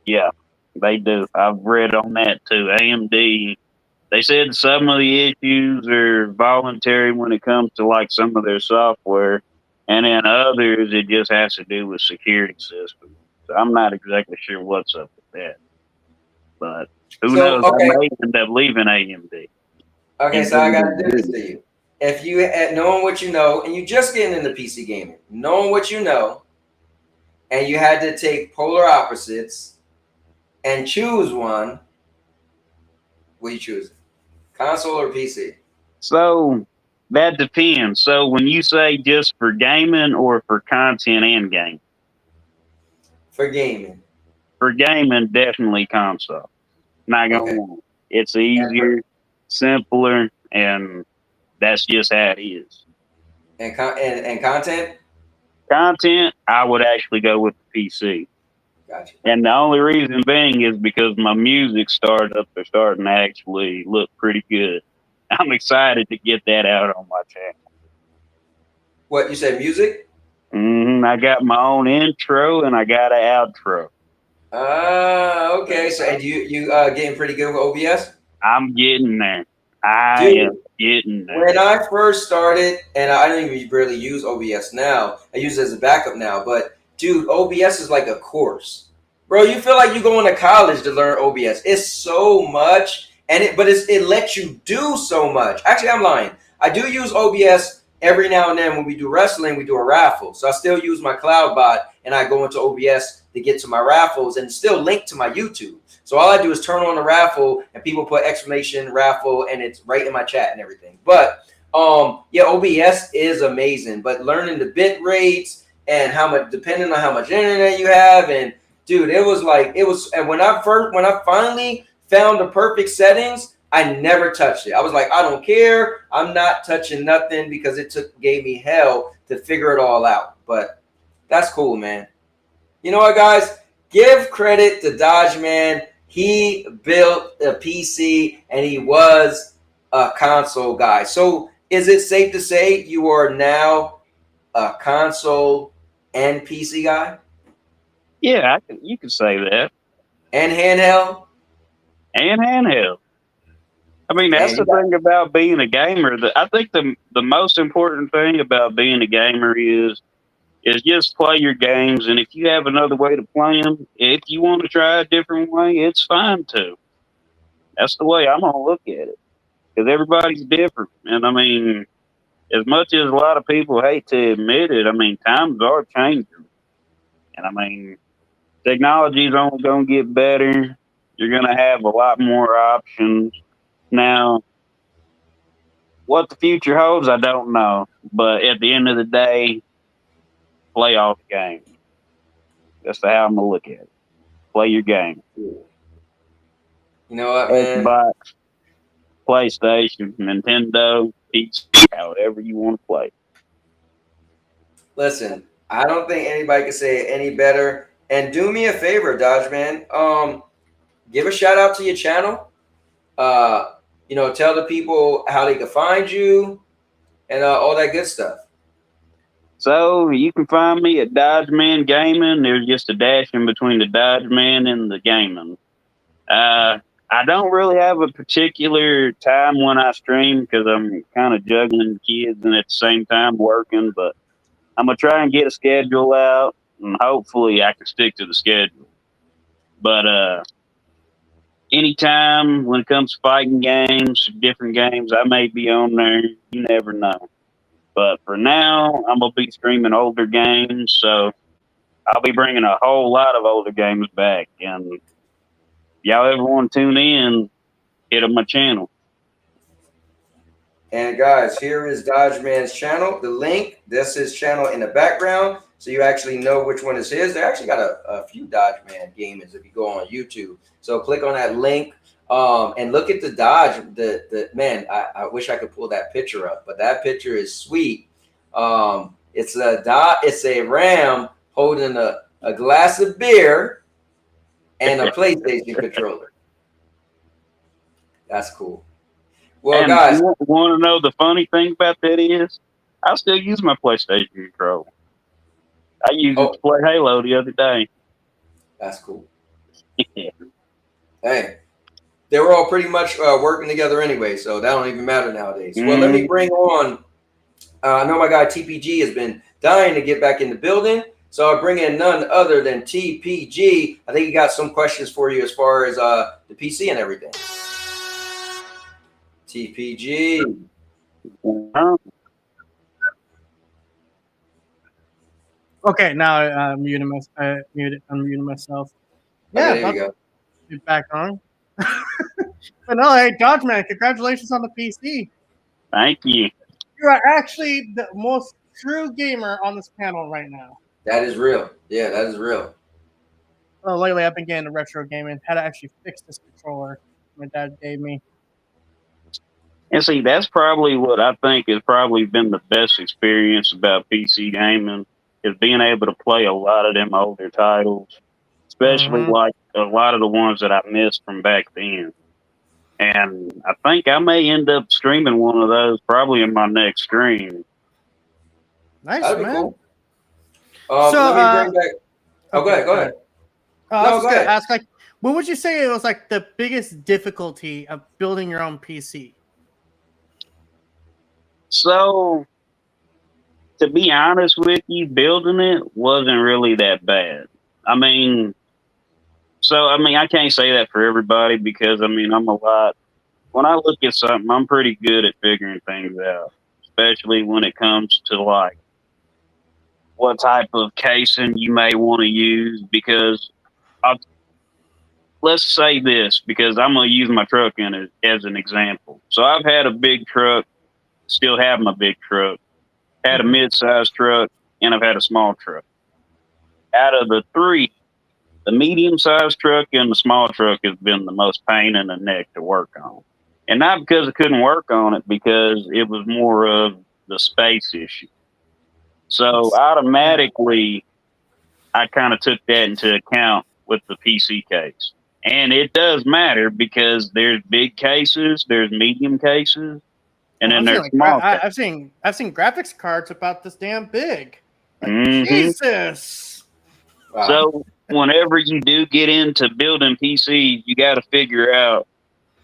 S10: Yeah, they do. I've read on that too. AMD, they said some of the issues are voluntary when it comes to like some of their software, and then others it just has to do with security systems. So I'm not exactly sure what's up with that, but who knows?
S5: Okay.
S10: I may end up leaving AMD.
S5: Okay, so I got to do this to you. If you knowing what you know, and you just getting into PC gaming, knowing what you know, and you had to take polar opposites and choose one, what you choose? Console or PC?
S10: So that depends. So when you say just for gaming or for content and game?
S5: For gaming.
S10: For gaming, definitely console. Not gonna lie. It's easier, simpler, and that's just how it is.
S5: And content?
S10: Content, I would actually go with the PC.
S5: Gotcha.
S10: And the only reason being is because my music startup are starting to actually look pretty good. I'm excited to get that out on my channel.
S5: What, you said music?
S10: I got my own intro and I got an outro.
S5: Okay. So and you getting pretty good with OBS?
S10: I'm getting there. I am getting there.
S5: When I first started, and I don't even really use OBS now. I use it as a backup now. But dude, OBS is like a course, bro. You feel like you're going to college to learn OBS. It's so much, and it lets you do so much. Actually, I'm lying. I do use OBS every now and then when we do wrestling. We do a raffle, so I still use my cloud bot, and I go into OBS to get to my raffles, and still link to my YouTube. So all I do is turn on the raffle, and people put exclamation raffle, and it's right in my chat and everything. But yeah, OBS is amazing. But learning the bit rates and how much, depending on how much internet you have, and dude, and when I finally found the perfect settings, I never touched it. I was like, I don't care. I'm not touching nothing because it gave me hell to figure it all out. But that's cool, man. You know what, guys? Give credit to Dodge Man. He built a PC and he was a console guy. So is it safe to say you are now a console and PC guy?
S10: Yeah, you could say that.
S5: And handheld?
S10: And handheld. I mean, that's the thing about being a gamer. I think the most important thing about being a gamer is just play your games. And if you have another way to play them, if you want to try a different way, it's fine too. That's the way I'm going to look at it. Because everybody's different. And I mean, as much as a lot of people hate to admit it, I mean, times are changing. And I mean, technology is only going to get better. You're going to have a lot more options. Now, what the future holds, I don't know. But at the end of the day, play all the games. That's how I'm going to look at it. Play your game.
S5: You know what, man?
S10: Xbox, PlayStation, Nintendo, PC, however you want to play.
S5: Listen, I don't think anybody can say it any better. And do me a favor, Dodge Man. Give a shout out to your channel. Tell the people how they can find you and all that good stuff.
S10: So you can find me at Dodge Man Gaming. There's just a dash in between the Dodge Man and the gaming. I don't really have a particular time when I stream because I'm kind of juggling kids and at the same time working, but I'm going to try and get a schedule out and hopefully I can stick to the schedule. But anytime when it comes to fighting games, different games, I may be on there. You never know. But for now, I'm gonna be streaming older games, so I'll be bringing a whole lot of older games back. And y'all ever want to tune in, hit up my channel.
S5: And guys, here is Dodge Man's channel. The link, that's his channel in the background, so you actually know which one is his. They actually got a few Dodge Man gamers if you go on YouTube. So click on that link and look at the Dodge. The man, I wish I could pull that picture up, but that picture is sweet. It's a Ram holding a glass of beer and a PlayStation controller. That's cool. Well,
S10: and
S5: guys,
S10: you want to know the funny thing about that is, I still use my PlayStation controller. I used it to play Halo the other day.
S5: That's cool. Hey, they were all pretty much working together anyway, so that don't even matter nowadays. Well, let me bring on. I know my guy TPG has been dying to get back in the building, so I'll bring in none other than TPG. I think he got some questions for you as far as the PC and everything. TPG.
S7: Okay, now I'm muting myself. Yeah,
S5: Okay, there you go.
S7: Get back on. But no, hey, Dodge Man, congratulations on the PC.
S10: Thank you.
S7: You are actually the most true gamer on this panel right now.
S5: That is real. Yeah, that is real.
S7: Well, lately I've been getting into retro gaming. How to actually fix this controller my dad gave me.
S10: And see, that's probably what I think has probably been the best experience about PC gaming, is being able to play a lot of them older titles, especially like a lot of the ones that I missed from back then. And I think I may end up streaming one of those probably in my next stream.
S7: Nice,
S5: That'd
S7: man.
S5: be cool. So, let me bring back. Oh,
S7: okay,
S5: go ahead.
S7: I was just gonna ask, like, what would you say it was like the biggest difficulty of building your own PC?
S10: So, to be honest with you, building it wasn't really that bad. I mean, I can't say that for everybody because, I'm a lot. When I look at something, I'm pretty good at figuring things out, especially when it comes to, like, what type of casing you may want to use. Because let's say this, because I'm going to use my truck as an example. So I've had a big truck, still have my big truck, had a mid-sized truck, and I've had a small truck. Out of the three, the medium-sized truck and the small truck has been the most pain in the neck to work on. And not because I couldn't work on it, because it was more of the space issue. So automatically, I kind of took that into account with the PC case. And it does matter because there's big cases, there's medium cases, and then there's small cases.
S7: I've seen graphics cards about this damn big. Like, Jesus.
S5: Wow.
S10: So whenever you do get into building PCs, you got to figure out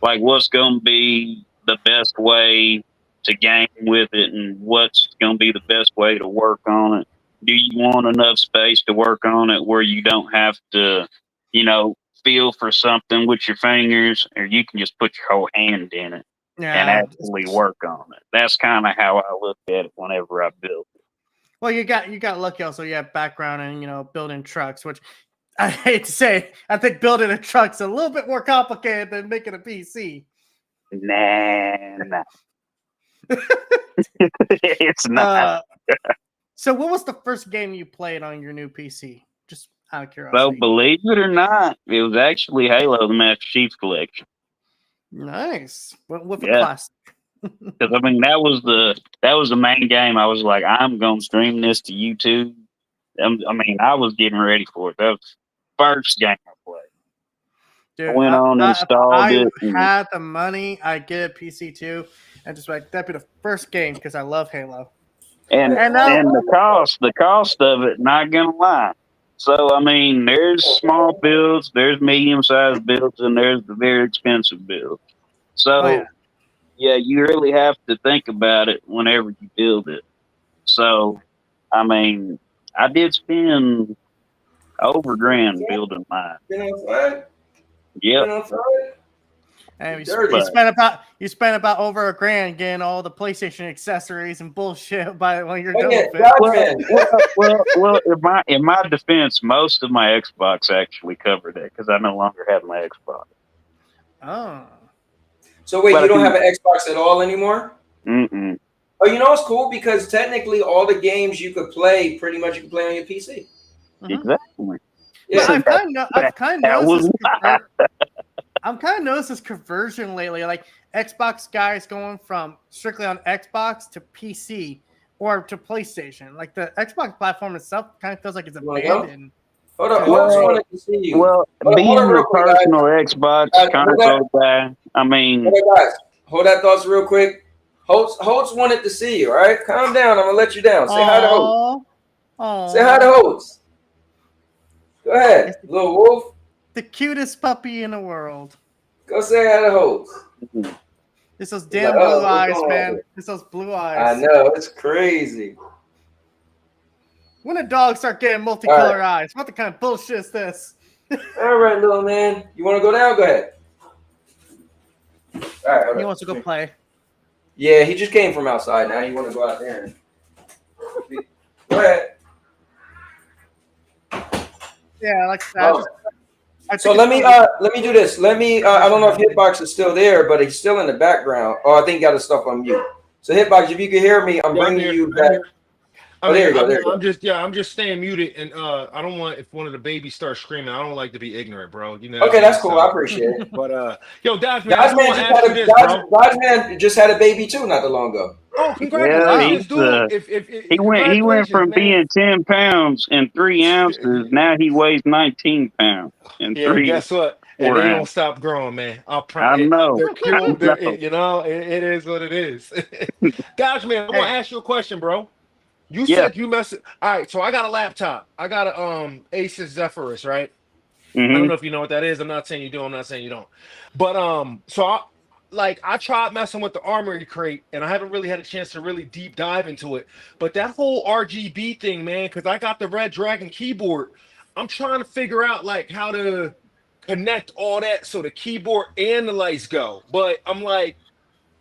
S10: like what's going to be the best way to game with it and what's going to be the best way to work on it. Do you want enough space to work on it where you don't have to, feel for something with your fingers, or you can just put your whole hand in it and actually work on it? That's kind of how I look at it whenever I build it.
S7: Well, you got lucky also. You have background in building trucks, which I hate to say, I think building a truck's a little bit more complicated than making a PC.
S10: Nah. It's not.
S7: So what was the first game you played on your new PC? Just out of curiosity.
S10: So believe it or not, it was actually Halo: The Master Chief Collection.
S7: Nice. What class?
S10: Because that was the main game. I was like, I'm gonna stream this to YouTube. I was getting ready for it. That was the first game I played.
S7: Dude,
S10: I went on and installed it.
S7: I had the money. I get a PC too, and just like that'd be the first game because I love Halo.
S10: And the cost of it, not gonna lie. So there's small builds, there's medium-sized builds, and there's the very expensive builds. So yeah, you really have to think about it whenever you build it. So I did spend over $1,000 building mine.
S5: You know what I'm saying?
S10: Yep.
S5: You know what I'm saying?
S7: And you
S5: Dirty.
S7: spent about over $1,000 getting all the PlayStation accessories and bullshit by when you're done
S5: yeah,
S7: with it.
S10: Well, in my defense, most of my Xbox actually covered it because I no longer have my Xbox.
S7: Oh.
S5: So wait, you don't have an Xbox at all anymore?
S10: Mm-mm.
S5: Oh, you know it's cool because technically all the games you could play, pretty much you can play on your PC.
S10: Exactly.
S5: Yeah.
S7: I've kind of noticed this conversion lately. Like Xbox guys going from strictly on Xbox to PC or to PlayStation. Like the Xbox platform itself kind of feels like it's abandoned.
S5: Hold on, Holtz wanted to see you.
S10: Well, being a personal Xbox console guy, I mean,
S5: hold that thoughts real quick. Holtz wanted to see you. All right, calm down. I'm gonna let you down. Say hi to Holtz. Say hi to Holtz. Go ahead, little wolf.
S7: The cutest puppy in the world.
S5: Go say hi to Holtz.
S7: It's those damn blue eyes, man. It's those blue eyes.
S5: I know, it's crazy.
S7: When a dog start getting multicolored eyes, what the kind of bullshit is this?
S5: All right, little man. You want to go down? Go ahead. All right.
S7: He wants to go play.
S5: Yeah, he just came from outside. Now he want to go out there. Go ahead.
S7: Yeah, like that.
S5: So let me do this. Let me I don't know if Hitbox is still there, but he's still in the background. Oh, I think he got his stuff on mute. So Hitbox, if you can hear me, I'm bringing you back. Oh, there you go. There you go.
S8: I'm just staying muted, and I don't want if one of the babies starts screaming. I don't like to be ignorant, bro. You know.
S5: Okay, that's cool. I appreciate it.
S8: But yo, Dodge
S5: Man just had a baby too, not too long ago.
S8: Oh, congratulations,
S10: dude! He went from being 10 pounds and 3 ounces. Now he weighs 19 pounds and 3.
S8: Guess what? And they don't stop growing, man.
S10: I know.
S8: They're cute. You know, it is what it is. Dodge Man, I want to ask you a question, bro. You said you messed. All right, so I got a laptop. I got a Asus Zephyrus, right? I don't know if you know what that is. I'm not saying you do. I'm not saying you don't. But so I tried messing with the Armory Crate, and I haven't really had a chance to really deep dive into it. But that whole RGB thing, man, because I got the Red Dragon keyboard, I'm trying to figure out like how to connect all that so the keyboard and the lights go. But I'm like,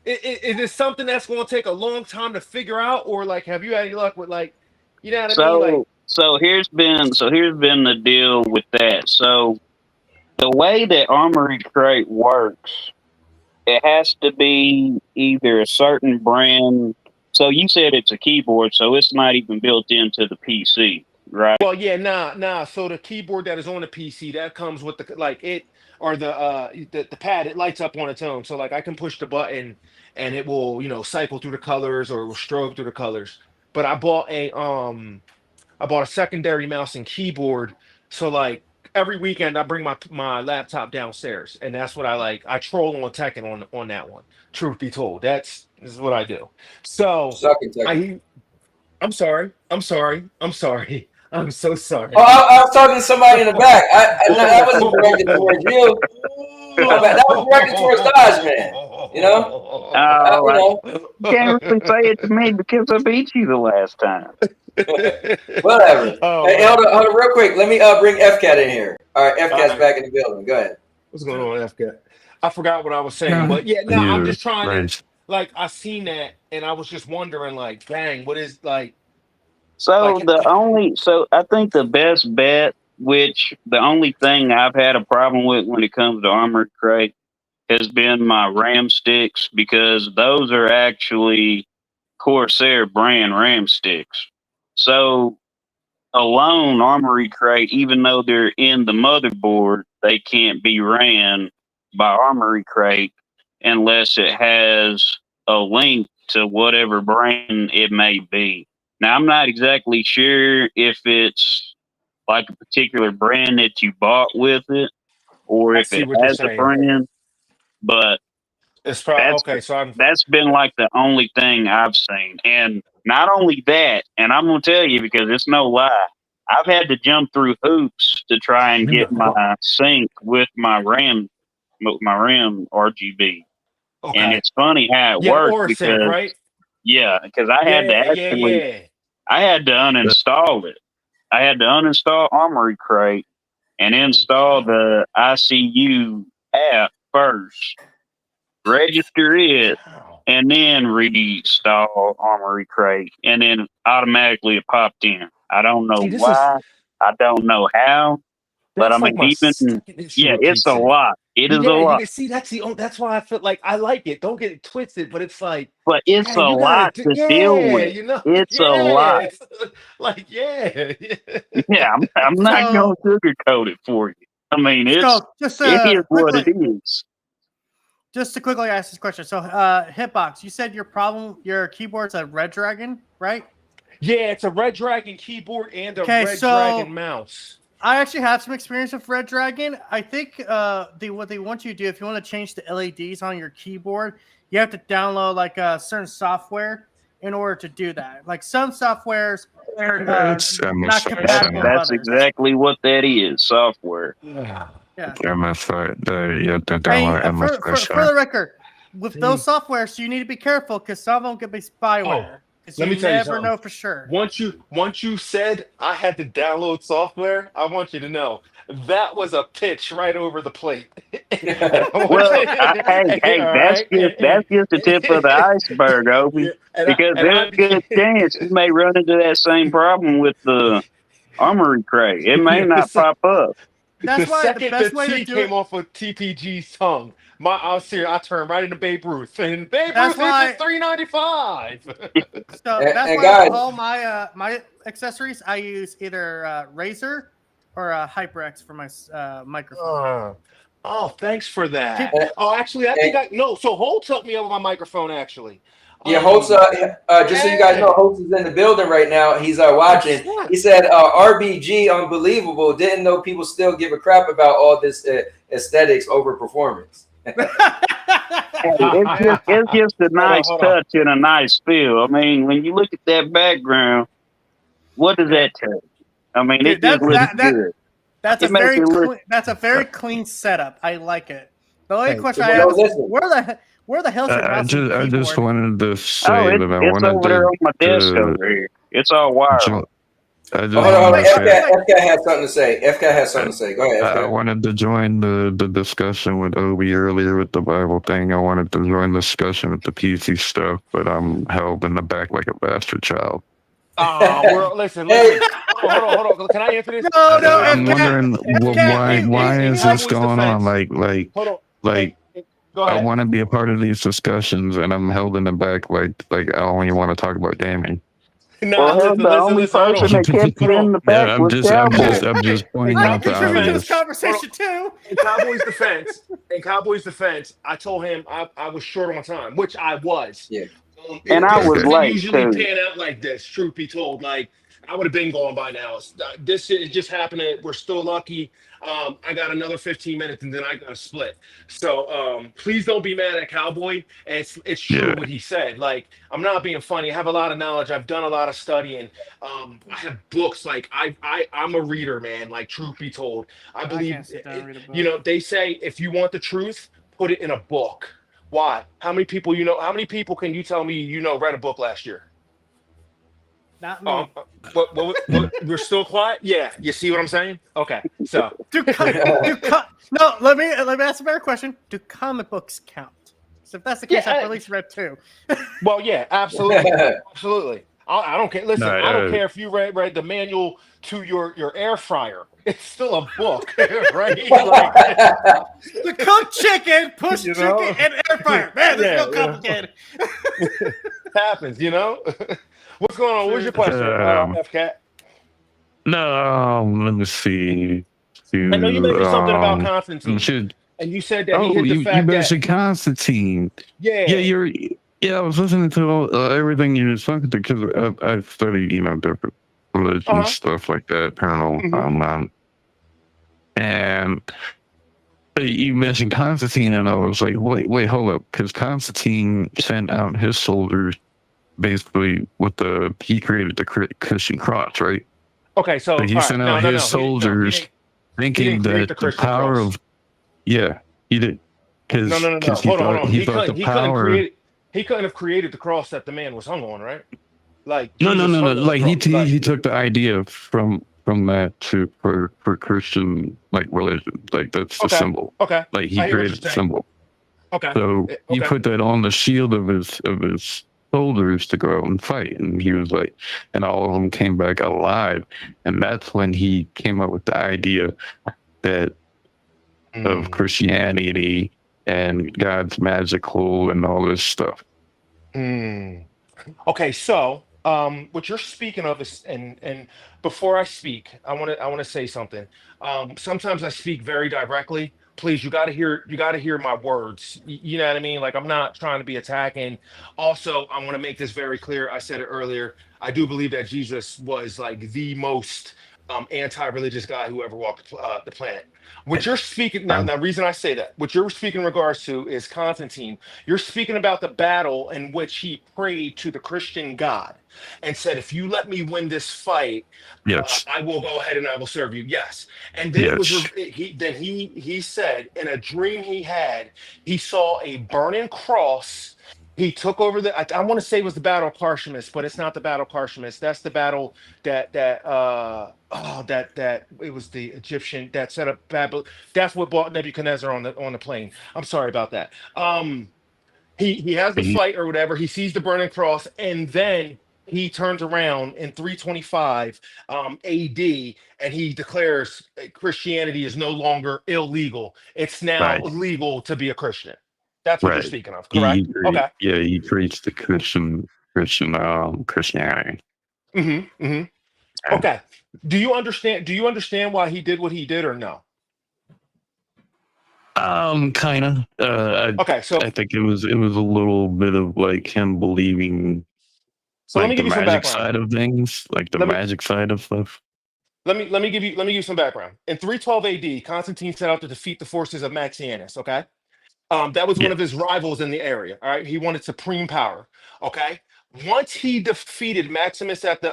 S8: is this something that's going to take a long time to figure out, or like, have you had any luck with like, you know what I mean? Like,
S10: so here's been the deal with that. So the way that Armory Crate works, it has to be either a certain brand. So you said it's a keyboard, so it's not even built into the PC, right?
S8: Well, yeah, nah. So the keyboard that is on the PC that comes with the like it or the pad, it lights up on its own. So like I can push the button and it will, you know, cycle through the colors or will strobe through the colors. But I bought a secondary mouse and keyboard. So like every weekend I bring my laptop downstairs, and that's what I like. I troll on Tekken on that one. Truth be told, this is what I do. So I'm sorry. I'm so sorry.
S5: Oh, I was talking to somebody in the back. I wasn't directed towards you. That was directed towards Dodge Man. You know?
S10: You can't really say it to me because I beat you the last time.
S5: Whatever. Hey, hold on real quick. Let me bring FCAT in here. All right, FCAT's back in the building. Go ahead.
S8: What's going on, FCAT? I forgot what I was saying, but I'm just trying to like I seen that and I was just wondering like, dang, what is like.
S10: So I think the best bet, which the only thing I've had a problem with when it comes to Armored Crate, has been my RAM sticks, because those are actually Corsair brand RAM sticks. So alone, Armory Crate, even though they're in the motherboard, they can't be ran by Armory Crate unless it has a link to whatever brand it may be. Now, I'm not exactly sure if it's like a particular brand that you bought with it, or if it has a brand, but
S8: it's probably
S10: that's been like the only thing I've seen. And not only that, and I'm gonna tell you because it's no lie, I've had to jump through hoops to try and get my sync with my RAM RGB. Okay. And it's funny how it works because
S8: sync, right?
S10: Because I had to actually I had to uninstall it. I had to uninstall Armory Crate and install the ICU app first. register it,
S8: Wow.
S10: and then reinstall Armory Crate, and then automatically it popped in. I don't know
S8: See, this is
S10: why. I don't know how. But I
S8: that's
S10: mean,
S8: like my
S10: even
S8: second issue
S10: yeah,
S8: with
S10: it's a
S8: pizza.
S10: lot. It is a
S8: Yeah, you
S10: lot,
S8: can see that's why I feel like I like it. Don't get it twisted, but it's like,
S10: but it's a
S8: man, you gotta
S10: lot
S8: do,
S10: to deal
S8: yeah,
S10: with.
S8: you know,
S10: It's a
S8: yeah,
S10: lot.
S8: it's like, yeah.
S10: Yeah, I'm not
S7: So,
S10: gonna sugarcoat it for you. I mean,
S7: so just
S10: it is what it
S7: quickly,
S10: is.
S7: just to quickly ask this question. So, Hitbox, you said your keyboard's a Red Dragon, right?
S8: Yeah, it's a Red Dragon keyboard and a
S7: Okay,
S8: Red Dragon
S7: so
S8: mouse.
S7: I actually have some experience with Red Dragon. I think what they want you to do, if you want to change the LEDs on your keyboard, you have to download like a certain software in order to do that. Like some softwares
S6: It's
S7: not compatible with
S10: That's
S7: others.
S10: exactly what that is. Software.
S7: Yeah.
S6: MSI. Yeah, the
S7: Hey,
S6: download
S7: for the
S6: MSI.
S7: record, with those softwares, you need to be careful because some of them could be spyware. Because
S8: Let me
S7: you
S8: tell you
S7: never
S8: something.
S7: know for sure.
S8: Once you said I had to download software, I want you to know that was a pitch right over the plate. And I want
S10: Well,
S8: you-
S10: hey,
S8: all
S10: that's
S8: right.
S10: just the tip of the iceberg, Opie.
S8: Yeah, and
S10: Because there's a good chance you may run into that same problem with the Armory Crate. It may not pop up.
S7: That's
S8: the
S7: why the
S8: second the
S7: best way to
S8: T
S7: do
S8: came
S7: it.
S8: off of TPG's tongue, I was serious. I turned right into Babe Ruth, and Babe
S7: That's
S8: Ruth hits
S7: why-
S8: at 395.
S7: So
S5: And-
S7: that's
S5: and
S7: why
S5: guys-
S7: with all my accessories, I use either Razer or HyperX for my microphone.
S8: Oh, thanks for that.
S5: And-
S8: Oh, actually, I think so Holt helped me out with my microphone, actually.
S5: Yeah, Holt's just so you guys know, Holtz is in the building right now. He's watching. He said RBG unbelievable. Didn't know people still give a crap about all this aesthetics over performance.
S10: It's just a nice touch and a nice feel. I mean, when you look at that background, what does that tell you? I mean,
S7: Dude,
S10: it just looks good.
S7: That's
S10: It
S7: a
S10: makes
S7: very
S10: it look-
S7: clean, that's a very clean setup. I like it. The only
S8: Hey,
S7: question
S5: well,
S7: I have is
S5: listen.
S7: where the hell's your
S6: I
S7: mouse and
S6: just
S7: keyboard?
S6: wanted to say
S10: Oh,
S6: that I
S10: it's
S6: wanted
S10: over there on my desk
S6: to
S10: over here. It's all wireless.
S6: I just
S5: Hold on.
S6: wanted to say
S5: FK has something to say. FK has something to say. Go ahead,
S6: I
S5: FK.
S6: wanted to join the discussion with Obi earlier with the Bible thing. I wanted to join the discussion with the PC stuff, but I'm held in the back like a bastard child.
S8: Oh, listen. Hold on. Can I answer this?
S7: No,
S6: I'm
S7: FK,
S6: wondering why
S8: in
S6: is this
S8: Cowboys
S6: going on?
S8: defense- Hold on.
S6: Like
S8: Go
S6: I
S8: ahead.
S6: want to be a part of these discussions, and I'm held in the back like I only want to talk about gaming.
S8: Nah,
S10: Well, the only
S8: hold
S10: person
S8: on.
S10: that kept you
S8: Hold
S10: in
S8: on.
S10: the back
S6: I'm
S10: was
S6: just
S10: Cowboy.
S6: pointing
S7: I
S6: out the
S7: contribute to
S6: obvious.
S7: this conversation too.
S8: In Cowboys' defense, I told him I was short on time, which I was.
S5: Yeah.
S10: And I was
S8: It
S10: late,
S8: usually
S10: too.
S8: pan out like this. Truth be told, like I would have been gone by now. This is just happening. We're still lucky. I got another 15 minutes, and then I got to split. So please don't be mad at Cowboy. And it's true
S6: Yeah.
S8: what he said. Like I'm not being funny. I have a lot of knowledge. I've done a lot of studying. I have books. Like I'm a reader, man. Like truth be told, I believe.
S7: can't sit down and read a book.
S8: You know, they say if you want the truth, put it in a book. Why? How many people How many people can you tell me read a book last year?
S7: Not me.
S8: What, we're still quiet? Yeah. You see what I'm saying? Okay. So
S7: No, let me ask a better question. Do comic books count? So if that's the case,
S8: Yeah,
S7: I've at least read two.
S8: well, yeah, absolutely. Absolutely. I don't care. Listen,
S6: No,
S8: I don't care if you read the manual to your air fryer. It's still a book, right? Like,
S7: The cooked chicken, push
S8: You know?
S7: chicken, and air fryer. Man, this
S8: Yeah,
S7: is so complicated.
S8: happens, What's going on? What's your question, FCAT?
S6: No, let me see.
S8: I know you mentioned something about
S6: Um,
S8: Constantine,
S6: should
S8: and you said that he hit the
S6: you
S8: fact that
S6: mentioned Constantine.
S8: yeah,
S6: I was listening to everything you were talking to because I study, different religion stuff like that, paranormal, and you mentioned Constantine, and I was like, wait, hold up, because Constantine sent out his soldiers basically he created the Christian cross, right?
S8: Okay, so
S6: But he sent out his soldiers thinking
S8: create
S6: that
S8: the
S6: the
S8: Christian
S6: power
S8: cross.
S6: of he did because
S8: No.
S6: he
S8: Hold on.
S6: thought he thought the power.
S8: He couldn't have created the cross that the man was hung on, right? Like
S6: No.
S8: Jesus hung on the
S6: Like
S8: cross.
S6: he took the idea from that for Christian like religion. Like that's the symbol.
S8: Okay.
S6: Like he
S8: I hear what
S6: created the
S8: you're saying.
S6: symbol.
S8: Okay.
S6: So he
S8: Okay.
S6: put that on the shield of his soldiers to go out and fight. And he was like, and all of them came back alive. And that's when he came up with the idea that of Christianity and God's magical and all this stuff.
S8: Okay, so what you're speaking of is, and before I speak, I want to say something. Sometimes I speak very directly. Please, you got to hear my words. You know what I mean? Like, I'm not trying to be attacking. Also, I want to make this very clear. I said it earlier. I do believe that Jesus was like the most anti-religious guy who ever walked the planet. What you're speaking now, reason I say that, what you're speaking in regards to is Constantine. You're speaking about the battle in which he prayed to the Christian God and said, "If you let me win this fight,
S6: Yes.
S8: I will go ahead and I will serve you." Yes, and then
S6: Yes.
S8: he said in a dream he had, he saw a burning cross. He took over I want to say it was the battle of Carchemish, but it's not the battle of Carchemish. That's the battle that it was the Egyptian that set up Babylon. That's what brought Nebuchadnezzar on the plane. I'm sorry about that. He has the fight or whatever. He sees the burning cross, and then he turns around in 325 AD, and he declares Christianity is no longer illegal. It's now
S6: Right.
S8: legal to be a Christian. That's what you're
S6: Right.
S8: speaking of, correct? Okay.
S6: Yeah, he preached the Christianity.
S8: Okay. Do you understand why he did what he did or no?
S6: Kind of.
S8: Okay, so
S6: I think it was a little bit of like him believing
S8: let me
S6: like the
S8: give you some
S6: magic
S8: background.
S6: side of things, like the
S8: Let me
S6: magic side of stuff.
S8: let me give you some background. In 312 AD, Constantine set out to defeat the forces of Maxianus, okay? That was one
S6: Yeah.
S8: of his rivals in the area. All right, he wanted supreme power. Okay, once he defeated Maximus at the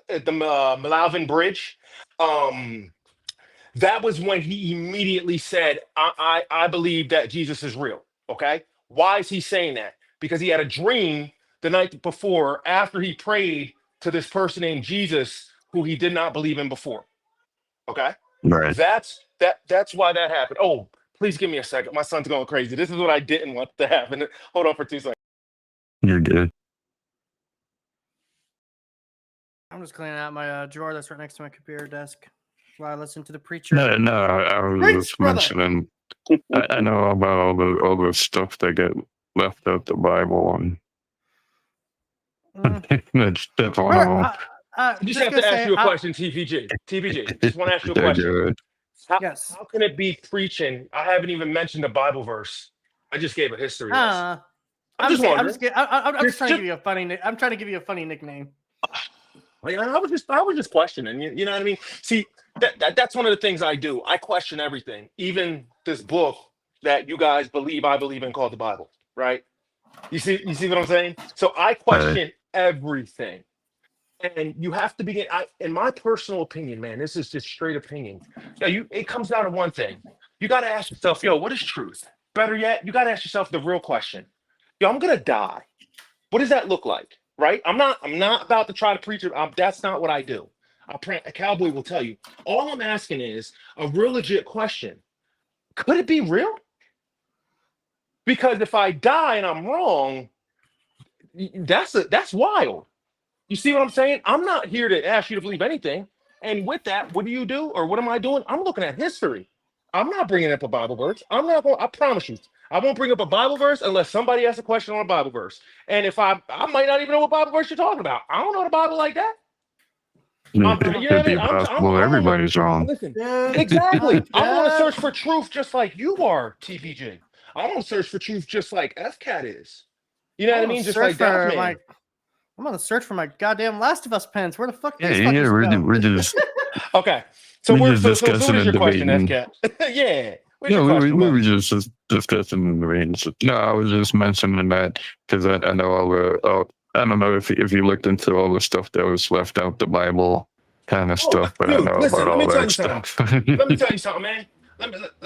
S8: Malavan Bridge, that was when he immediately said, "I believe that Jesus is real." Okay, why is he saying that? Because he had a dream the night before after he prayed to this person named Jesus, who he did not believe in before. Okay,
S6: Right.
S8: that's why that happened. Oh, please give me a second. My son's going crazy. This is what I didn't want to happen. Hold on for 2 seconds.
S6: You're good.
S7: I'm just cleaning out my drawer that's right next to my computer desk while I listen to the preacher.
S6: No, I was
S7: Preach,
S6: just
S7: brother.
S6: mentioning. I know about all the stuff that get left out the Bible, and that's one of them.
S8: I just have to ask you a question, TPG. TPG, just want to ask you a
S6: They're
S8: question.
S6: good.
S8: How can it be preaching? I haven't even mentioned a Bible verse. I just gave a history lesson. I'm just wondering.
S7: I'm just trying to give you a funny. I'm trying to give you a funny nickname.
S8: Like, I was just questioning. You know what I mean? See, that's one of the things I do. I question everything, even this book that you guys believe I believe in, called the Bible. Right? You see what I'm saying? So I question everything. And you have to begin. In my personal opinion, man, this is just straight opinion. It comes down to one thing. You got to ask yourself, yo, what is truth? Better yet, you got to ask yourself the real question. Yo, I'm gonna die. What does that look like? Right? I'm not about to try to preach it. That's not what I do. A cowboy will tell you. All I'm asking is a real legit question. Could it be real? Because if I die and I'm wrong, that's wild. You see what I'm saying? I'm not here to ask you to believe anything. And with that, what do you do? Or what am I doing? I'm looking at history. I'm not bringing up a Bible verse. I'm not going, I promise you, I won't bring up a Bible verse unless somebody asks a question on a Bible verse. And if I might not even know what Bible verse you're talking about. I don't know the Bible like that. You know what I mean?
S6: Well, everybody's wrong.
S8: Listen, exactly. I want to search for truth just like you are, TPG. I want to search for truth just like FCAT is. You know what I mean? Just like that, man.
S7: I'm gonna search for my goddamn Last of Us pens. Where the fuck?
S6: We're just
S8: okay. So
S6: we're
S8: what
S6: just
S8: is
S6: discussing
S8: your question,
S6: debating.
S8: FCAT? Yeah.
S6: We were just discussing the range. No, I was just mentioning that because I know all the. I don't know if you looked into all the stuff that was left out the Bible kind of stuff, but
S8: dude,
S6: I know about all that stuff.
S8: Let me tell you something, man.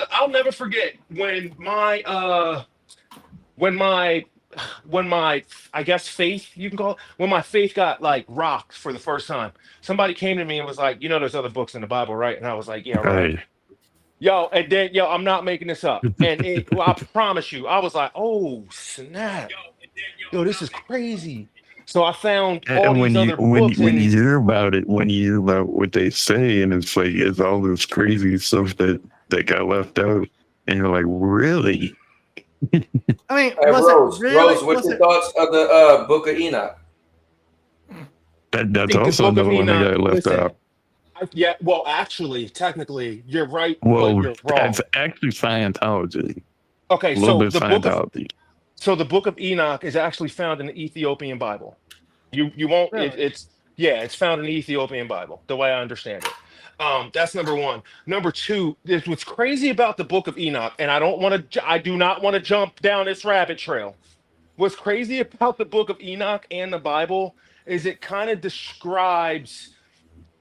S8: I'll never forget when my I guess faith, you can call it, when my faith got like rocked for the first time. Somebody came to me and was like, "You know, there's other books in the Bible, right?" And I was like, "Yeah, right." Yo, and then I'm not making this up. And I promise you, I was like, oh snap. Yo, this is crazy. So I found all
S6: And
S8: these other books
S6: when you
S8: and
S6: hear about it, when you hear about what they say, and it's like it's all this crazy stuff that got left out, and you're like, really?
S7: I mean,
S5: Rose, what's your thoughts of the Book of Enoch?
S6: That's
S8: think the
S6: also
S8: Book of
S6: another one that
S8: Enoch.
S6: got left
S8: Listen,
S6: out.
S8: yeah, well, actually, technically, you're right, but
S6: Well,
S8: you're wrong.
S6: that's actually Scientology.
S8: Okay,
S6: A little
S8: so
S6: bit Scientology.
S8: the Book of Enoch is actually found in the Ethiopian Bible. You won't.
S7: Really?
S8: It's found in the Ethiopian Bible, the way I understand it. That's number one. Number two, what's crazy about the Book of Enoch, and I do not want to jump down this rabbit trail. What's crazy about the Book of Enoch and the Bible is it kind of describes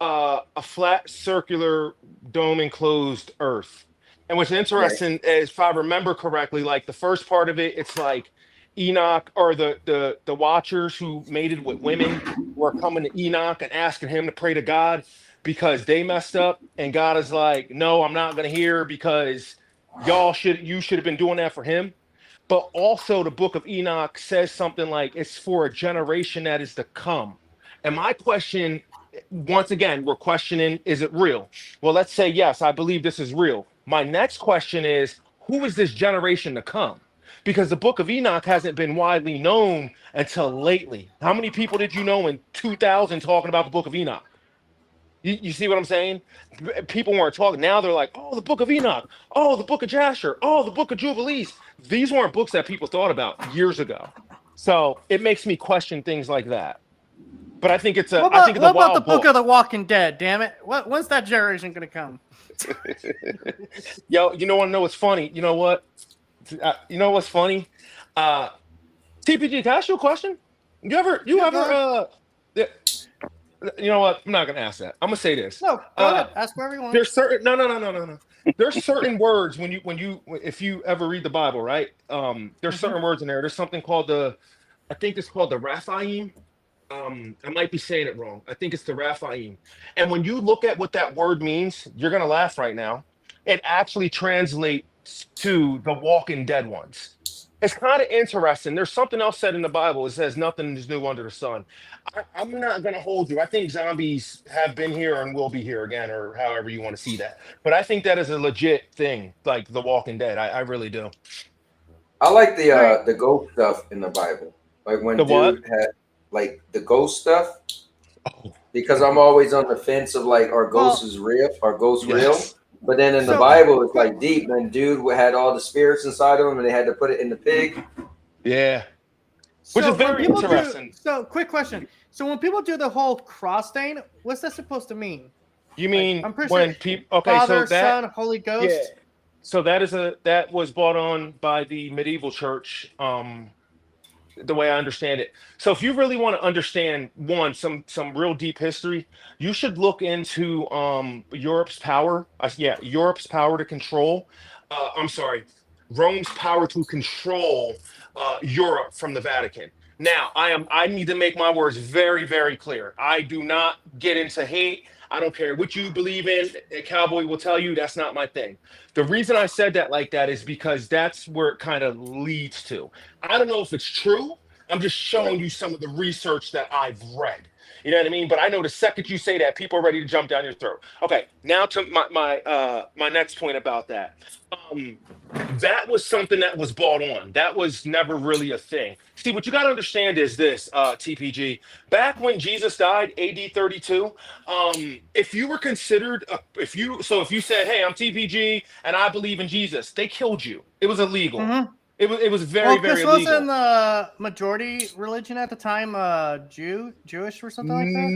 S8: a flat, circular, dome enclosed Earth. And what's interesting is, if I remember correctly, like the first part of it, it's like Enoch or the Watchers who mated with women were coming to Enoch and asking him to pray to God because they messed up, and God is like, "No, I'm not going to hear because you should have been doing that for him." But also, the Book of Enoch says something like it's for a generation that is to come. And my question, once again, we're questioning, is it real? Well, let's say yes, I believe this is real. My next question is, who is this generation to come? Because the Book of Enoch hasn't been widely known until lately. How many people did you know in 2000 talking about the Book of Enoch? You see what I'm saying? People weren't talking. Now they're like, oh, the Book of Enoch. Oh, the Book of Jasher. Oh, the Book of Jubilees. These weren't books that people thought about years ago. So it makes me question things like that. But I think it's a.
S7: What
S8: I think it's
S7: about,
S8: a wild
S7: the Book of the Walking Dead? Damn it! When's that generation gonna come?
S8: Yo, you know what's funny? You know what? You know what's funny? TPG, can I ask you a question? You ever you know what? I'm not gonna ask that. I'm gonna say this.
S7: No, go ahead. Ask whatever you want.
S8: There's certain no. There's certain words if you ever read the Bible, right? There's certain words in there. There's something called I think it's called the Raphaim. I might be saying it wrong. I think it's the Raphaim. And when you look at what that word means, you're gonna laugh right now. It actually translates to the walking dead ones. It's kind of interesting. There's something else said in the Bible. It says nothing is new under the sun. I'm not gonna hold you. I think zombies have been here and will be here again, or however you want to see that. But I think that is a legit thing, like the Walking Dead. I really do.
S5: I like the ghost stuff in the Bible. Like when dude had like the ghost stuff. Because I'm always on the fence of like, are ghosts real? Are ghosts real? But then in the Bible, it's like deep. And dude had all the spirits inside of him, and they had to put it in the pig.
S8: Yeah, which is very interesting.
S7: So, quick question. So, when people do the whole cross thing, what's that supposed to mean?
S8: You mean
S7: I'm pretty
S8: when
S7: sure
S8: people? Okay,
S7: Father,
S8: so that
S7: Son, Holy Ghost.
S8: Yeah. So that was brought on by the medieval church. The way I understand it. So if you really want to understand some real deep history, you should look into Europe's power. Europe's power to control. I'm sorry, Rome's power to control Europe from the Vatican. Now, I need to make my words very, very clear. I do not get into hate. I don't care what you believe in. A cowboy will tell you that's not my thing. The reason I said that like that is because that's where it kind of leads to. I don't know if it's true. I'm just showing you some of the research that I've read. You know what I mean? But I know the second you say that, people are ready to jump down your throat. Okay, now to my next point about that. That was something that was brought on. That was never really a thing. See, what you got to understand is this, TPG. Back when Jesus died, AD 32, if you were considered, if you said, "Hey, I'm TPG and I believe in Jesus," they killed you. It was illegal.
S7: Mm-hmm.
S8: It was very very illegal.
S7: Wasn't the majority religion at the time Jewish or something like that?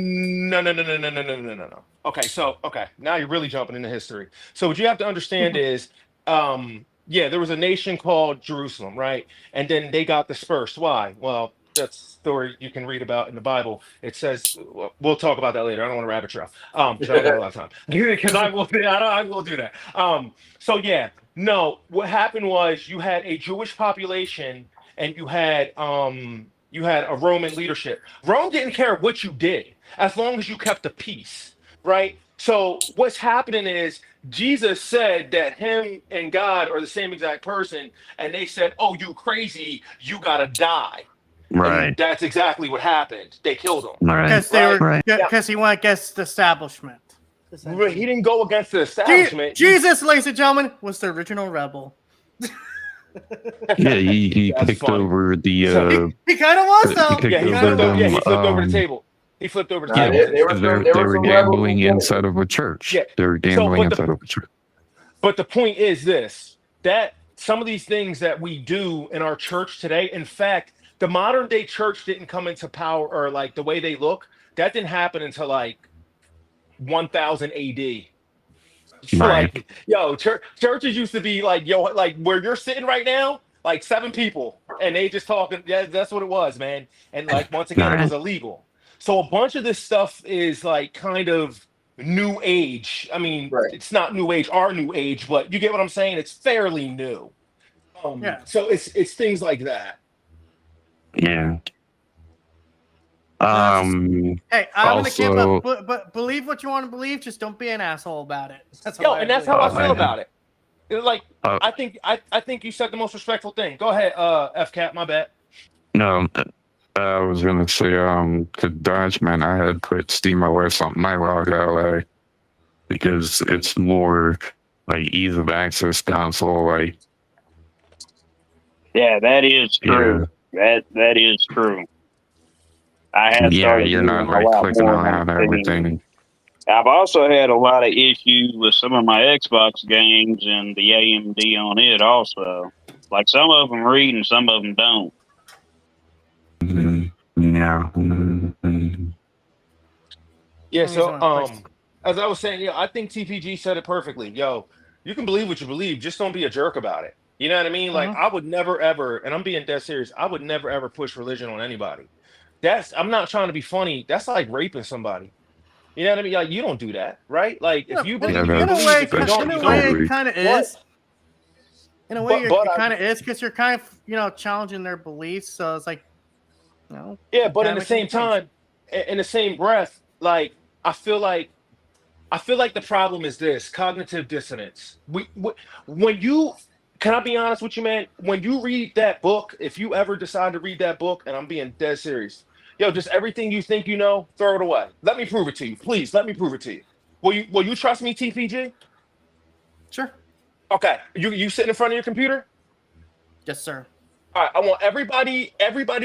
S8: No. Okay, now you're really jumping into history. So what you have to understand is, there was a nation called Jerusalem, right? And then they got dispersed. Why? Well, that's a story you can read about in the Bible. It says, we'll talk about that later. I don't want to rabbit trail. Because I don't have a lot of time. Because I will do that. No, what happened was you had a Jewish population and you had a Roman leadership. Rome didn't care what you did as long as you kept the peace, right? So what's happening is Jesus said that him and God are the same exact person, and they said, "Oh, you crazy, you gotta die."
S6: Right.
S8: And that's exactly what happened. They killed him.
S6: Right.
S7: Because they were
S6: Right.
S7: because he went against the establishment.
S8: He didn't go against the establishment.
S7: Jesus, ladies and gentlemen, was the original rebel.
S6: Yeah, he
S8: That's
S6: picked
S8: funny.
S6: over the.
S7: He kind of was though.
S6: He
S8: Yeah, he
S6: picked over
S8: flipped,
S6: them,
S8: he flipped over the table. He flipped over the
S5: Nah,
S8: table.
S5: they were
S6: They were
S5: some
S6: gambling
S5: rebels.
S6: inside of a church.
S8: Yeah.
S6: They were gambling inside of a church.
S8: But the point is this: that some of these things that we do in our church today, in fact, the modern day church didn't come into power, or like the way they look, that didn't happen until like 1000 AD.
S6: Right.
S8: Like, yo, churches used to be like, yo, like where you're sitting right now, like 7 people, and they just talking. Yeah, that's what it was, man. And like once again, it was illegal. So a bunch of this stuff is like kind of new age. I mean, it's not new age, our new age, but you get what I'm saying. It's fairly new. So it's things like that.
S6: Yeah.
S7: Hey, I'm in the camp
S6: also-
S7: of, but believe what you want to believe. Just don't be an asshole about it. That's
S8: Yo,
S7: all
S8: and that's how I feel about it. It's like
S6: Uh,
S8: I think you said the most respectful thing. Go ahead, FCat, my bad.
S6: No, I was gonna say, to Dodgeman, I had put SteamOS on my log LA because it's more like ease of access console. Like,
S10: Yeah, that is true. That is true. I have started
S6: you're
S10: using
S6: not
S10: a
S6: right
S10: lot
S6: clicking
S10: more
S6: around
S10: than
S6: everything.
S10: I've also had a lot of issues with some of my Xbox games and the AMD on it also. Like some of them read and some of them don't.
S6: Yeah.
S8: Yeah, so as I was saying, I think TPG said it perfectly. Yo, you can believe what you believe, just don't be a jerk about it. You know what I mean? Like I would never ever, and I'm being dead serious, I would never ever push religion on anybody. I'm not trying to be funny. That's like raping somebody. You know what I mean? Like you don't do that, right? Like if you believe,
S7: in a way, it kind of is. In a way, it kind of is because you're kind of challenging their beliefs. So it's like,
S8: yeah, but in the same time, in the same breath, like I feel like the problem is this cognitive dissonance. When you, can I be honest with you, man? When you read that book, if you ever decide to read that book, and I'm being dead serious, yo, just everything you think you know, throw it away. Let me prove it to you, please. Let me prove it to you. Will you trust me, TPG?
S7: Sure.
S8: Okay, you sitting in front of your computer?
S7: Yes, sir.
S8: All right, I want everybody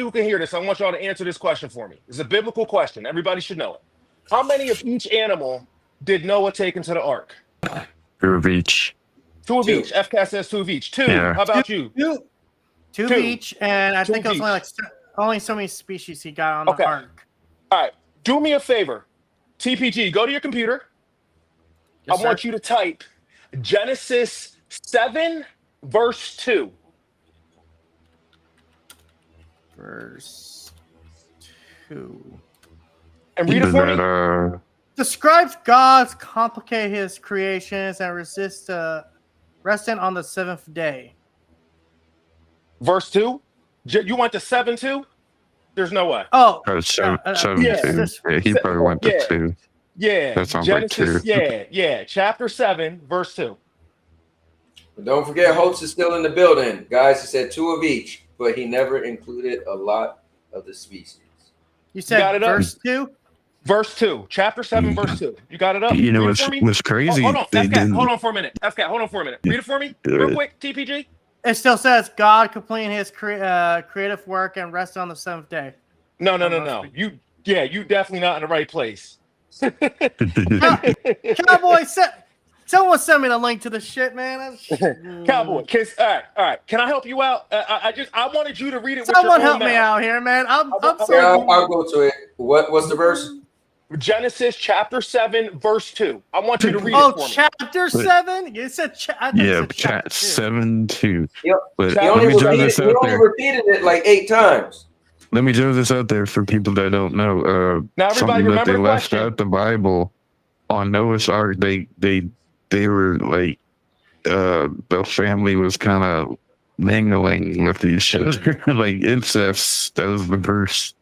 S8: who can hear this, I want y'all to answer this question for me. It's a biblical question. Everybody should know it. How many of each animal did Noah take into the ark?
S6: 2 of each.
S8: 2 of each. FCAT says 2 of each. 2.
S6: Yeah.
S8: How about you?
S7: 2 of each, and I think it was only so many species he got on the ark.
S8: All right, do me a favor. TPG, go to your computer.
S7: Yes,
S8: I want you to type Genesis 7, verse 2.
S7: Verse 2.
S8: And read it for me.
S7: Describes God's complicate his creations and resting on the 7th day.
S8: Verse 2? You went to 7 2? There's no way.
S7: Oh,
S6: 7 2. Yeah, he probably went to 2.
S8: Yeah.
S6: That sounds
S8: Genesis,
S6: like 2.
S8: Yeah. Chapter 7, verse 2.
S5: But don't forget, Hopes is still in the building. Guys, he said 2 of each, but he never included a lot of the species.
S7: You said verse 2?
S8: Verse 2. Chapter 7, verse 2. You got it up?
S6: You know what's crazy?
S8: Hold on, FCAT, hold on for a minute. FCAT, hold on for a minute. Read it for me, real quick, TPG.
S7: It still says God completing his creative work and rest on the 7th day.
S8: No. You definitely not in the right place.
S7: Cowboy, someone send me the link to the shit, man.
S8: Cowboy, all right. Can I help you out? I wanted you to read it.
S7: Someone
S8: with your
S7: help
S8: own
S7: me
S8: mouth.
S7: out here, man. I'm
S5: sorry. I'll go to it. What's the verse?
S8: Genesis chapter 7, verse 2. I want you to read it for me.
S7: Chapter 7? You said
S6: chapter 7 2.
S5: Yep.
S6: But
S5: He only repeated it like 8 times.
S6: Let me throw this out there for people that don't know.
S8: Now everybody
S6: something that they
S8: remember the
S6: left
S8: question.
S6: out the Bible on Noah's Ark. They were like the family was kind of mingling with each other, like incest. That was the verse.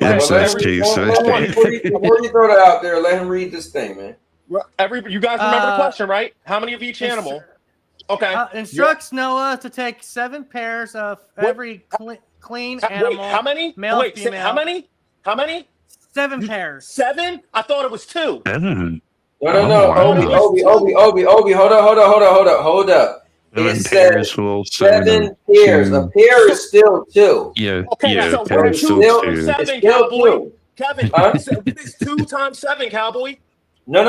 S6: Incest case.
S5: Before you throw that out there, let him read this thing, man.
S8: You guys remember the question, right? How many of each animal? Okay.
S7: Instructs Noah to take 7 pairs of every clean animal.
S8: Wait, how many?
S7: Male, female.
S8: How many? How many?
S7: 7 pairs.
S8: 7? I thought it was 2.
S6: 7.
S5: No. Obi, hold up. It says 7 pairs. A pair is still 2.
S6: Yeah.
S8: Okay,
S6: yeah,
S8: so
S6: pair is still 2.
S8: 7, Cowboy. Kevin, it's 2 times 7, Cowboy.
S5: No.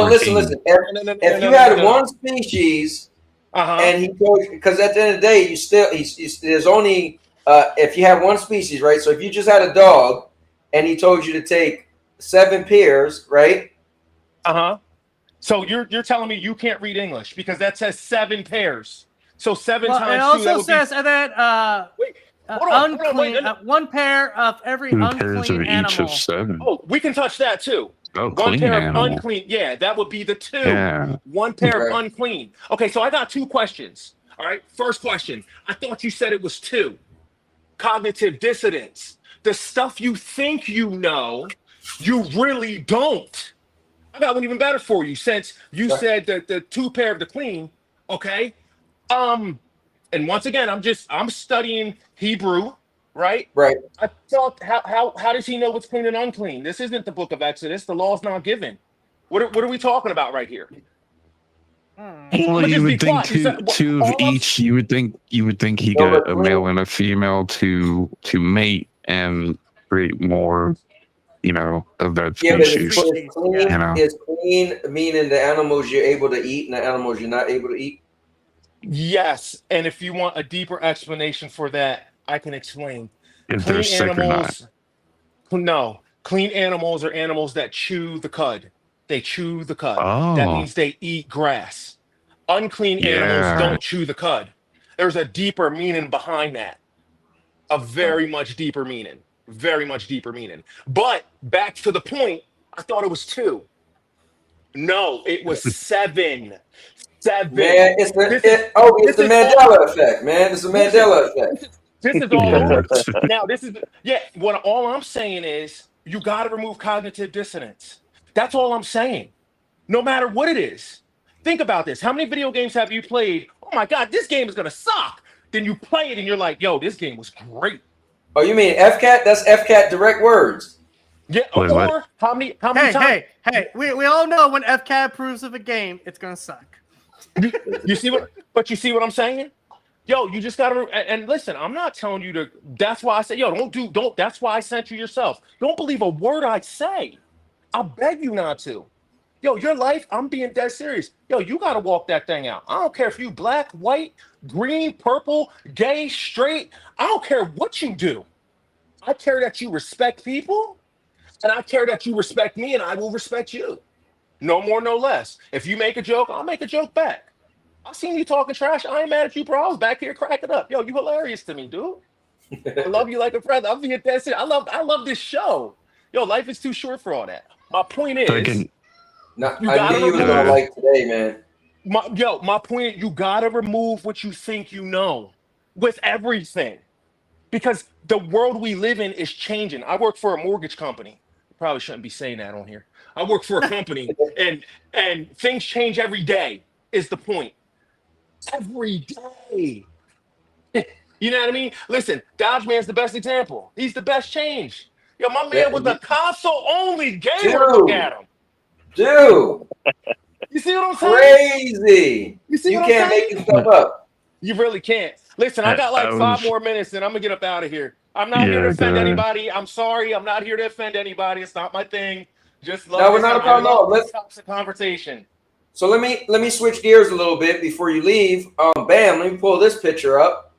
S5: Listen. If you had one species, and he told you, because at the end of the day, there's only if you have one species, right? So if you just had a dog, and he told you to take 7 pairs, right?
S8: So you're telling me you can't read English because that says 7 pairs. So 7 times 2.
S7: It also says that unclean. 1 pair of every unclean animal.
S6: Each of 7.
S8: Oh, we can touch that too.
S6: Oh,
S8: 1 pair
S6: animal.
S8: of unclean. Yeah, that would be the 2.
S6: Yeah.
S8: 1 pair of unclean. Okay, so I got 2 questions. All right, first question. I thought you said it was 2. Cognitive dissonance. The stuff you think you know, you really don't. I got one even better for you, since you said that the 2 pair of the clean. Okay. And once again, I'm studying Hebrew, right?
S5: Right.
S8: I thought, how does he know what's clean and unclean? This isn't the book of Exodus. The law's not given. What are we talking about right here?
S6: Well, you would think two of each. You would think he got a male and a female to mate and create more, of that species.
S5: Is clean meaning the animals you're able to eat and the animals you're not able to eat?
S8: Yes, and if you want a deeper explanation for that, I can explain.
S6: If they're sick or not.
S8: No, clean animals are animals that chew the cud. They chew the cud.
S6: Oh.
S8: That means they eat grass. Unclean animals don't chew the cud. There's a deeper meaning behind that. A very much deeper meaning. Very much deeper meaning. But back to the point, I thought it was 2. No, it was 7. 7. Man,
S5: it's the Mandela effect, man. It's the Mandela effect.
S8: This is all over. Now, all I'm saying is you got to remove cognitive dissonance. That's all I'm saying. No matter what it is. Think about this. How many video games have you played? Oh my God, this game is going to suck. Then you play it and you're like, yo, this game was great.
S5: Oh, you mean FCAT? That's FCAT direct words.
S8: Yeah, or how many times?
S7: Hey, we all know when FCAT approves of a game, it's going to suck.
S8: You see what I'm saying? Yo, you just gotta, and listen, I'm not telling you to, that's why I said, yo, don't, that's why I sent you yourself. Don't believe a word I say. I beg you not to. Yo, your life, I'm being dead serious. Yo, you gotta walk that thing out. I don't care if you black, white, green, purple, gay, straight. I don't care what you do. I care that you respect people, and I care that you respect me, and I will respect you. No more, no less. If you make a joke, I'll make a joke back. I seen you talking trash. I ain't mad at you, bro. I was back here cracking up. Yo, you hilarious to me, dude. I love you like a brother. I'm being dead serious. I love this show. Yo, life is too short for all that. My point is,
S5: I knew you was gonna like today, man.
S8: My point is, you gotta remove what you think you know with everything, because the world we live in is changing. I work for a mortgage company. Probably shouldn't be saying that on here. I work for a company, and things change every day. Is the point? Every day. You know what I mean? Listen, Dodge Man's the best example. He's the best change. Yo, my man was a console-only gamer. Look at him.
S5: Dude.
S8: You see what I'm saying?
S5: Crazy. You can't make this stuff up.
S8: You really can't. Listen, I got like 5 more minutes and I'm going to get up out of here. I'm not here to offend anybody. I'm sorry. I'm not here to offend anybody. It's not my thing. Just love
S5: we're not a problem. No,
S8: let's have a conversation.
S5: So let me switch gears a little bit before you leave. Bam, let me pull this picture up.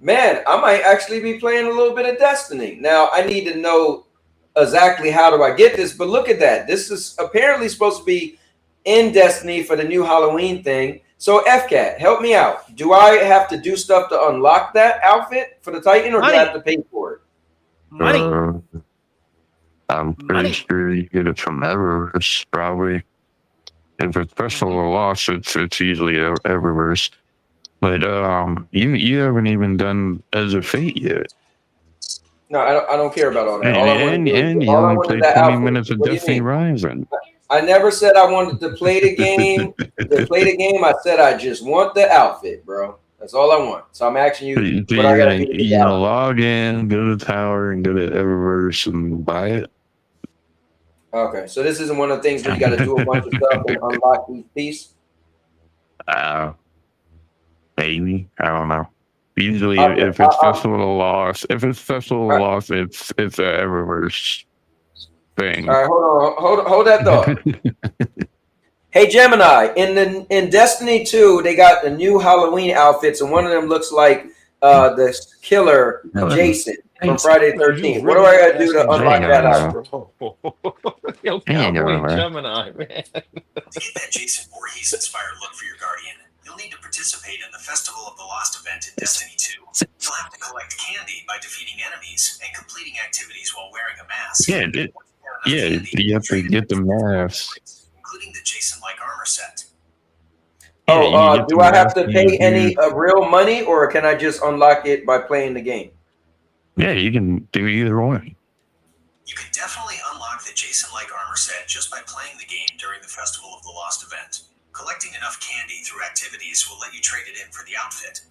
S5: Man, I might actually be playing a little bit of Destiny. Now, I need to know exactly how do I get this, but look at that. This is apparently supposed to be in Destiny for the new Halloween thing. So FCAT, help me out. Do I have to do stuff to unlock that outfit for the Titan, or do I have to pay for it?
S7: Money.
S6: I'm pretty sure you get it from Eververse, probably. If it's personal or loss, it's usually Eververse. But you haven't even done As a Fate yet.
S5: No, I don't care about all that.
S6: And you only played 20 minutes of Destiny Rising.
S5: I never said I wanted to play the game. I said I just want the outfit, bro. That's all I want. So I'm asking you
S6: So
S5: what I
S6: you're
S5: gotta
S6: gonna
S5: do to get out.
S6: log in, go to the tower, and go to Eververse and buy it.
S5: Okay, so this isn't one of the things where you got to do a bunch of stuff and unlock each piece.
S6: Maybe, I don't know. Usually,
S5: Okay,
S6: if it's Festival of Lost, it's a Eververse thing.
S5: All right, hold that thought. Hey Gemini, in Destiny 2, they got the new Halloween outfits, and one of them looks like the killer Jason from Friday the 13th. What do I gotta do to unlock that outfit?
S8: Yo, Cowboy Gemini, man.
S1: To get that Jason Voorhees-inspired look for your Guardian, you'll need to participate in the Festival of the Lost event in Destiny 2. You'll have to collect candy by defeating enemies and completing activities while wearing a mask.
S6: You have to get the mask.
S1: Including the Jason-like armor set.
S5: Do I have to pay any real money, or can I just unlock it by playing the game?
S6: Yeah, you can do either one.
S1: You can definitely unlock the Jason-like armor set just by playing the game during the Festival of the Lost event. Collecting enough candy through activities will let you trade it in for the outfit.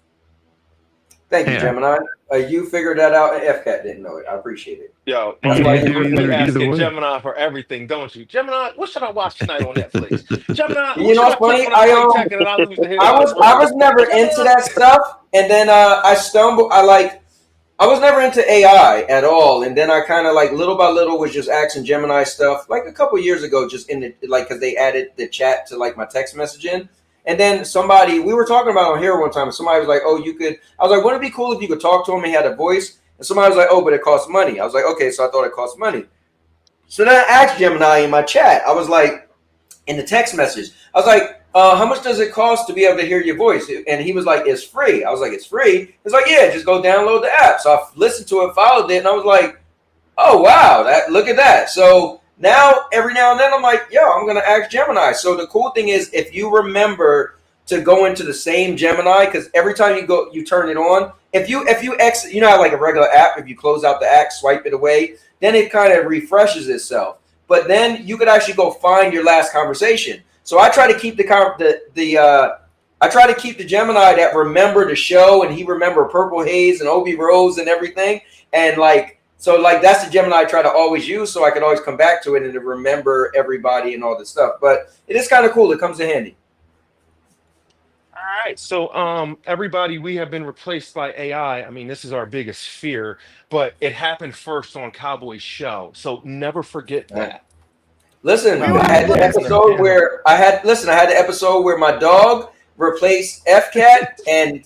S5: Thank you, Gemini. You figured that out, and FCAT didn't know it. I appreciate it.
S8: Yo, that's why you're asking Gemini for everything, don't you? Gemini, what should I watch tonight on Netflix? Gemini,
S5: you know what's funny? I was never into that stuff, and then I was never into AI at all, and then I kind of like little by little was just asking Gemini stuff like a couple years ago, just in the because they added the chat to like my text messaging. And then we were talking about it on here one time, and somebody was like, oh, you could, I was like, wouldn't it be cool if you could talk to him and he had a voice? And somebody was like, oh, but it costs money. I was like, okay, so I thought it cost money. So then I asked Gemini in my chat, I was like, in the text message, I was like, how much does it cost to be able to hear your voice? And he was like, it's free. I was like, it's free? He's like, yeah, just go download the app. So I listened to it, followed it, and I was like, oh, wow, look at that. So now, every now and then, I'm like, yo, I'm going to ask Gemini. So the cool thing is, if you remember to go into the same Gemini, because every time you turn it on, if you exit, you know how like a regular app, if you close out the app, swipe it away, then it kind of refreshes itself. But then you could actually go find your last conversation. So I try to keep the Gemini that remember the show, and he remember Purple Haze and Obi Rose and everything, and so that's the Gemini I try to always use, so I can always come back to it and to remember everybody and all this stuff. But it is kind of cool. It comes in handy.
S8: All right. So everybody, we have been replaced by AI. I mean, this is our biggest fear, but it happened first on Cowboy's show. So never forget that.
S5: Listen, I had the episode where my dog replaced FCAT and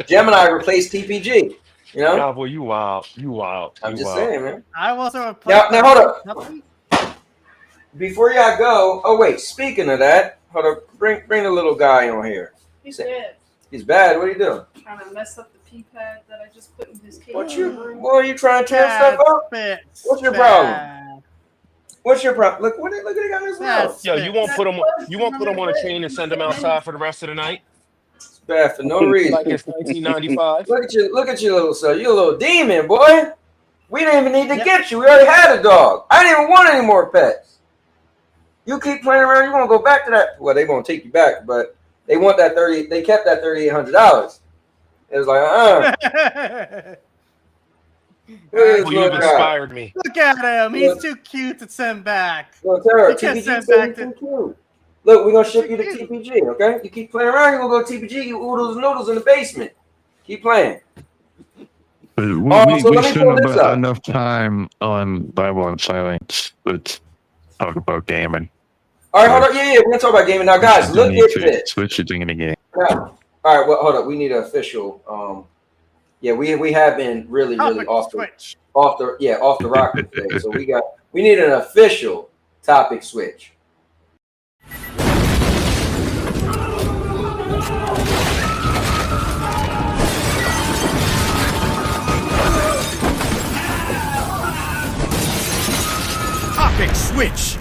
S5: Gemini replaced TPG. You know,
S8: Cowboy, you wild.
S5: I'm just saying, man.
S7: I wasn't.
S5: Now hold up. Before y'all go, oh wait. Speaking of that, hold up. Bring the little guy on here.
S11: He's bad.
S5: He's bad. What are you doing?
S11: Trying to mess up the P-pad that I just put in his case.
S5: What are you trying to tear stuff up? What's your problem? What's your problem? Look at the guy in his mouth.
S8: Yo, you won't put him on a chain and send him outside for the rest of the night?
S5: It's bad for no reason.
S8: Like it's 1995.
S5: Look at you, little son. You a little demon, boy. We didn't even need to get you. We already had a dog. I didn't even want any more pets. You keep playing around, you're gonna go back to that. Well, they won't take you back, but they want that $30. They kept that $3,800. It was like,
S8: Well, you've inspired me.
S7: Look at him. He's too cute to send back.
S5: Look, we're gonna ship you to TPG, okay? You keep playing around, you're gonna go to TPG, you oodles and noodles in the basement. Keep playing.
S6: But we shouldn't have had enough time on Bible and Silence. Let's talk about gaming.
S5: All right, hold on. Yeah, we're gonna talk about gaming now, guys. Look at this.
S6: Switch it in the game.
S5: Yeah. All right, well, hold up. We need an official. Yeah, we have been really off the rocket today. So we need an official topic switch.
S3: Topic switch.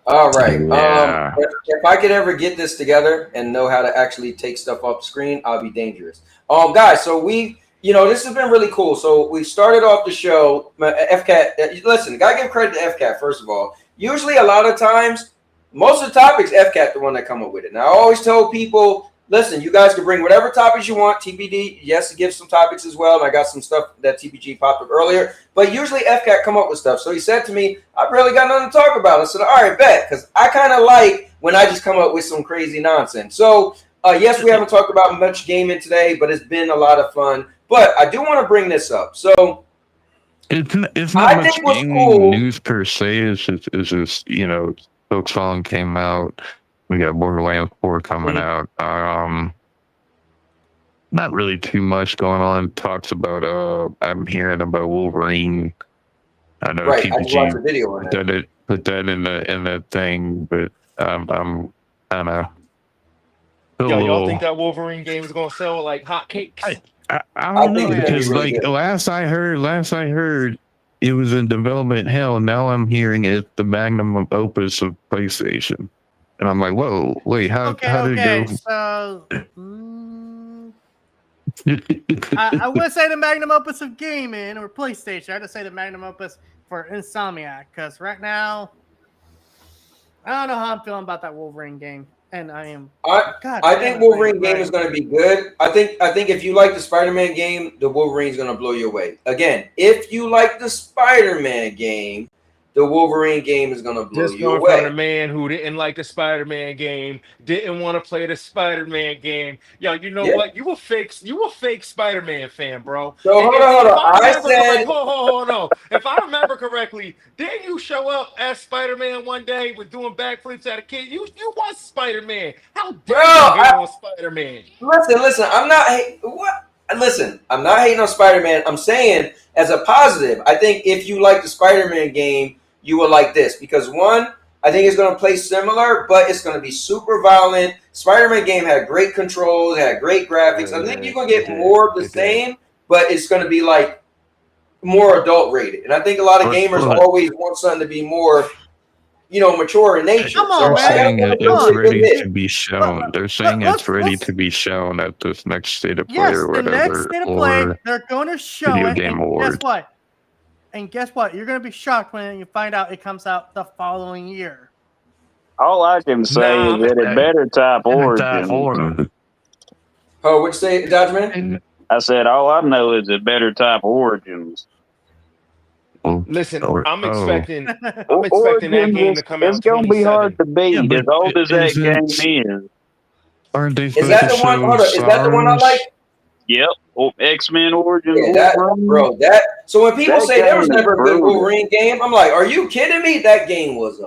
S5: All right. Yeah. If I could ever get this together and know how to actually take stuff off the screen, I'll be dangerous. Guys, so we you know, this has been really cool. So we started off the show. FCAT, listen, gotta give credit to FCAT first of all. Usually, a lot of times, most of the topics, FCAT the one that come up with it. Now, I always tell people, listen, you guys can bring whatever topics you want. TPD, yes, to give some topics as well. And I got some stuff that TPG popped up earlier. But usually, FCAT come up with stuff. So he said to me, "I've really got nothing to talk about." I said, "All right, bet," because I kind of like when I just come up with some crazy nonsense. So yes, we haven't talked about much gaming today, but it's been a lot of fun. But I do want to bring this up. So
S6: it's not much gaming news per se. It's just you know, Silksong came out. We got Borderlands 4 coming out. Not really too much going on. Talks about I'm hearing about Wolverine. I know
S5: right, I just watched a video on
S6: that. Put that in the thing, but I'm kind of.
S8: Y'all think that Wolverine game is gonna sell like hotcakes?
S6: I don't know because really like last I heard it was in development hell. Now I'm hearing it's the magnum opus of PlayStation, and I'm like, whoa, wait, how did it go?
S7: So I wouldn't say the magnum opus of gaming or PlayStation. I'd just say the magnum opus for Insomniac because right now I don't know how I'm feeling about that Wolverine game. And I think
S5: Wolverine game is going to be good. I think if you like the Spider-Man game, the Wolverine is going to blow you away. Again, if you like the Spider-Man game, the Wolverine game is going to blow you away.
S8: From a man who didn't like the Spider-Man game, didn't want to play the Spider-Man game. Yo, you know what? You a fake Spider-Man fan, bro.
S5: So hold on.
S8: Hold on. If I remember correctly, didn't you show up as Spider-Man one day with doing backflips at a kid? You was Spider-Man. How dare you hate on Spider-Man?
S5: Listen. I'm not hating on Spider-Man. I'm saying as a positive, I think if you like the Spider-Man game, you will like this because one, I think it's going to play similar, but it's going to be super violent. Spider-Man game had great controls, had great graphics. I think you're going to get more of the same, but it's going to be like more adult rated. And I think a lot of gamers always want something to be more, you know, mature in nature.
S7: Come on,
S6: They're saying it's ready to be shown. They're saying it's ready to be shown at this next State of Play or whatever.
S7: Yes, the next State of Play, they're going to show
S6: Video
S7: it.
S6: Game Awards.
S7: Guess what? You're going to be shocked when you find out it comes out the following year.
S10: All I can say is that it better type Origin.
S5: Oh, what'd you say, Dodgeman?
S10: I said all I know is it better type Origins.
S8: Listen, I'm expecting that game to come out.
S10: It's going to be hard to beat as old as that game is.
S6: Aren't they?
S5: Is that the one? Hold on, is that the one I like?
S10: Yep. X-Men Origins.
S5: Yeah, so when people say there was never a good Wolverine game, I'm like, are you kidding me? That game was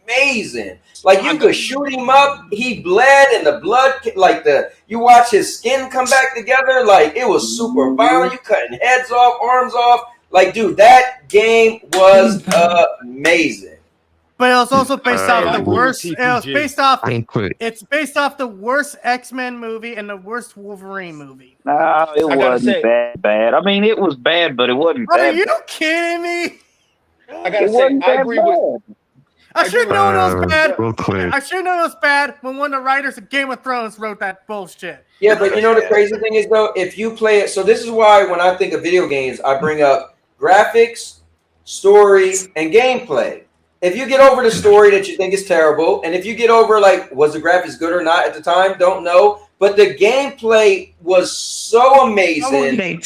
S5: amazing. Like you could shoot him up, he bled, and the blood, you watch his skin come back together. Like it was super violent. You cutting heads off, arms off. Like, dude, that game was amazing.
S7: But it was also based off the worst. It's based off the worst X-Men movie and the worst Wolverine movie.
S10: No, it wasn't that bad. I mean, it was bad, but it wasn't bad.
S7: Are you kidding me?
S8: I gotta say, I agree with.
S7: I should know it was bad.
S6: Real quick.
S7: I should know it was bad when one of the writers of Game of Thrones wrote that bullshit.
S5: Yeah, but you know the crazy thing is though, if you play it, so this is why when I think of video games, I bring up graphics, story, and gameplay. If you get over the story that you think is terrible, and if you get over like was the graphics good or not at the time, don't know. But the gameplay was so amazing.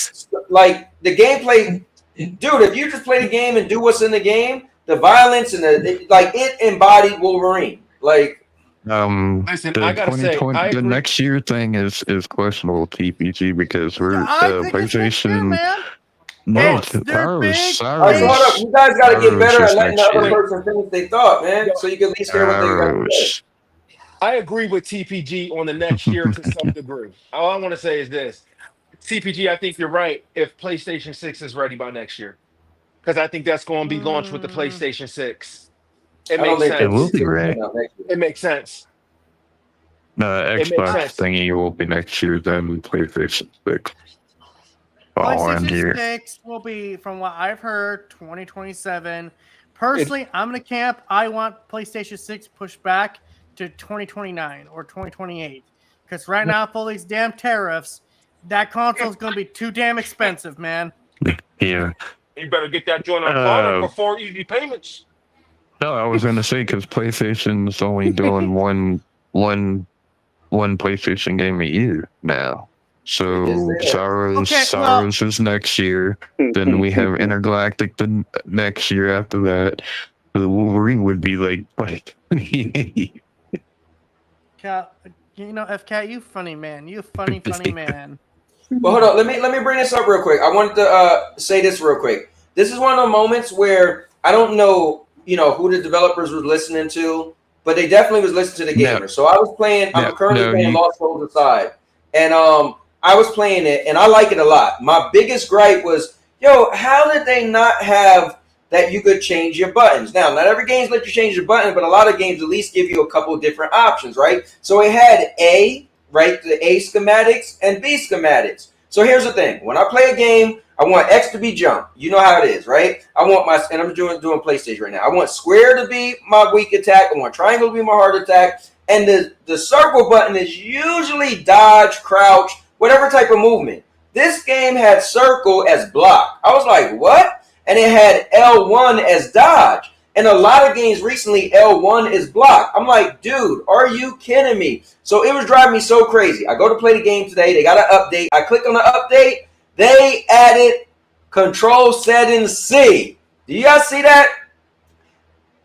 S5: Like the gameplay, dude. If you just play the game and do what's in the game, the violence and it embodied Wolverine. Like,
S8: listen, I gotta say,
S6: the next year thing is questionable TPG because we're PlayStation. No, sorry.
S5: You guys got to get better at letting the other person finish their thought, man. So you can at least hear what they got to say.
S8: I agree with TPG on the next year to some degree. All I want to say is this. TPG, I think you're right if PlayStation 6 is ready by next year. Because I think that's going to be launched with the PlayStation 6. It makes sense.
S6: It will be ready.
S8: It makes sense.
S6: Xbox thingy will be next year, then PlayStation 6.
S7: PlayStation 6 will be, from what I've heard, 2027. Personally, I'm going to camp. I want PlayStation 6 pushed back to 2029 or 2028. Because right now, for these damn tariffs, That console's gonna be too damn expensive, man.
S6: Yeah.
S8: You better get that joint on product for 4 easy payments.
S6: No, I was gonna say because PlayStation's only doing one PlayStation game a year now. So Sorrows is next year. Then we have Intergalactic the next year after that. The Wolverine would be like 28.
S7: Cat, FCat, you funny man. You funny man.
S5: Well, hold on. Let me bring this up real quick. I wanted to say this real quick. This is one of the moments where I don't know, who the developers were listening to, but they definitely was listening to the gamers. So I was playing. I'm currently playing Lost Souls Aside, and I was playing it, and I like it a lot. My biggest gripe was, how did they not have that you could change your buttons? Now, not every game's let you change your button, but a lot of games at least give you a couple of different options, right? So it had A, right, the A schematics and B schematics. So here's the thing. When I play a game, I want X to be jump. You know how it is, right? And I'm doing PlayStation right now. I want square to be my weak attack. I want triangle to be my hard attack. And the circle button is usually dodge, crouch, whatever type of movement. This game had circle as block. I was like, what? And it had L1 as dodge. And a lot of games recently, L1 is block. I'm like, dude, are you kidding me? So it was driving me so crazy. I go to play the game today. They got an update. I click on the update. They added control settings C. Do you guys see that?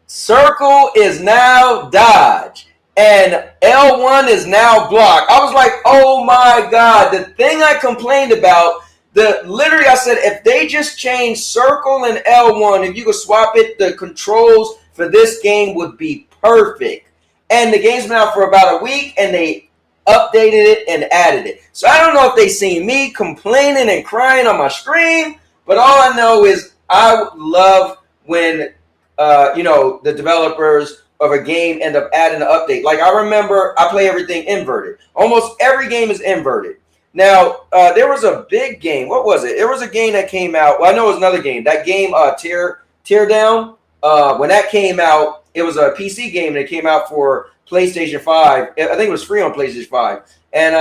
S5: Circle is now dodge. And L1 is now block. I was like, oh my God. The thing I complained about, literally I said, if they just change circle and L1, if you could swap it, the controls for this game would be perfect. And the game's been out for about a week, and they updated it and added it. So I don't know if they seen me complaining and crying on my stream, but all I know is I love when, the developers of a game end up adding an update. Like I remember I play everything inverted. Almost every game is inverted. Now, there was a big game. What was it? There was a game that came out. Well, I know it was another game. That game, Tear Down, when that came out, it was a PC game that came out for PlayStation 5. I think it was free on PlayStation 5. And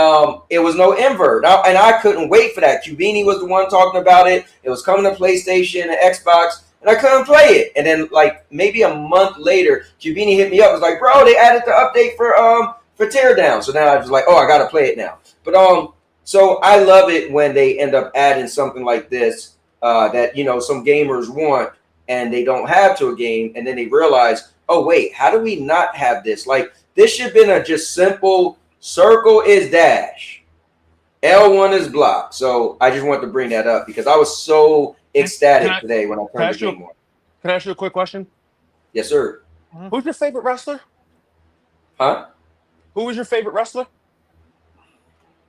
S5: it was no invert. And I couldn't wait for that. Cubini was the one talking about it. It was coming to PlayStation and Xbox. And I couldn't play it. And then, like, maybe a month later, Cubini hit me up. It was like, bro, they added the update for Tear Down. So now I was like, oh, I got to play it now. But so I love it when they end up adding something like this that, some gamers want and they don't have to a game. And then they realize, oh, wait, how do we not have this? Like, this should have been a just simple circle is dash. L1 is block. So I just wanted to bring that up because I was so ecstatic today when I turned the game on.
S8: Can I ask you a quick question?
S5: Yes, sir.
S8: Who's your favorite wrestler?
S5: Huh?
S8: Who was your favorite wrestler?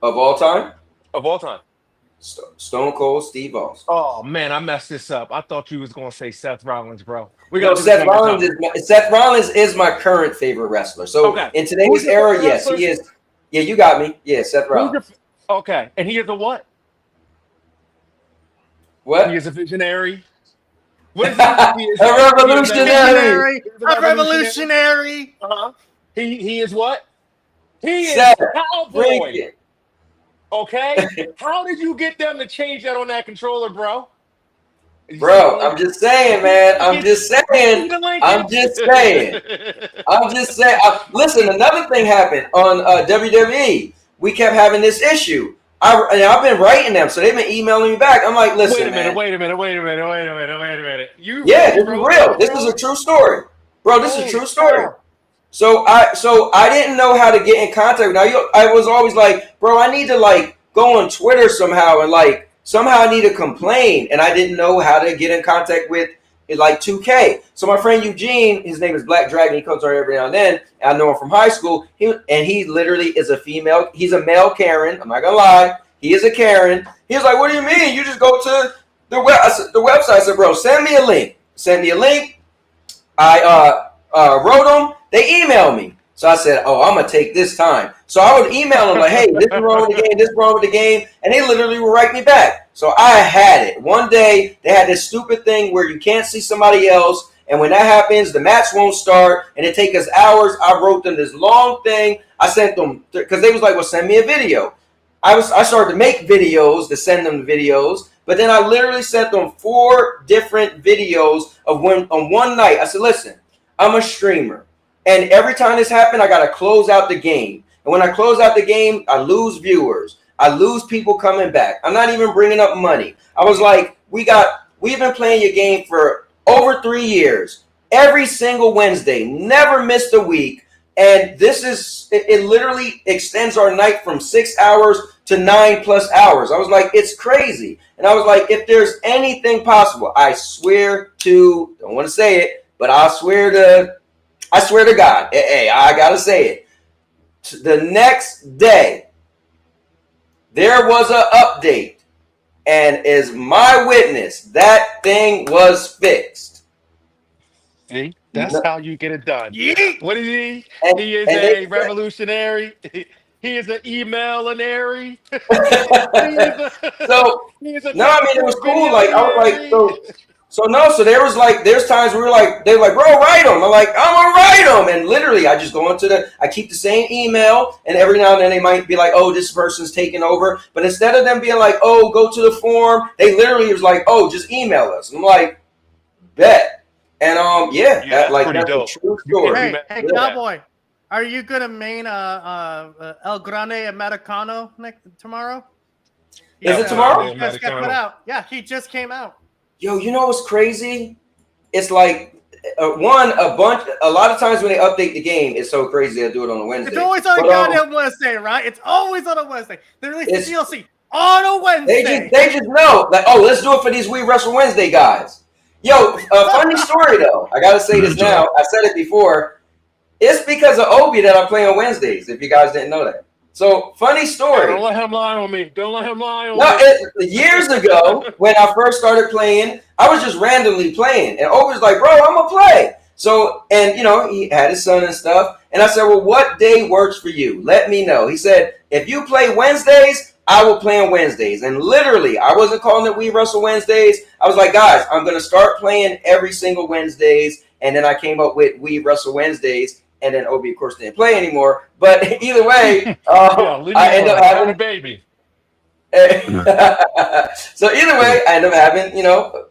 S5: Of all time?
S8: Of all time.
S5: Stone Cold Steve Austin.
S8: Oh, man, I messed this up. I thought you was going to say Seth Rollins, bro.
S5: Seth Rollins is my current favorite wrestler. So in today's era, yes, he is. Yeah, you got me. Yeah, Seth Rollins.
S8: Okay. And he is a what?
S5: What?
S8: He is a visionary. What is
S5: he? A revolutionary.
S7: A revolutionary.
S8: Uh-huh. He is what? He is
S5: Seth,
S8: Cowboy. Okay? How did you get them to change that on that controller, bro?
S5: Bro, I'm just saying, man. I'm just saying. Listen, another thing happened on WWE. We kept having this issue. I've been writing them, so they've been emailing me back. I'm like, listen,
S8: Wait a minute.
S5: This is real. This is a true story. Bro, this is a true story. So I didn't know how to get in contact. Now I was always like, bro, I need to like go on Twitter somehow and like somehow I need to complain, and I didn't know how to get in contact with like 2K. So my friend Eugene, his name is Black Dragon. He comes on every now and then. I know him from high school. He literally is a female. He's a male Karen. I'm not gonna lie. He is a Karen. He was like, what do you mean? You just go to the website. I said, bro, send me a link. I wrote them. They emailed me. So I said, oh, I'm going to take this time. So I would email them like, hey, this is wrong with the game, this is wrong with the game. And they literally would write me back. So I had it. One day, they had this stupid thing where you can't see somebody else. And when that happens, the match won't start. And it takes us hours. I wrote them this long thing. I sent them, because they was like, well, send me a video. I started to make videos to send them videos, but then I literally sent them 4 different videos of when on one night. I said, listen, I'm a streamer, and every time this happened, I got to close out the game. And when I close out the game, I lose viewers. I lose people coming back. I'm not even bringing up money. I was like, we've been playing your game for over 3 years, every single Wednesday, never missed a week. And it literally extends our night from 6 hours to 9+ hours. I was like, it's crazy. And I was like, if there's anything possible, I swear to, don't want to say it, but I swear to God, hey, I got to say it. The next day, there was an update, and as my witness, that thing was fixed.
S8: See, that's how you get it done.
S7: Yeet.
S8: What is he?
S5: And,
S8: He is
S5: and
S8: a
S5: they,
S8: revolutionary. He is an emailinary.
S5: so
S8: He is a
S5: no, I mean it was cool. Like I was like,
S8: videoary.
S5: so there's times we were like, they were like, bro, write them. I'm like, I'm gonna write them, and literally I just go into I keep the same email, and every now and then they might be like, oh, this person's taking over, but instead of them being like, oh, go to the form, they literally was like, oh, just email us. I'm like, bet. And
S8: That's
S5: that's
S8: pretty
S5: a
S8: dope.
S5: true story.
S7: Hey, Cowboy, are you gonna main El Grande Americano tomorrow?
S5: Is it tomorrow?
S7: He just got put out. Yeah, he just came out.
S5: Yo, you know what's crazy? It's like a lot of times when they update the game, it's so crazy they do it on a Wednesday.
S7: It's always on a goddamn Wednesday, right? It's always on a Wednesday. They release the DLC on a Wednesday.
S5: They just know, like, oh, let's do it for these We Wrestle Wednesday guys. Yo, funny story though. I gotta say this now. I said it before. It's because of Obi that I play on Wednesdays. If you guys didn't know that. So funny story.
S8: Don't let him lie on me. Don't let him lie on me.
S5: Years ago, when I first started playing, I was just randomly playing, and Obi was like, "Bro, I'm gonna play." So, and he had his son and stuff, and I said, "Well, what day works for you? Let me know." He said, "If you play Wednesdays, I will play on Wednesdays." And literally, I wasn't calling it We Wrestle Wednesdays. I was like, "Guys, I'm gonna start playing every single Wednesdays," and then I came up with We Wrestle Wednesdays. And then Obi, of course, didn't play anymore. But either way, I ended up having
S8: a baby.
S5: So either way, I ended up having,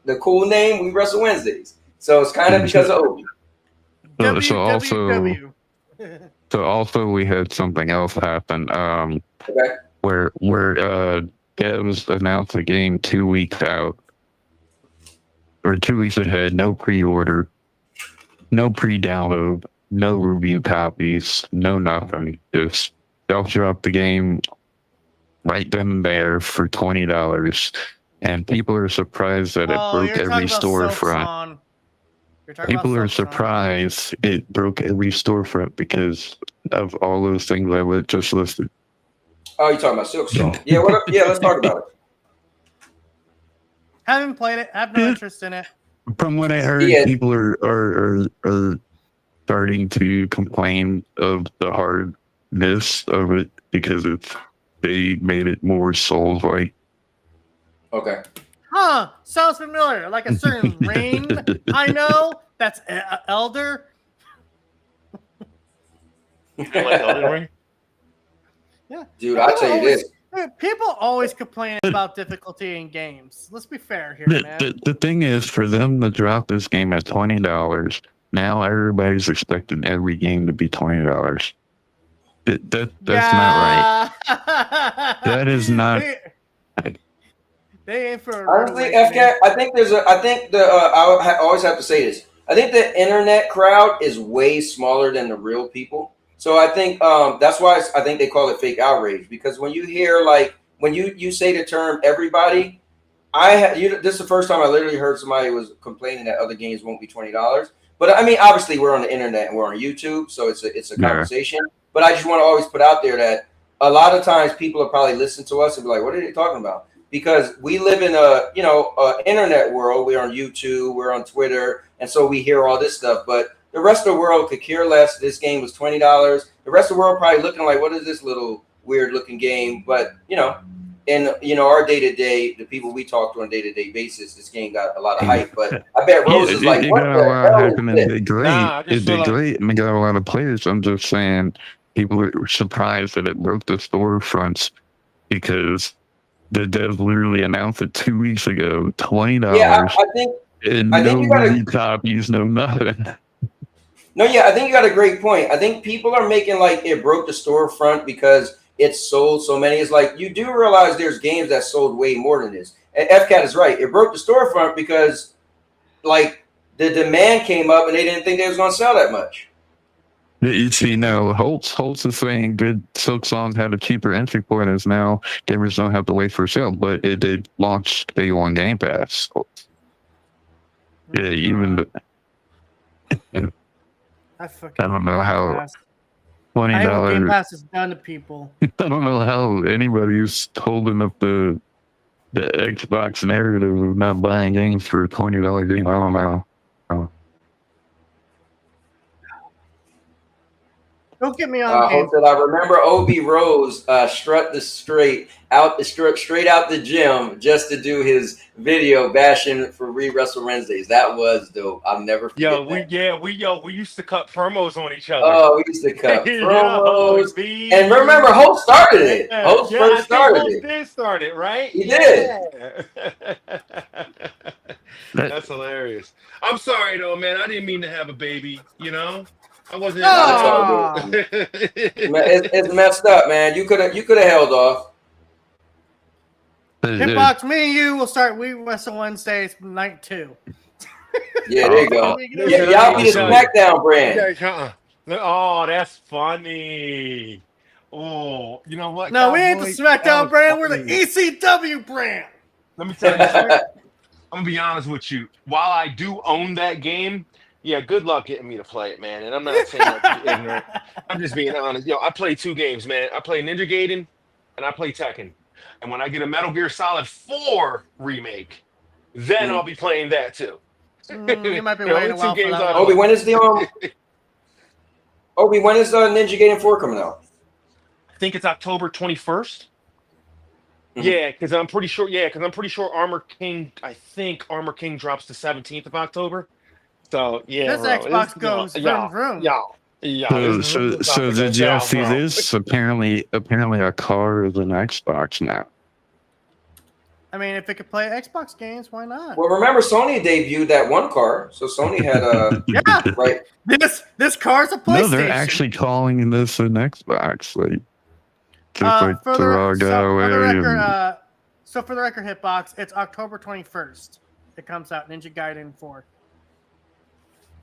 S5: the cool name We Wrestle Wednesdays. So it's kind of because of Obi.
S6: So also we had something else happen. Where Devs announced the game 2 weeks out, or 2 weeks ahead. No pre-order, no pre-download. No review copies, no nothing. Just they'll drop the game right then and there for $20, and people are surprised that it broke every storefront. People are surprised it broke every storefront because of all those things I just listed.
S5: Oh, you're talking about Silksong? Yeah, let's talk about it.
S7: Haven't played it. Have no interest in it.
S6: From what I heard, people are starting to complain of the hardness of it because they made it more Souls-like.
S5: Okay.
S7: Huh? Sounds familiar. Like a certain rain. I know that's Elder.
S8: Like Elden Ring?
S7: Yeah.
S5: Dude, I'll tell you this.
S7: People always complain about difficulty in games. Let's be fair here, man.
S6: The thing is, for them to drop this game at $20. Now everybody's expecting every game to be $20. That's not right. That is not.
S7: They ain't for
S5: honestly, FK. I always have to say this. I think the internet crowd is way smaller than the real people. So I think that's why I think they call it fake outrage, because when you hear when you say the term everybody, this is the first time I literally heard somebody was complaining that other games won't be $20. But I mean, obviously, we're on the internet and we're on YouTube, so it's a conversation. But I just want to always put out there that a lot of times people will probably listen to us and be like, "What are they talking about?" Because we live in a internet world. We're on YouTube, we're on Twitter, and so we hear all this stuff. But the rest of the world could care less. This game was $20. The rest of the world probably looking like, "What is this little weird looking game?" But in our day-to-day, the people we talk to on a day-to-day basis, this game got a lot of hype. But I bet Rose is like, "What the hell is this?"
S6: It did great. And got a lot of players. I'm just saying, people are surprised that it broke the storefronts. because the dev literally announced it 2 weeks ago, $20.
S5: Yeah, I think
S6: no
S5: you gotta.
S6: movie copies, no nothing.
S5: No, yeah, I think you got a great point. I think people are making like it broke the storefront because it sold so many. It's like you do realize there's games that sold way more than this. And FCAT is right. It broke the storefront because like the demand came up and they didn't think they was going to sell that much.
S6: You see, now Holtz is saying good Silksong had a cheaper entry point as now gamers don't have to wait for a sale, but it did launch day one Game Pass. Yeah, even
S7: I fucking
S6: don't know how
S7: I hate what Game
S6: $20.
S7: Pass has done to people.
S6: I don't know how anybody's holding up the Xbox narrative of not buying games for a $20 game. I don't know.
S7: Don't get me on
S5: Hope that I remember Obi Rose straight out the gym just to do his video bashing for Wrestle Wednesdays. That was dope. I'll never forget that.
S8: We used to cut promos on each other.
S5: Oh, we used to cut promos.
S8: Yo,
S5: and remember, Hope started it. Hope first started
S8: Hope
S5: it.
S8: did start it, right?
S5: He did.
S8: That's hilarious. I'm sorry though, man. I didn't mean to have a baby. You know, I wasn't.
S5: It's messed up, man. You could have held off.
S7: Hitbox, me and you will start We Wrestle Wednesdays night 2.
S5: Yeah, there you go. Y'all be the SmackDown brand.
S8: Oh, that's funny. Oh, you know what?
S7: No, we ain't the SmackDown brand. We're the ECW brand.
S8: Let me tell you something. I'm gonna be honest with you. While I do own that game, yeah, good luck getting me to play it, man. And I'm not saying that to be ignorant. I'm just being honest. I play 2 games, man. I play Ninja Gaiden and I play Tekken. And when I get a Metal Gear Solid 4 remake, then I'll be playing that too.
S7: You might be waiting a while for that.
S5: Obi, when is the Ninja Gaiden 4 coming out?
S8: I think it's October 21st. Yeah, because I'm pretty sure. Armor King. I think Armor King drops the 17th of October. So yeah,
S7: this Xbox goes vroom vroom.
S6: Yeah. So did y'all see this? Apparently, a car is an Xbox now.
S7: I mean, if it could play Xbox games, why not?
S5: Well, remember Sony debuted that one car, so Sony had right.
S7: This car's a PlayStation.
S6: No, they're actually calling this an Xbox. Like, just like
S7: for
S6: the
S7: record, Hitbox, it's October 21st. It comes out Ninja Gaiden 4.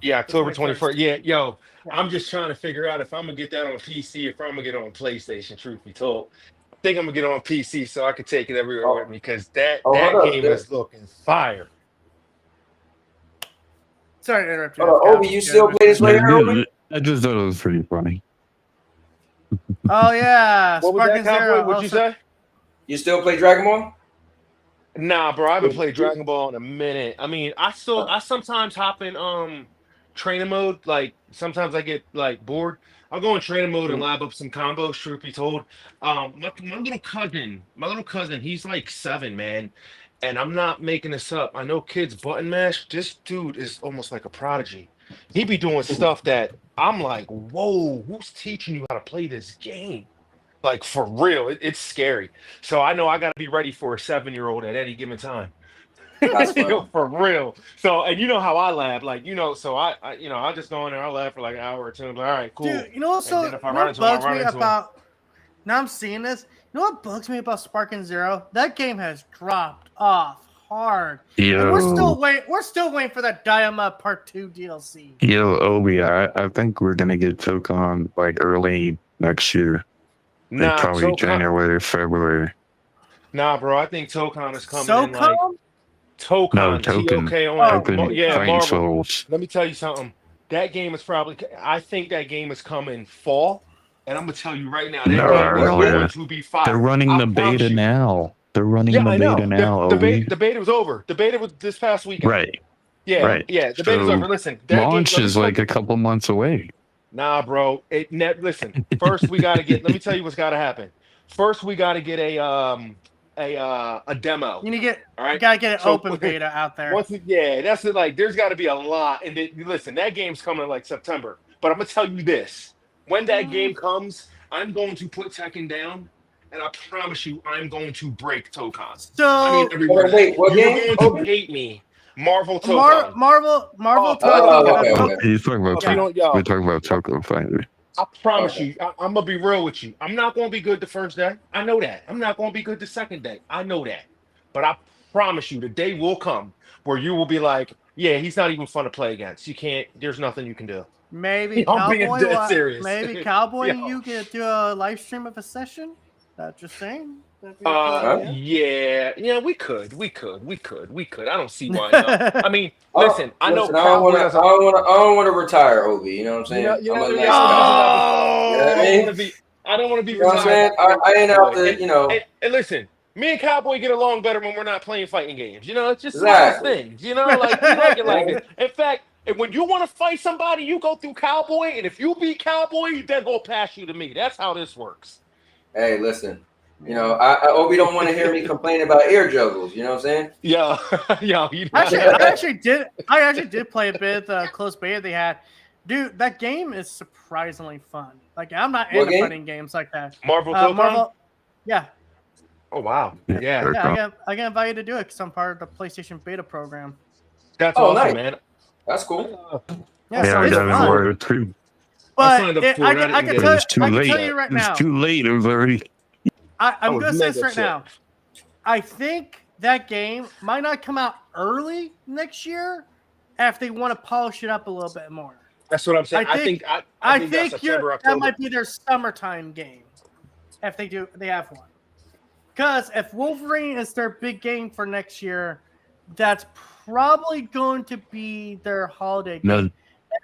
S8: Yeah, October 21st. Yeah, I'm just trying to figure out if I'm gonna get that on PC, if I'm gonna get it on PlayStation. Truth be told, I think I'm gonna get it on PC so I can take it everywhere with me because that game is looking fire.
S7: Sorry to interrupt you.
S5: Obi, you still play this right here, Obi?
S6: I just thought it was pretty funny.
S7: Oh yeah,
S8: what was that, Cowboy? What'd you say?
S5: You still play Dragon Ball?
S8: Nah, bro, I haven't played Dragon Ball in a minute. I mean, I sometimes hop in training mode. Like sometimes I get like bored. I'll go in training mode and lab up some combos. Truth be told, my little cousin, he's like 7, man, and I'm not making this up. I know kids button mash. This dude is almost like a prodigy. He be doing stuff that I'm like, whoa, who's teaching you how to play this game? Like for real, it's scary. So I know I got to be ready for a 7-year-old at any given time. For real. So, and you know how I lab, like, so I I'll just go in there, I'll lab for like an hour or 2. Like, all right, cool.
S7: Dude, you know what? So what bugs me about now I'm seeing this. You know what bugs me about Sparking Zero? That game has dropped off hard.
S6: Yo.
S7: We're still waiting for that Diamond Part 2 DLC.
S6: Yo, Obi, I think we're gonna get Tokon like early next year.
S8: Nah,
S6: probably January, February.
S8: Nah, bro, I think Tokon is coming in like Tokon.
S6: No, Token.
S8: Marvel.
S6: Souls.
S8: Let me tell you something. That game is I think that game is coming fall, and I'm gonna tell you right now, that game is going to be fire.
S6: They're running the beta now. The
S8: beta was over. The beta was this past weekend.
S6: Right.
S8: Yeah.
S6: Right.
S8: Yeah. The beta's over. Listen,
S6: launch is like a couple months away.
S8: Nah, bro. Listen. First, we gotta get. Let me tell you what's gotta happen. First, we gotta get a demo.
S7: You gotta get an open beta out there.
S8: That's it. Like, there's got to be a lot. And listen, that game's coming in like September. But I'm gonna tell you this: when that game comes, I'm going to put Tekken down, and I promise you, I'm going to break Tokon.
S7: So
S8: I mean, everybody,
S5: Wait, what
S8: you're
S5: game?
S8: going to hate me. Marvel Tokon.
S7: Marvel
S8: Oh,
S7: Tokon.
S5: okay.
S6: He's talking about
S8: If you don't, yo,
S6: we're talking about Tokyo Fighter.
S8: I promise you, I'm gonna be real with you. I'm not gonna be good the first day. I know that. I'm not gonna be good the second day. I know that. But I promise you, the day will come where you will be like, yeah, he's not even fun to play against. You can't. There's nothing you can do.
S7: Maybe
S8: I'm being
S7: Cowboy.
S8: dead serious.
S7: Maybe Cowboy
S8: Yo.
S7: and you could do a live stream of a session. That's just saying. That'd be a good idea.
S8: Yeah, we could. I don't see why not. I mean, listen, I know
S5: Listen, I don't want to retire, Obi. You know what I'm saying?
S8: You know,
S5: I'm a
S8: yeah,
S5: nice guy. You know what I mean?
S8: I don't want to be
S5: You know what I'm saying? I ain't out to, you know.
S8: And listen, me and Cowboy get along better when we're not playing fighting games. You know, it's just
S5: Exactly.
S8: one of those things. You know, like we like it like this. In fact, when you want to fight somebody, you go through Cowboy, and if you beat Cowboy, then he'll pass you to me. That's how this works.
S5: Hey, listen. You know, Obi don't want to hear me complain about air juggles. You know what I'm saying?
S8: Yeah, yeah.
S7: I actually did play a bit the close beta they had. Dude, that game is surprisingly fun. Like, I'm not into fighting games like that.
S8: Marvel Tokon?
S7: Yeah.
S8: Oh wow. Yeah.
S7: I get invited to do it because I'm part of the PlayStation beta program.
S8: That's awesome,
S5: nice.
S8: Man.
S5: That's cool.
S7: Yeah, so it's fun. But I can tell you right now.
S6: It's too late. It was already.
S7: I'm going to say this right now. I think that game might not come out early next year if they want to polish it up a little bit more.
S8: That's what I'm saying. I think
S7: that might be their summertime game if they have one. Because if Wolverine is their big game for next year, that's probably going to be their holiday game.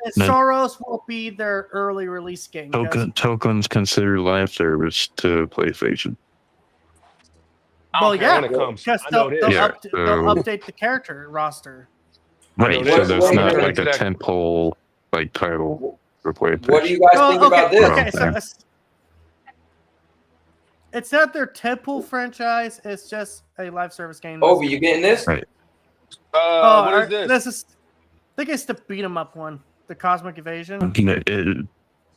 S7: And Soros will be their early release game.
S6: Token's considered live service to PlayStation.
S7: Well, yeah, because they'll update the character roster.
S6: Right, so there's not like a tentpole like title for PlayStation.
S5: What do you guys think about this?
S7: Okay, so it's not their tentpole franchise. It's just a live service game.
S5: Oh, you getting this?
S6: Right.
S8: What is this?
S7: This is, I think it's the beat 'em up one, the Cosmic Invasion.
S8: I didn't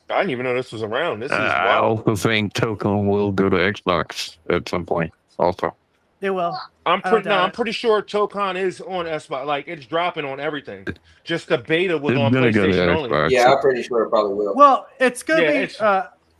S8: even know this was around. This is wild.
S6: I also think Token will go to Xbox at some point. Also,
S7: they will.
S8: I'm pretty sure Tokon is on Xbox. Like, it's dropping on everything. Just the beta was on PlayStation only.
S5: Yeah, I'm pretty sure it probably will.
S7: Well, it's gonna be.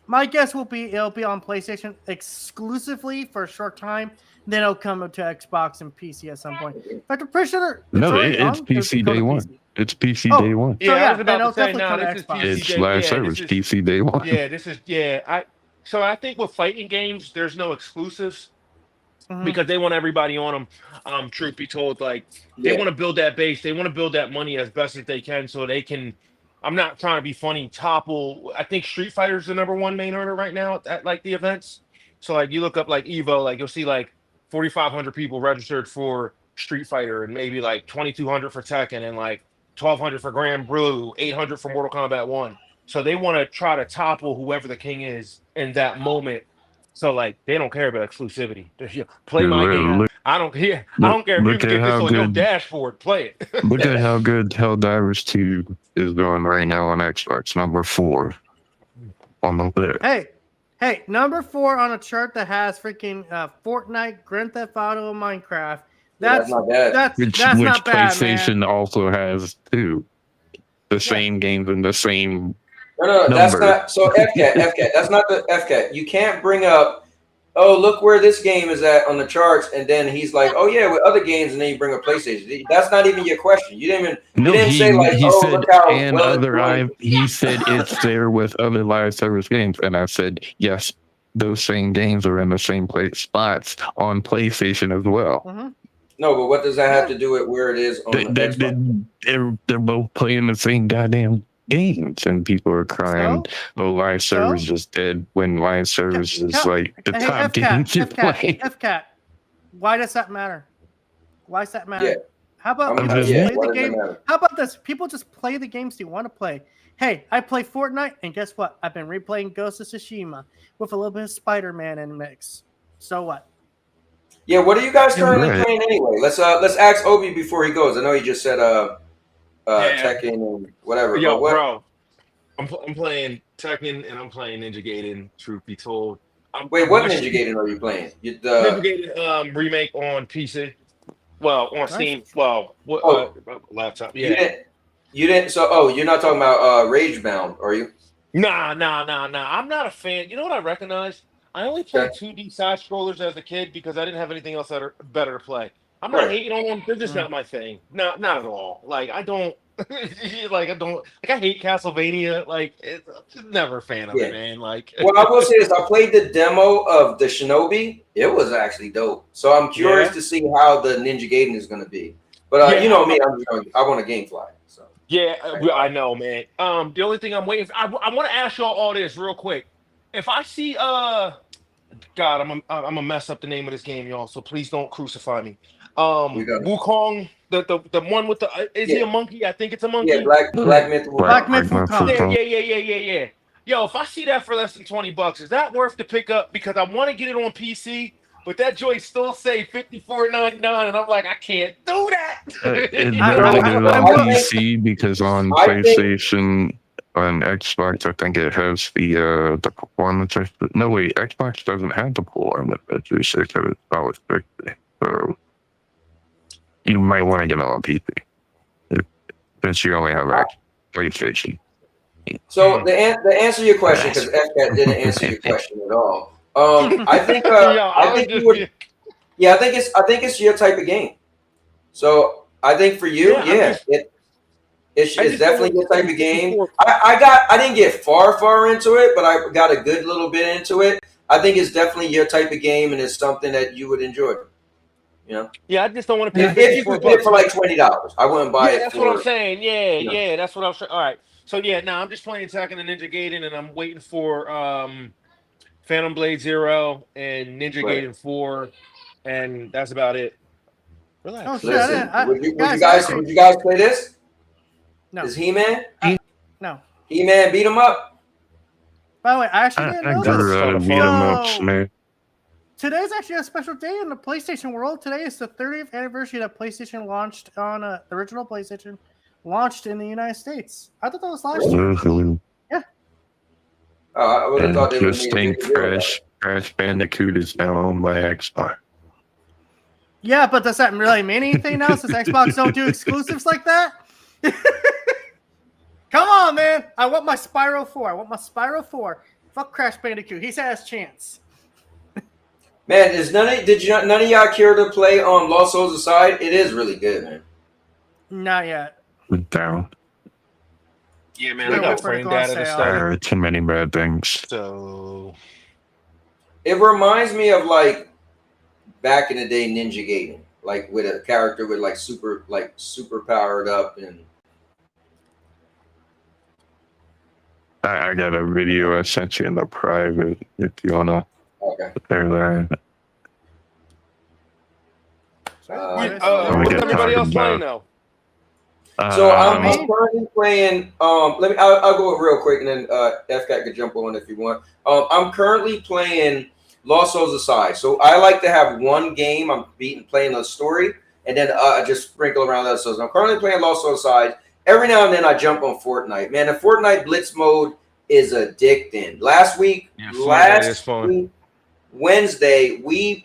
S7: My guess will be it'll be on PlayStation exclusively for a short time. Then it'll come to Xbox and PC at some point. In fact, I'm pretty sure
S6: it's PC day one. It's PC day one.
S8: Yeah, I was about to say now this is PC
S6: it's live service PC day one.
S8: Yeah, So I think with fighting games, there's no exclusives. Because they want everybody on them. Truth be told, like they want to build that base, they want to build that money as best as they can, so they can. I'm not trying to be funny. Topple. I think Street Fighter's the #1 main earner right now at like the events. So like you look up like Evo, like you'll see like 4,500 people registered for Street Fighter, and maybe like 2,200 for Tekken, and like 1,200 for Grand Blue, 800 for Mortal Kombat 1. So they want to try to topple whoever the king is in that moment. So like they don't care about exclusivity. Play my game. I don't care. I don't care if you can get this on your dashboard. Play it.
S6: Look at how good Helldivers 2 is going right now on Xbox. #4 on the list.
S7: Hey, #4 on a chart that has freaking Fortnite, Grand Theft Auto, Minecraft. That's not bad.
S6: Which
S7: not bad,
S6: PlayStation
S7: man.
S6: also has too. The same games and the same.
S5: No, that's not. So FCAT, that's not the FCAT. You can't bring up, oh, look where this game is at on the charts, and then he's like, oh yeah, with other games, and then you bring up PlayStation. That's not even your question. You didn't say like,
S6: he
S5: oh,
S6: said,
S5: look how
S6: and
S5: well
S6: other he said it's there with other live service games, and I said yes, those same games are in the same spots on PlayStation as well.
S5: No, but what does that have to do with where it is on the Xbox?
S6: They're both playing the same goddamn games, and people are crying, "Oh, live service is dead." When live service is like the top games you play.
S7: FCAT. Why does that matter? Why does that matter?
S5: Yeah.
S7: How about
S5: play the game?
S7: How about this? People just play the games they want to play. Hey, I play Fortnite, and guess what? I've been replaying Ghost of Tsushima with a little bit of Spider-Man in the mix. So what?
S5: Yeah, what are you guys currently playing anyway? Let's ask Obi before he goes. I know he just said Tekken and whatever.
S8: Yo, bro, I'm playing Tekken and I'm playing Ninja Gaiden. Truth be told,
S5: Wait, what Ninja Gaiden are you playing?
S8: Ninja Gaiden remake on PC. Well, on Steam. Well, laptop. Yeah.
S5: You didn't. So, oh, you're not talking about Rage Bound, are you?
S8: Nah. I'm not a fan. You know what I recognize? I only played 2D side scrollers as a kid because I didn't have anything else better to play. I'm not hating on them. They're just not my thing. Not at all. Like I don't. I hate Castlevania. Like I'm just never a fan of it, man. Like.
S5: Well, I will say this: I played the demo of the Shinobi. It was actually dope. So I'm curious to see how the Ninja Gaiden is going to be. But you know me, I want a game fly. So.
S8: Yeah, I know, man. The only thing I'm waiting for, I want to ask y'all all this real quick. If I see God, I'm gonna mess up the name of this game, y'all. So please don't crucify me. Wukong, the one with the is he a monkey? I think it's a monkey.
S5: Yeah, Black Myth Wukong.
S8: Yeah. Yo, if I see that for less than $20, is that worth to pick up? Because I want to get it on PC. But that joint still say $54.99, and I'm like, I can't do that.
S6: It's better to do it on PC because on PlayStation and Xbox, I think it has the performance. No, wait, Xbox doesn't have the performance. It's always 60. So you might want to get it on PC since you only have PlayStation.
S5: So the answer to your question, because FCAT didn't answer your question at all. I think it's your type of game. So I think for you, it's definitely your type of game. I didn't get far into it, but I got a good little bit into it. I think it's definitely your type of game, and it's something that you would enjoy. You know?
S8: Yeah, I just don't want to pay.
S5: If you could get it for like $20, I wouldn't buy it.
S8: That's what I'm saying. Yeah, that's what I'm saying. All right. So I'm just playing Attack of the Ninja Gaiden, and I'm waiting for Phantom Blade 0 and Ninja Gaiden 4, and that's about it. Relax.
S5: Oh, shit, would you guys play this?
S7: No.
S5: Is He-Man?
S7: No.
S5: He-Man beat him up?
S7: By the way, I actually didn't know this. Today's actually a special day in the PlayStation world. Today is the 30th anniversary that PlayStation launched on the original PlayStation. Launched in the United States. I thought that was last year. Yeah.
S5: I would have thought they would
S6: just think Crash Bandicoot is now owned by Xbox.
S7: Yeah, but does that really mean anything now since Xbox don't do exclusives like that? Come on, man. I want my Spyro 4. Fuck Crash Bandicoot. He's had his chance.
S5: Man, none of y'all care to play Lost Souls Aside? It is really good, man.
S7: Not yet.
S6: Down.
S8: Yeah, man, I got frame data to start.
S6: Too many bad things.
S8: So
S5: it reminds me of like back in the day Ninja Gaiden, like with a character with like super powered up and.
S6: I got a video I sent you in the private if you wanna.
S5: Okay.
S6: There.
S8: What's everybody else playing now?
S5: So I'm currently playing. I'll go real quick, and then FCAT could jump on if you want. I'm currently playing Lost Souls Aside. So I like to have one game I'm playing a story, and then I just sprinkle around that. So I'm currently playing Lost Souls Aside. Every now and then I jump on Fortnite. Man, the Fortnite Blitz mode is addicting. Last week, Wednesday, me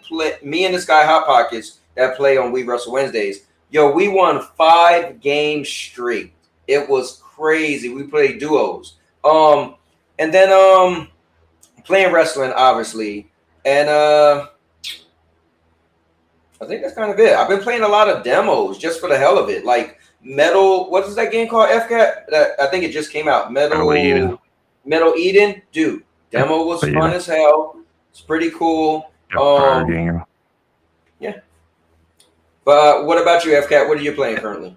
S5: and this guy Hot Pockets that play on We Wrestle Wednesdays. Yo, we won 5 games straight. It was crazy. We played duos. And then playing wrestling, obviously. And I think that's kind of it. I've been playing a lot of demos just for the hell of it. Like Metal, what is that game called, FCAT? I think it just came out. Metal Eden. Dude, demo was fun as hell. It's pretty cool. Yeah. But what about you, FCAT? What are you playing currently?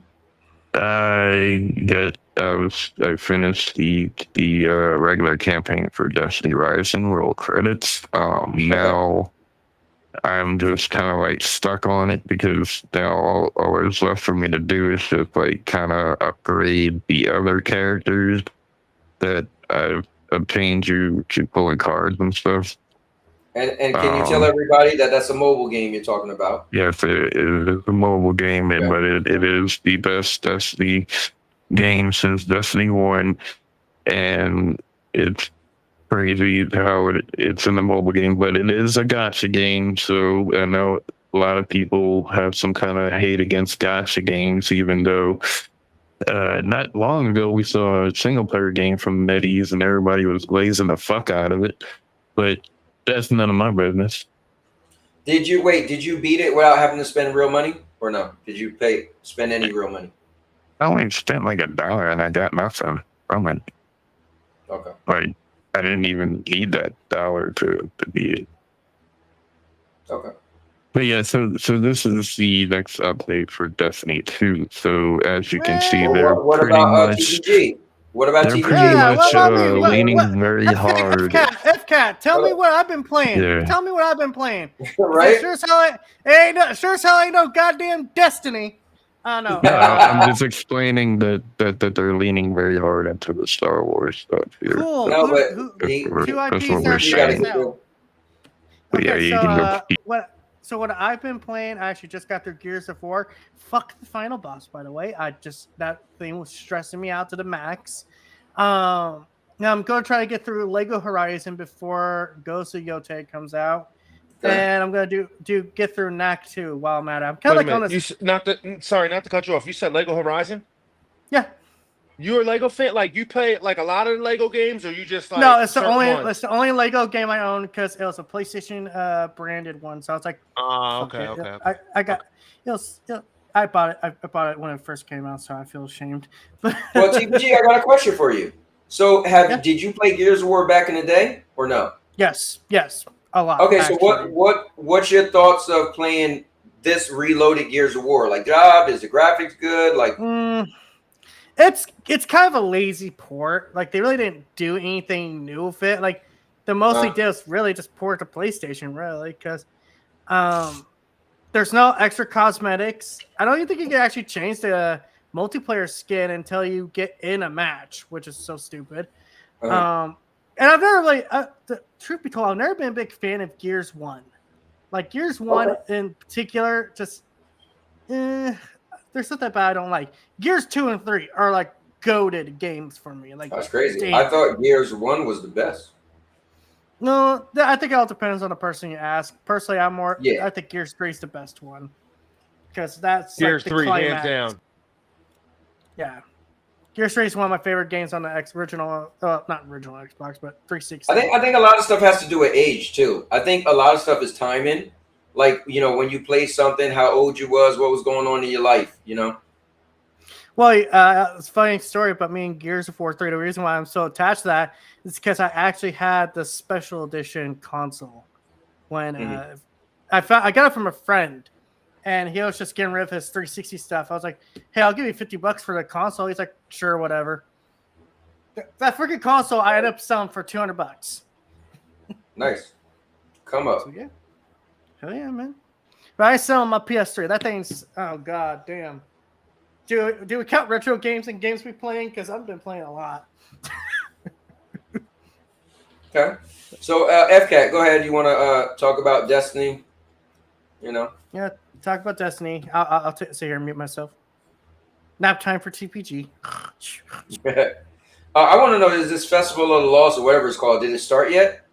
S6: I finished the regular campaign for Destiny Rising World Credits. Now I'm just kind of like stuck on it because now all that's left for me to do is just like kind of upgrade the other characters that I've obtained you pulling cards and stuff.
S5: And can you tell everybody that that's a mobile game you're talking about?
S6: Yes, it is a mobile game, but it is the best Destiny game since Destiny 1, and it's crazy how it's in the mobile game, but it is a gacha game. So I know a lot of people have some kind of hate against gacha games, even though not long ago we saw a single player game from NetEase and everybody was glazing the fuck out of it. But that's none of my business.
S5: Did you beat it without having to spend real money or no? Did you spend any real money?
S6: I only spent like $1 and I got nothing from it.
S5: Okay.
S6: Like I didn't even need that dollar to beat it.
S5: Okay.
S6: But yeah, so this is the next update for Destiny 2. So as you can see, they're
S5: what
S6: pretty
S5: about
S6: much
S5: TPG? What about
S6: they're
S5: TPG?
S6: pretty much leaning very hard.
S7: FCAT, tell me what I've been playing.
S6: Yeah.
S7: Tell me what I've been playing.
S5: Right?
S7: Sure as hell ain't no goddamn Destiny. I know.
S6: I'm just explaining that they're leaning very hard into the Star Wars stuff here.
S7: Cool.
S5: No, but
S7: two
S6: that's
S7: IPs
S6: what we're
S7: are
S6: saying.
S7: out.
S6: But yeah, you can go.
S7: So what I've been playing, I actually just got through Gears of War. Fuck the final boss, by the way. That thing was stressing me out to the max. Now I'm gonna try to get through Lego Horizon before Ghost of Yotei comes out, and I'm gonna get through Knack 2 while I'm at it. I'm kind of like on this.
S8: Sorry, not to cut you off. You said Lego Horizon?
S7: Yeah.
S8: You're a Lego fan? Like you play like a lot of Lego games, or you just like
S7: no? It's the only Lego game I own because it was a PlayStation branded one. So I was like,
S8: okay.
S7: I got I bought it. I bought it when it first came out, so I feel ashamed.
S5: Well, TPG, I got a question for you. So did you play Gears of War back in the day or no?
S7: Yes, a lot.
S5: Okay,
S7: actually.
S5: so what's your thoughts of playing this reloaded Gears of War? Like, is the graphics good? Like.
S7: It's kind of a lazy port. Like they really didn't do anything new with it. Like the most they did was really just port to PlayStation, really, because there's no extra cosmetics. I don't even think you can actually change the multiplayer skin until you get in a match, which is so stupid. And I've never really, truth be told, I've never been a big fan of Gears 1. Like Gears 1 in particular, just there's something about I don't like. Gears 2 and 3 are like goated games for me. Like
S5: that's crazy. I thought Gears 1 was the best.
S7: No, I think it all depends on the person you ask. Personally, I think Gears 3 is the best one because that's
S8: Gears
S7: like
S8: 3
S7: climax.
S8: hands down.
S7: Yeah, Gears 3 is one of my favorite games on the not original Xbox, but 360.
S5: I think a lot of stuff has to do with age too. I think a lot of stuff is timing. Like, when you play something, how old you was, what was going on in your life,
S7: Well, it's a funny story about me and Gears of War 3. The reason why I'm so attached to that is because I actually had the special edition console when I got it from a friend, and he was just getting rid of his 360 stuff. I was like, "Hey, I'll give you $50 for the console." He's like, "Sure, whatever." That freaking console I ended up selling for $200.
S5: Nice, come up.
S7: So, yeah. Hell yeah, man. But I sell my PS3. That thing's, oh god damn. Do we count retro games and games we playing? Because I've been playing a lot.
S5: Okay. So FCAT, go ahead. You want to talk about Destiny?
S7: Yeah, talk about Destiny. I'll sit here and mute myself. Nap time for TPG.
S5: I want to know, is this Festival of the Lost or whatever it's called, did it start yet?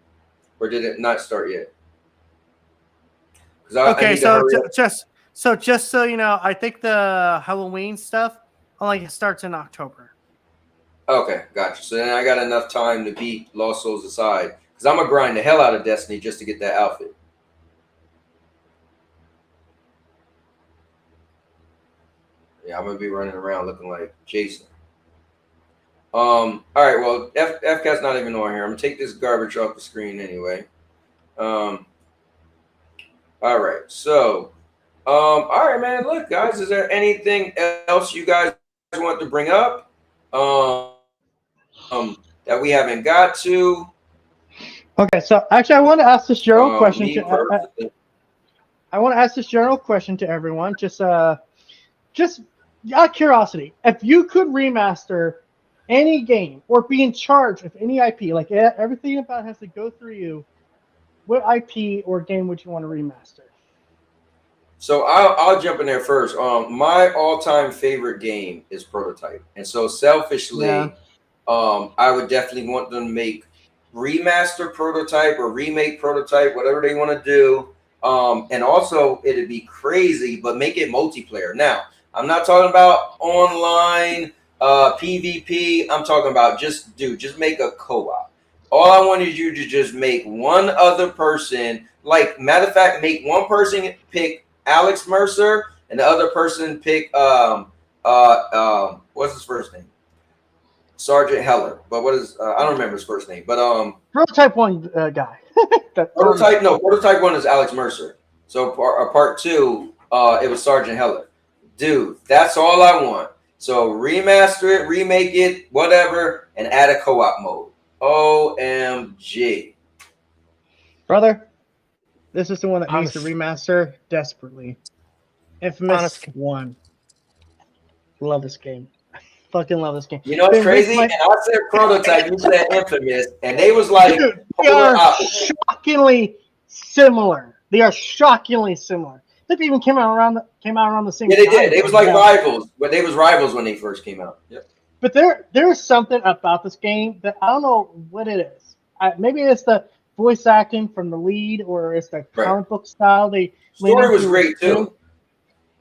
S5: Or did it not start yet?
S7: Okay, just so you know, I think the Halloween stuff only starts in October.
S5: Okay, gotcha. So then I got enough time to beat Lost Souls aside, because I'm gonna grind the hell out of Destiny just to get that outfit. Yeah, I'm gonna be running around looking like Jason. All right. Well, FCAT's not even on here. I'm gonna take this garbage off the screen anyway. All right, so, all right, man. Look, guys, is there anything else you guys want to bring up that we haven't got to?
S7: Okay, so actually, I want to ask this general question. I want to ask this general question to everyone, just out of curiosity. If you could remaster any game or be in charge of any IP, like everything about it has to go through you, what IP or game would you want to remaster?
S5: So I'll jump in there first. My all-time favorite game is Prototype, and so selfishly, I would definitely want them to make remaster prototype or remake prototype, whatever they want to do. And also, it'd be crazy, but make it multiplayer. Now, I'm not talking about online PvP. I'm talking about just make a co-op. All I wanted you to just make one other person, like, matter of fact, make one person pick Alex Mercer and the other person pick what's his first name? Sergeant Heller. But what is I don't remember his first name. But
S12: Prototype 1 guy.
S5: Prototype 1 is Alex Mercer. So part 2, it was Sergeant Heller. Dude, that's all I want. So remaster it, remake it, whatever, and add a co-op mode. OMG.
S12: Brother, this is the one that needs to remaster desperately. Infamous 1. Love this game. I fucking love this game.
S5: You know what's crazy? And I said Prototype, you said Infamous, and they was like,
S12: dude, they are shockingly similar. They are shockingly similar. They even came out around the same time.
S5: Yeah, they did. They was like rivals, but they was rivals when they first came out. Yep.
S12: But there's something about this game that I don't know what it is. Maybe it's the voice acting from the lead, or it's the comic book style.
S5: Story was great too.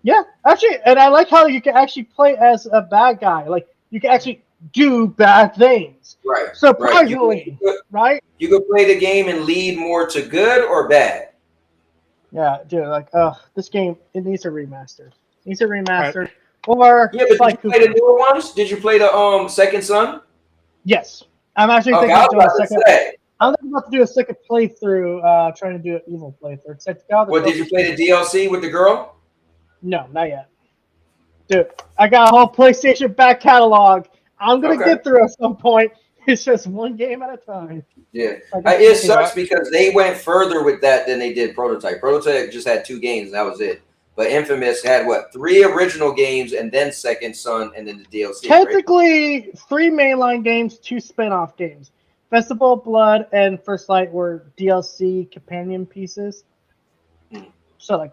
S12: Yeah, actually, and I like how you can actually play as a bad guy. Like, you can actually do bad things.
S5: Right.
S12: Surprisingly, right?
S5: You could play the game and lead more to good or bad.
S12: Yeah, dude, like, this game, it needs a remaster. It needs a remaster. Right. Or
S5: yeah, but did you play the newer ones? Did you play the Second Son?
S12: Yes. I'm actually thinking about doing a second. I'm about to do a second playthrough, trying to do an evil playthrough.
S5: What, did you play the DLC with the girl?
S12: No, not yet. Dude, I got a whole PlayStation back catalog. I'm going to get through at some point. It's just one game at a time.
S5: Yeah. It sucks because they went further with that than they did Prototype. Prototype just had 2 games, and that was it. But Infamous had, 3 original games, and then Second Son, and then the DLC.
S12: Technically, 3 mainline games, 2 spin-off games. Festival of Blood and First Light were DLC companion pieces. So, like,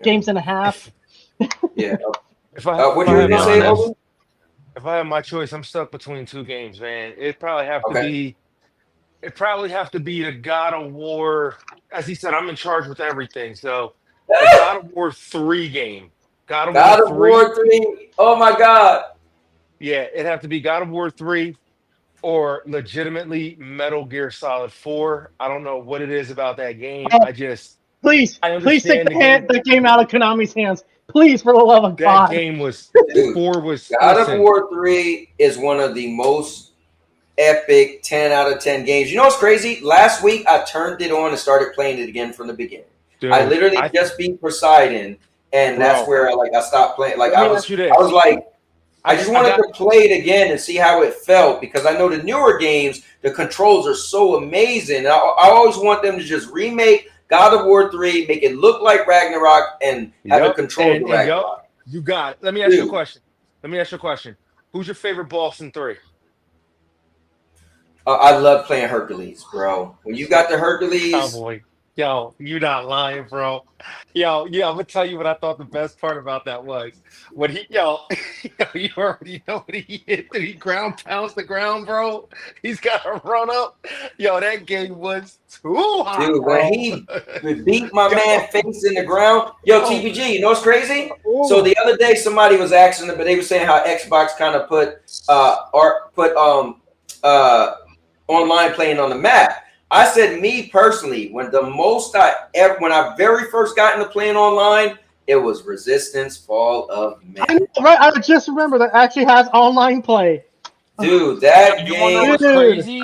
S12: games and a half.
S5: Yeah.
S8: If I have my choice, I'm stuck between 2 games, man. It probably have to be the God of War. As he said, I'm in charge with everything. So the God of War 3 game. God of War 3.
S5: Oh my God.
S8: Yeah, it'd have to be God of War 3 or legitimately Metal Gear Solid 4. I don't know what it is about that game.
S12: Please take the game out of Konami's hands. Please, for the love of God.
S8: That game was 4 was
S5: God of War 3 is one of the most epic 10 out of 10 games. You know what's crazy? Last week I turned it on and started playing it again from the beginning. Dude, I literally just beat Poseidon, and that's where I stopped playing. Like I was like, I just wanted to play it again and see how it felt, because I know the newer games, the controls are so amazing. I always want them to just remake God of War 3, make it look like Ragnarok, and have it control the Ragnarok.
S8: You got it. Let me ask you a question. Who's your favorite boss in 3?
S5: I love playing Hercules, bro. When you got the Hercules.
S8: Cowboy. Yo, you're not lying, bro. Yo, I'm gonna tell you what I thought the best part about that was. When you already know what he hit. He ground pounds the ground, bro. He's got to run up. Yo, that game was too hot.
S5: Dude, when he beat my man face in the ground. Yo, TPG, you know what's crazy? Ooh. So the other day somebody was asking them, but they were saying how Xbox kind of put online playing on the map. I said, me personally, when I very first got into playing online, it was Resistance: Fall of Man.
S12: Right, I just remember that actually has online play.
S5: Dude, that
S8: you
S5: game
S8: was crazy.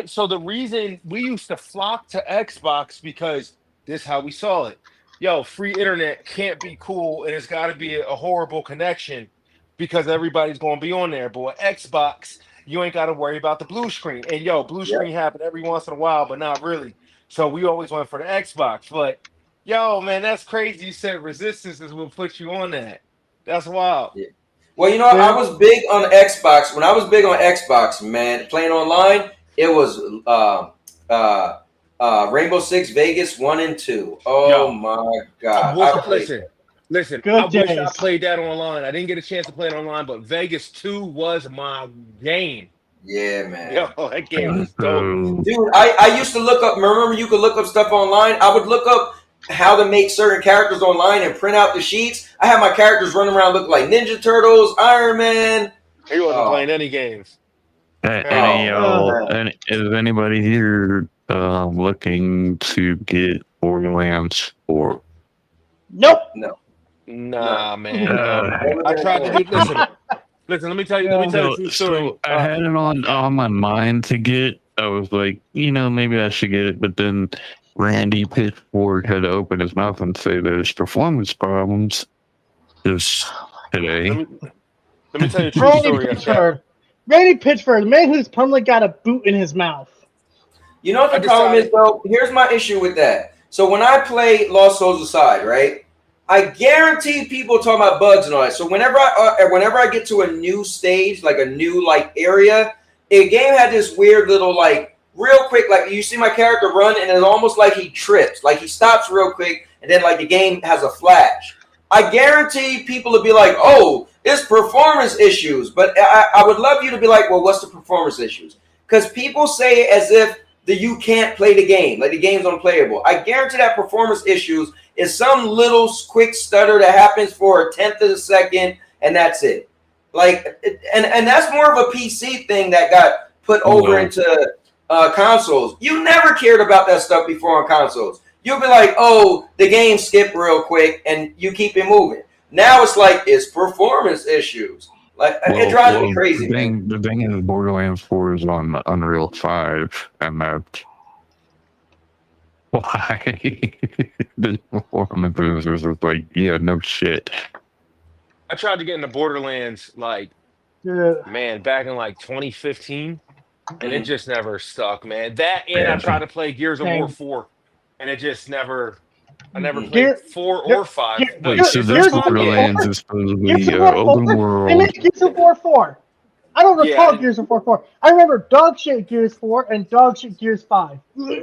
S8: So the reason we used to flock to Xbox, because this is how we saw it. Yo, free internet can't be cool, and it's got to be a horrible connection because everybody's going to be on there. But with Xbox, you ain't got to worry about the blue screen. And blue screen happen every once in a while, but not really. So we always went for the Xbox. But man, that's crazy. You said Resistance is what put you on that. That's wild.
S5: Yeah. Well, I was big on Xbox. When I was big on Xbox, man, playing online, it was Rainbow Six Vegas 1 and 2. Oh my God!
S8: Listen. I wish I played that online. I didn't get a chance to play it online, but Vegas 2 was my game.
S5: Yeah, man.
S8: Yo, that game was dope.
S5: Dude, I used to look up, remember you could look up stuff online? I would look up how to make certain characters online and print out the sheets. I had my characters running around looking like Ninja Turtles, Iron Man.
S8: He wasn't playing any games.
S6: Is anybody here looking to get Borderlands 4?
S12: Nope.
S5: No.
S8: Nah, man. I tried to do. Listen. Let me tell you a true story.
S6: So I had it on my mind to get. I was like, maybe I should get it, but then Randy Pitchford had to open his mouth and say there's performance problems just today.
S8: Let me tell you a true story.
S12: Randy Pitchford, the man who's permanently got a boot in his mouth.
S5: You know what the problem is, though? Here's my issue with that. So when I play Lost Souls Aside, right, I guarantee people talk about bugs and all that. So whenever I get to a new stage, like a new area, a game had this weird little real quick, you see my character run and it's almost like he trips, like he stops real quick, and then the game has a flash. I guarantee people would be like, "Oh, it's performance issues," but I would love you to be like, "Well, what's the performance issues?" Because people say it as if you can't play the game, like the game's unplayable. I guarantee that performance issues is some little quick stutter that happens for a tenth of a second, and that's it. And that's more of a PC thing that got put over into consoles. You never cared about that stuff before on consoles. You'll be like, "Oh, the game skipped real quick," and you keep it moving. Now it's performance issues. It drives me crazy.
S6: The thing is, Borderlands 4 is on Unreal 5, and that's why the performance was like, yeah, no shit.
S8: I tried to get into Borderlands back in 2015, and it just never stuck, man. That and I tried to play Gears of War 4, and it just never. I never played 4 or 5.
S6: Wait, so this Borderlands is supposedly open world.
S12: They made Gears of War 4. I don't recall Gears of War 4. I remember dog shit Gears 4 and dog shit Gears 5.
S5: No,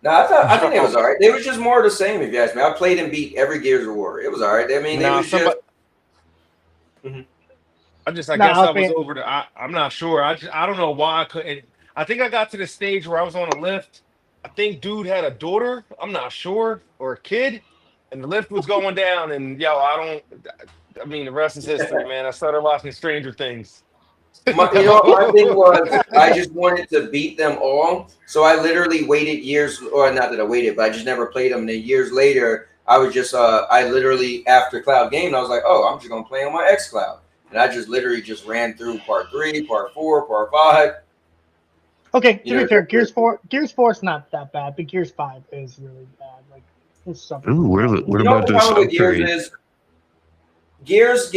S5: I think it was all right. They were just more of the same, if you ask me. I played and beat every Gears of War. It was all right. I mean, it was just...
S8: I guess I was over the... I'm not sure. I don't know why I couldn't... I think I got to the stage where I was on a lift. I think dude had a daughter. I'm not sure. Or a kid. And the lift was going down. And, the rest is history, man. I started watching Stranger Things.
S5: My thing was I just wanted to beat them all. So I literally waited years, or not that I waited, but I just never played them. And then years later, I was just, I literally, after Cloud Game, I was like, oh, I'm just going to play on my xCloud. And I just literally just ran through part 3, part 4, part 5.
S12: Okay, to be fair, Gears 4 is not that bad, but Gears 5 is really bad. It's something.
S6: Ooh, what about this upgrade?
S5: Gears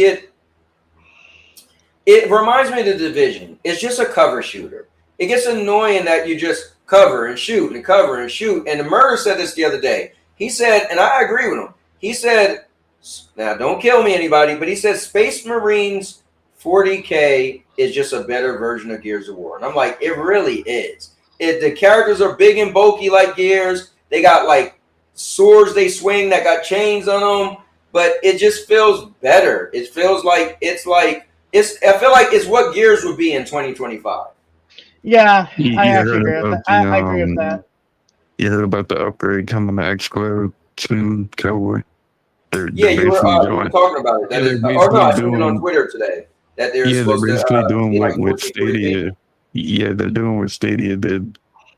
S5: it reminds me of The Division. It's just a cover shooter. It gets annoying that you just cover and shoot and cover and shoot. And the Murder said this the other day. He said, and I agree with him. He said, now don't kill me, anybody, but he said Space Marines 40K is just a better version of Gears of War. And I'm like, it really is. The characters are big and bulky like Gears. They got swords they swing that got chains on them, but it just feels better. It feels like I feel like it's what Gears would be in 2025.
S12: Yeah, I actually agree with that. I agree with that.
S6: You heard about the upgrade coming to xCloud soon, Cowboy?
S5: You were talking about it. That is, or no, I seen it on Twitter today. That they're
S6: basically doing what with Stadia. Yeah, they're doing what Stadia did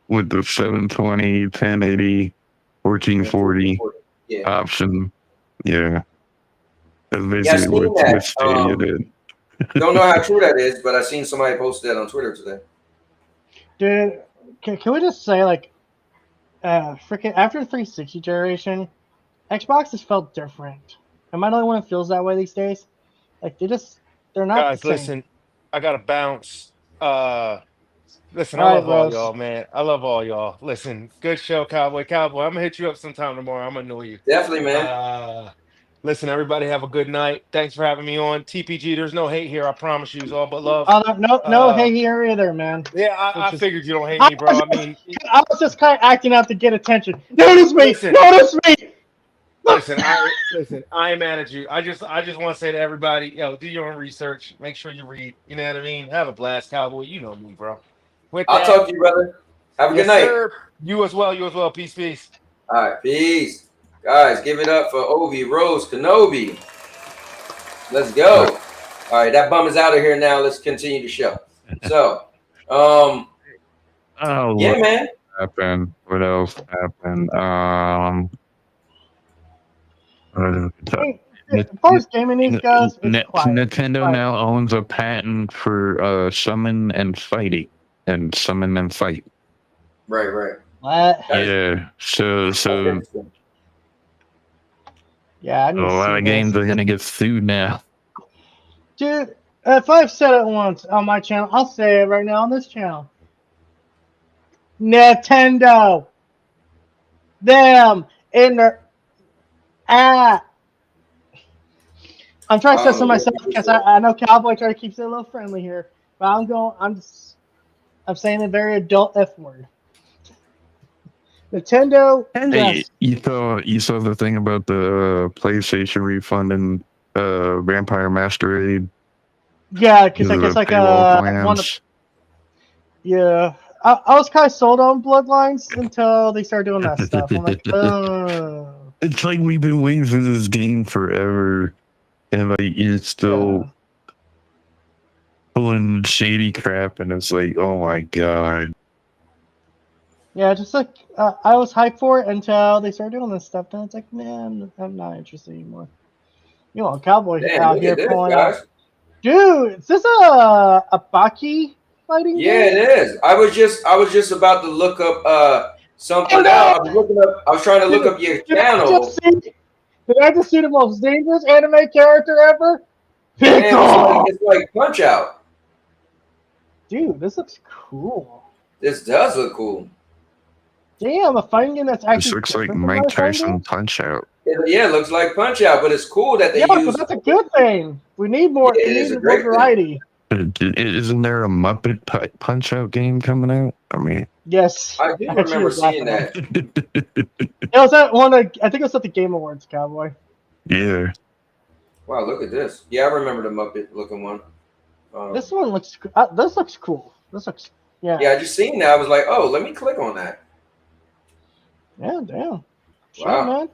S6: with the 720, 1080, 1440 option. Yeah. That's basically what Stadia did.
S5: Don't know how true that is, but I seen somebody post that on Twitter today.
S12: Dude, can we just say, freaking after the 360 generation, Xbox has felt different. Am I the only one who feels that way these days? They're not.
S8: Guys, listen, I gotta bounce. Listen, I love all y'all, man. I love all y'all. Listen, good show, Cowboy. I'm gonna hit you up sometime tomorrow. I'm gonna annoy you.
S5: Definitely, man.
S8: Listen, everybody, have a good night. Thanks for having me on. TPG, there's no hate here. I promise you, it's all but love.
S12: No hate here either, man.
S8: Yeah, I figured you don't hate me, bro.
S12: I was just kind of acting out to get attention. Notice me! Notice me!
S8: Listen, I ain't mad at you. I just want to say to everybody, yo, do your own research. Make sure you read. You know what I mean? Have a blast, Cowboy. You know me, bro. With
S5: I'll
S8: that,
S5: talk to you, brother. Have a
S8: yes,
S5: good night.
S8: sir. You as well. You as well. Peace, peace.
S5: All right, peace. Guys, give it up for Ovi Rose Kenobi. Let's go. All right, that bum is out of here now. Let's continue the show. So,
S6: Oh,
S5: yeah,
S6: what
S5: man.
S6: happened? What else happened?
S12: As far as gaming news goes, it's quiet.
S6: Nintendo now owns a patent for summon and fighting and summon and fight.
S5: Right.
S12: What?
S6: Yeah. So
S12: Yeah, I need
S6: a
S12: to
S6: lot
S12: see
S6: of
S12: this.
S6: games are gonna get sued now.
S12: Dude, if I've said it once on my channel, I'll say it right now on this channel. Nintendo. Them in their I'm trying to censor myself because I know Cowboy try to keep it a little friendly here, but I'm saying a very adult F word. Nintendo.
S6: Hey,
S12: Yes.
S6: you saw the thing about the PlayStation refunding Vampire Masquerade?
S12: Yeah, because I guess like
S6: paywall
S12: one of
S6: plans.
S12: yeah. I was kind of sold on Bloodlines until they started doing that stuff. I'm like,
S6: It's like we've been waiting for this game forever, and like it's still pulling shady crap, and it's like, oh my god.
S12: yeah, just like I was hyped for it until they started doing this stuff. Then it's like, man, I'm not interested anymore. You know, Cowboy
S5: Damn,
S12: out
S5: look
S12: here
S5: at this,
S12: pulling
S5: guys.
S12: out. Dude, is this a Baki fighting
S5: Yeah,
S12: game?
S5: it is. I was just about to look up something.
S12: Oh, no!
S5: I was trying to look up your channel.
S12: Did I just see the most dangerous anime character ever?
S5: Damn, it's like Punch Out.
S12: Dude, this looks cool.
S5: This does look cool.
S12: Damn, a fighting game that's actually
S6: This looks like
S12: different from
S6: Mike
S12: my fighting
S6: Tyson
S12: game?
S6: Punch Out.
S5: Yeah, it looks like Punch Out, but it's cool that they
S12: Yeah,
S5: use.
S12: but that's a good thing. We need more.
S5: Yeah,
S12: We
S5: it is
S12: need
S5: a
S12: more
S5: great thing.
S12: variety.
S6: Isn't there a Muppet Punch Out game coming out? I mean,
S12: Yes,
S5: I do
S12: actually
S5: remember
S12: was laughing
S5: seeing
S12: at
S5: that.
S12: it was at one. I think it was at the Game Awards, Cowboy.
S6: yeah.
S5: Wow, look at this. Yeah, I remember the Muppet looking one.
S12: This one looks. This looks cool. This looks. Yeah.
S5: Yeah, I just seen that. I was like, oh, let me click on that.
S12: Yeah. Damn. Shit,
S5: Wow.
S12: man.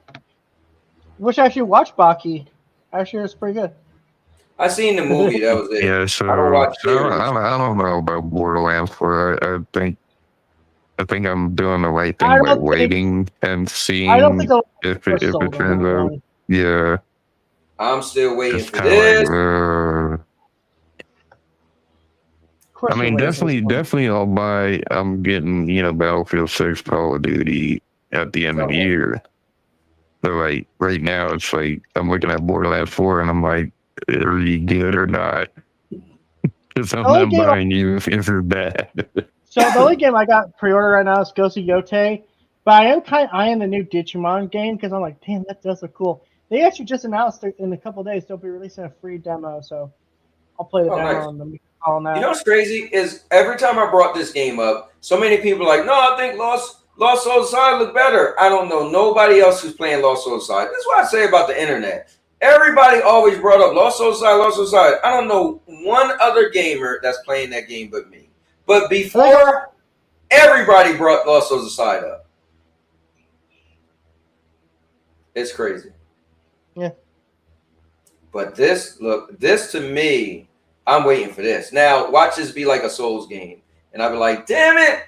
S12: Wish I actually watched Baki. Actually, it's pretty good.
S5: I seen the movie. That was it.
S6: Yeah, so
S5: I don't watch
S6: I don't know about Borderlands 4. I think I'm doing the right thing by waiting and seeing if it turns out. Yeah.
S5: I'm still waiting
S6: Just
S5: for
S6: kinda
S5: this.
S6: I mean, definitely I'm getting, Battlefield 6, Call of Duty at the end of the year. But like right now, it's like I'm looking at Borderlands 4 and I'm like, are you good or not? Because I'm not buying you if it's bad.
S12: So the only game I got pre-order right now is Ghost of Yote, but I am kind of eyeing the new Digimon game because I'm like, damn, that does look cool. They actually just announced in a couple of days they'll be releasing a free demo, so I'll play the demo on the on that.
S5: You know what's crazy is every time I brought this game up, so many people are like, no, I think Lost Souls Side look better. I don't know nobody else who's playing Lost Souls Side. That's what I say about the internet. Everybody always brought up Lost Souls Side, Lost Souls Side. I don't know one other gamer that's playing that game but me. But before, everybody brought Lost Souls Side up. It's crazy.
S12: Yeah.
S5: But this to me, I'm waiting for this. Now, watch this be like a Souls game. And I'll be like, damn it.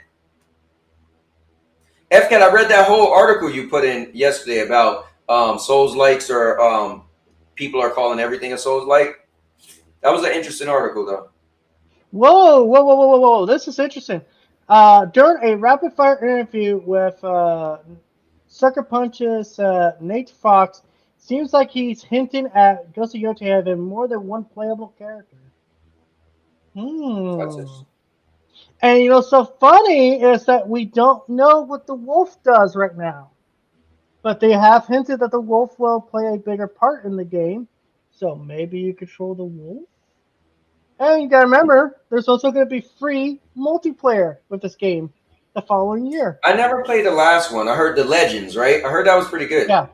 S5: FCAT, I read that whole article you put in yesterday about Souls likes or people are calling everything a Souls like. That was an interesting article, though.
S12: Whoa. This is interesting. During a rapid fire interview with Sucker Punch's Nate Fox, seems like he's hinting at Ghost of Yote having more than one playable character. And so funny is that we don't know what the wolf does right now. But they have hinted that the wolf will play a bigger part in the game. So maybe you control the wolf? And you gotta remember, there's also going to be free multiplayer with this game the following year.
S5: I never played the last one. I heard the Legends, right? I heard that was pretty good.
S12: Yeah.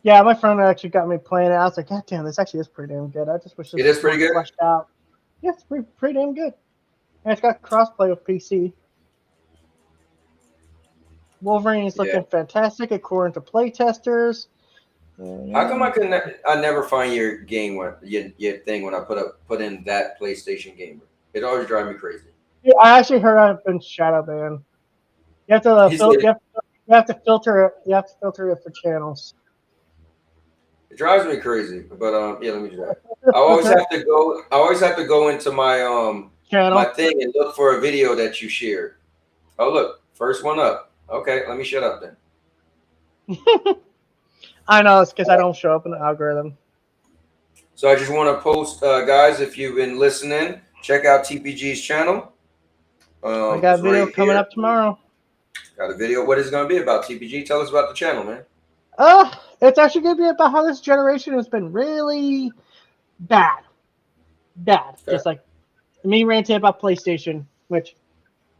S12: Yeah, my friend actually got me playing it. I was like, God damn, this actually is pretty damn good. I just wish this
S5: It is
S12: was
S5: pretty
S12: more
S5: good.
S12: fleshed out. Yeah, it's pretty damn good. And it's got crossplay with PC. Wolverine is looking fantastic according to playtesters.
S5: How come I never find your game your thing when I put in that PlayStation gamer? It always drives me crazy.
S12: Yeah, I actually heard I've been shadow banned. You have to you have to filter it. You have to filter it for channels.
S5: It drives me crazy. But yeah, let me do that. I always have to go into my
S12: channel
S5: my thing and look for a video that you shared. Oh look, first one up. Okay, let me shut up then.
S12: I know, it's because I don't show up in the algorithm.
S5: So I just want to post, guys, if you've been listening, check out TPG's channel.
S12: I got a video coming up tomorrow.
S5: Got a video. What is it going to be about, TPG? Tell us about the channel, man.
S12: It's actually going to be about how this generation has been really bad. Okay. Just like me ranting about PlayStation, which,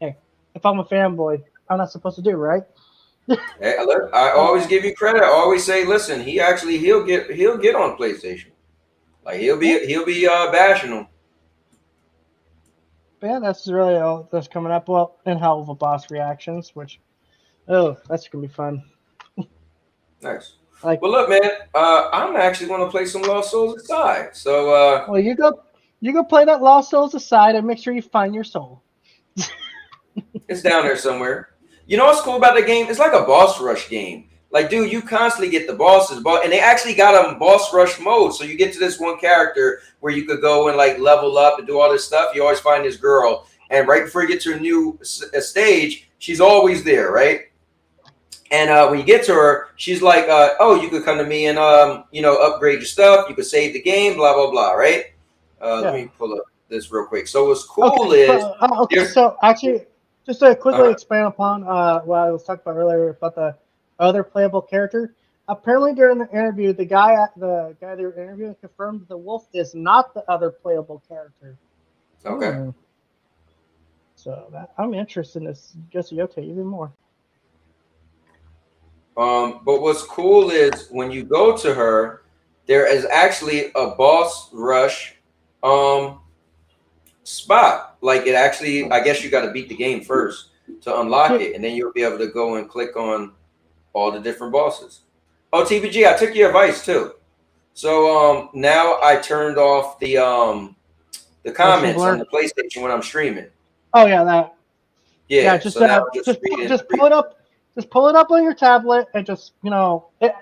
S12: hey, if I'm a fanboy, I'm not supposed to do, right?
S5: Hey, I always give you credit. I always say, listen, he'll get on PlayStation. Like he'll be bashing them.
S12: But yeah, that's really all that's coming up. Well, and Hell of a Boss reactions, which that's gonna be fun.
S5: Nice. Well, look, man, I'm actually going to play some Lost Souls Aside. So,
S12: well, you go play that Lost Souls Aside and make sure you find your soul.
S5: It's down there somewhere. You know what's cool about the game? It's like a boss rush game. Like, dude, you constantly get the bosses, and they actually got a boss rush mode. So you get to this one character where you could go and like level up and do all this stuff. You always find this girl, and right before you get to a new stage, she's always there, right? And when you get to her, she's like, "Oh, you could come to me and upgrade your stuff. You could save the game, blah blah blah." Right? Let me pull up this real quick. So what's cool is
S12: so actually, just to quickly expand upon what I was talking about earlier about the other playable character. Apparently, during the interview, the guy they were interviewing confirmed the wolf is not the other playable character.
S5: Okay.
S12: So I'm interested in this Jesse Yote even more.
S5: But what's cool is when you go to her, there is actually a boss rush spot. Like it actually, I guess you got to beat the game first to unlock it, and then you'll be able to go and click on all the different bosses. Oh, TPG, I took your advice too. So now I turned off the comments on the PlayStation when I'm streaming.
S12: Oh yeah, that.
S5: Yeah,
S12: just
S5: just
S12: pull it up. Just pull it up on your tablet and just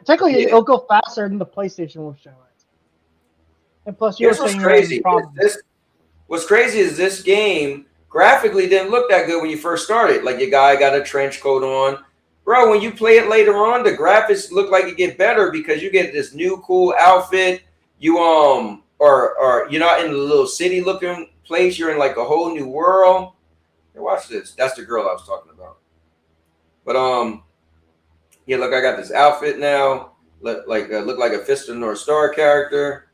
S12: technically it'll go faster than the PlayStation will show it. And plus, you were saying
S5: crazy. What's crazy is this game graphically didn't look that good when you first started. Like your guy got a trench coat on, bro. When you play it later on, the graphics look like it get better because you get this new cool outfit. You or you're not in a little city looking place. You're in like a whole new world. Hey, watch this. That's the girl I was talking about. But yeah, look, I got this outfit now. Look like a Fist of the North Star character.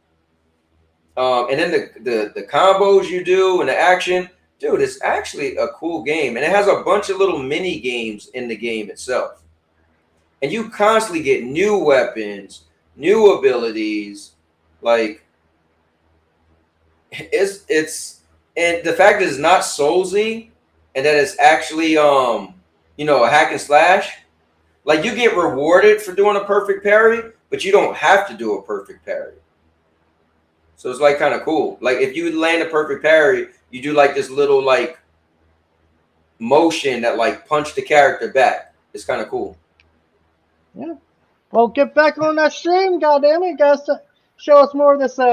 S5: And then the combos you do and the action, dude, it's actually a cool game, and it has a bunch of little mini games in the game itself. And you constantly get new weapons, new abilities. Like it's and the fact that it's not Soulsy and that it's actually a hack and slash. Like you get rewarded for doing a perfect parry, but you don't have to do a perfect parry. So it's like kind of cool. Like if you land a perfect parry, you do like this little like motion that like punch the character back. It's kind of cool.
S12: Yeah. Well, get back on that stream, goddammit, guys. Show us more of this 10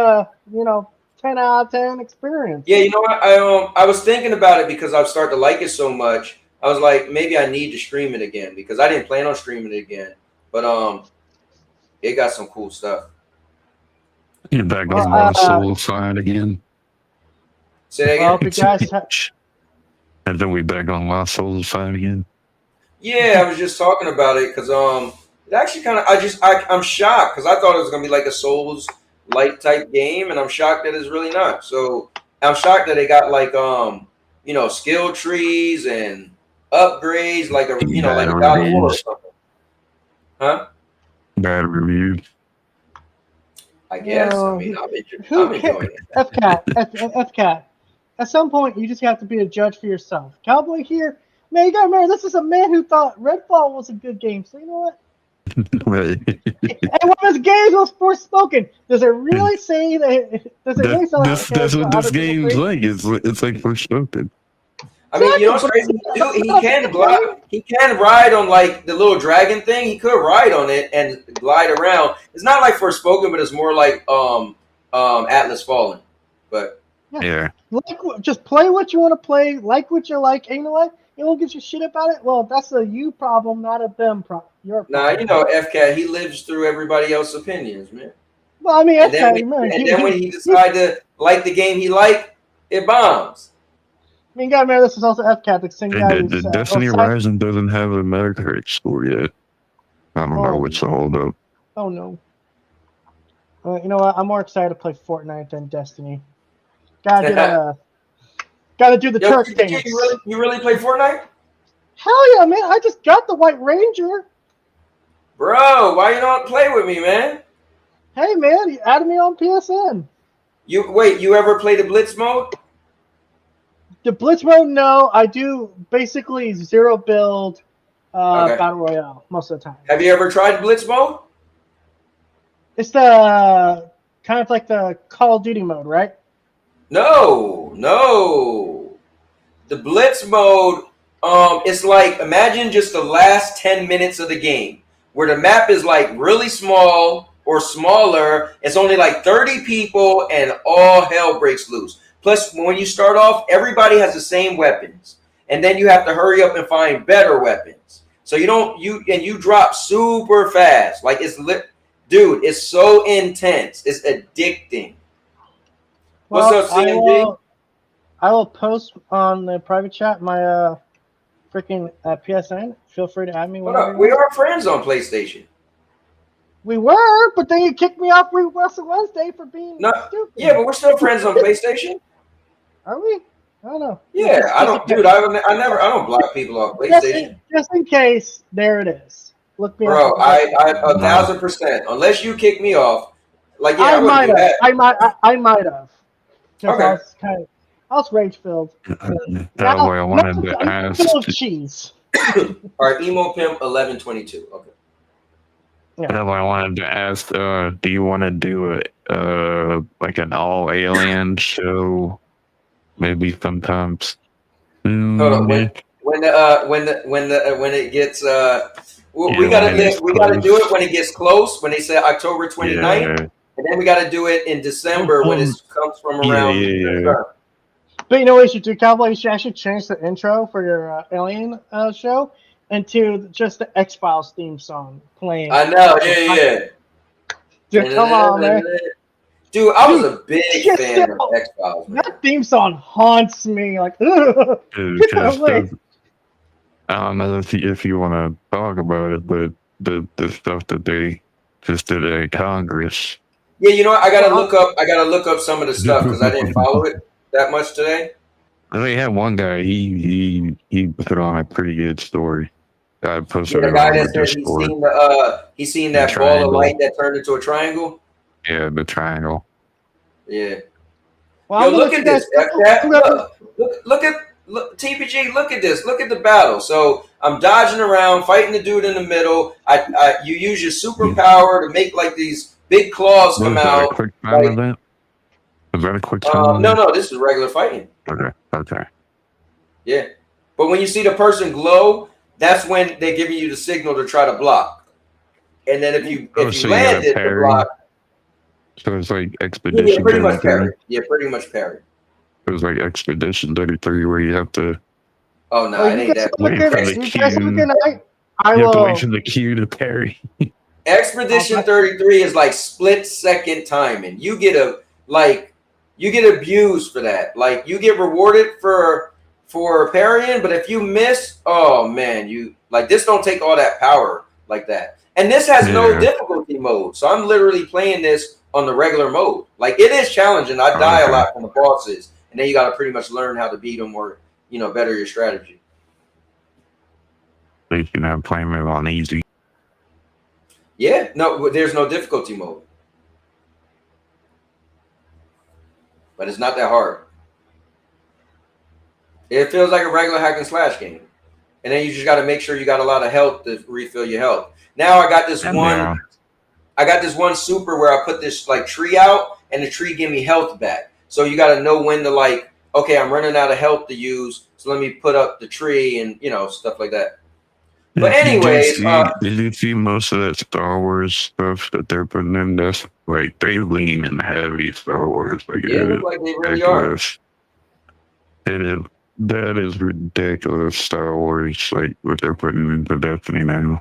S12: out of 10 experience.
S5: Yeah, you know what? I was thinking about it because I've started to like it so much. I was like, maybe I need to stream it again because I didn't plan on streaming it again. But it got some cool stuff.
S6: Get back on Lost Soul side again.
S5: Say that again.
S6: And then we back on Lost Soul side again.
S5: Yeah, I was just talking about it because it actually kind of I'm shocked because I thought it was gonna be like a Souls light type game, and I'm shocked that it's really not. So I'm shocked that they got like skill trees and upgrades like a like a God of War or something. Huh?
S6: Bad reviews.
S5: I guess. I mean, I'm enjoying it.
S12: FCAT. At some point, you just have to be a judge for yourself. Cowboy here, man, you gotta remember, this is a man who thought Redfall was a good game. So you know what?
S6: Right.
S12: And one of his games was Forspoken. Does it really say that? Does it really sound like
S6: That's what this game's like. It's like Forspoken.
S5: I mean, you know what's crazy? He can ride on like the little dragon thing. He could ride on it and glide around. It's not like Forspoken, but it's more like Atlas Fallen. But
S6: yeah,
S12: just play what you want to play, like what you like. And you know what? You won't give you shit about it. Well, that's a you problem, not a them problem. Your problem.
S5: Nah, you know, FCAT, he lives through everybody else's opinions, man.
S12: Well, I mean,
S5: and then when he decides to like the game he like, it bombs.
S12: I mean, you gotta remember, this is also FCAT, the same guy who's...
S6: Destiny Rising doesn't have a Metacritic score yet. I don't know what's the holdup.
S12: Oh, no. You know what? I'm more excited to play Fortnite than Destiny. Gotta do the Turk dance.
S5: You really play Fortnite?
S12: Hell yeah, man. I just got the White Ranger.
S5: Bro, why you don't play with me, man?
S12: Hey, man, you added me on PSN.
S5: You ever play the Blitz mode?
S12: The Blitz mode, no. I do basically zero build Battle Royale most of the time.
S5: Have you ever tried Blitz mode?
S12: It's the kind of like the Call of Duty mode, right?
S5: No. The Blitz mode, it's like, imagine just the last 10 minutes of the game where the map is like really small or smaller. It's only like 30 people and all hell breaks loose. Plus, when you start off, everybody has the same weapons. And then you have to hurry up and find better weapons. So you drop super fast. Like dude, it's so intense. It's addicting. What's up, CMG?
S12: I will post on the private chat my freaking PSN. Feel free to add me.
S5: We are friends on PlayStation.
S12: We were, but then you kicked me off Wrestle Wednesday for being stupid.
S5: Yeah, but we're still friends on PlayStation.
S12: Are we? I don't know.
S5: Yeah, I don't block people off PlayStation.
S12: Just in case, there it is. Look me
S5: up. Bro, I 1,000%. Unless you kick me off, like yeah,
S12: I might have. Okay. I was rage filled.
S6: I wanted to ask.
S12: Full of cheese.
S5: All right, Emo Pimp 1122. Okay.
S6: Yeah. I wanted to ask. Do you want to do like an all alien show? Maybe sometimes.
S5: Hold on. When it gets we gotta do it when it gets close. When they say October 29th, and then we gotta do it in December when it comes from around. Yeah.
S12: But you know what you should do, Cowboy? You should actually change the intro for your Alien show into just the X-Files theme song playing.
S5: I know, yeah.
S12: Dude, come on, man.
S5: Dude, I was a big fan of X-Files.
S12: That theme song haunts me. Like,
S6: I don't know if you want to talk about it, but the stuff that they just did at Congress.
S5: Yeah, you know what? I gotta look up some of the stuff because I didn't follow it that much today.
S6: They had one guy. He put on a pretty good story. I posted
S5: the guy that said he's seen that ball of light that turned into a triangle.
S6: Yeah, the triangle.
S5: Yeah. Well, yo, look at this. Look at TPG. Look at this. Look at the battle. So I'm dodging around, fighting the dude in the middle. You use your superpower to make like these big claws come out.
S6: A quick time event? Was that a quick time?
S5: No. This is regular fighting.
S6: Okay.
S5: Yeah, but when you see the person glow, that's when they're giving you the signal to try to block. And then if you land it to block.
S6: So it's like Expedition.
S5: Yeah, pretty much parry. Yeah, pretty much parry.
S6: It was like Expedition 33 where you have to.
S5: Oh no, it ain't that.
S6: Wait for the queue to parry.
S5: Expedition 33 is like split second timing. You get abused for that. Like you get rewarded for parrying, but if you miss, oh man, you like this don't take all that power like that. And this has no difficulty mode. So I'm literally playing this on the regular mode. Like it is challenging. I die a lot from the bosses, and then you got to pretty much learn how to beat them or better your strategy.
S6: So you can have playing it on easy.
S5: Yeah, no, there's no difficulty mode. but it's not that hard. It feels like a regular hack and slash game. And then you just got to make sure you got a lot of health to refill your health. Now I got this one super where I put this like tree out, and the tree give me health back. So you got to know when to like, okay, I'm running out of health to use, so let me put up the tree and stuff like that. But anyways,
S6: did you see most of that Star Wars stuff that they're putting in this? Like they lean in heavy Star Wars. Like
S5: yeah, it looks like they really are.
S6: It is. That is ridiculous, Star Wars, like what they're putting into Destiny now.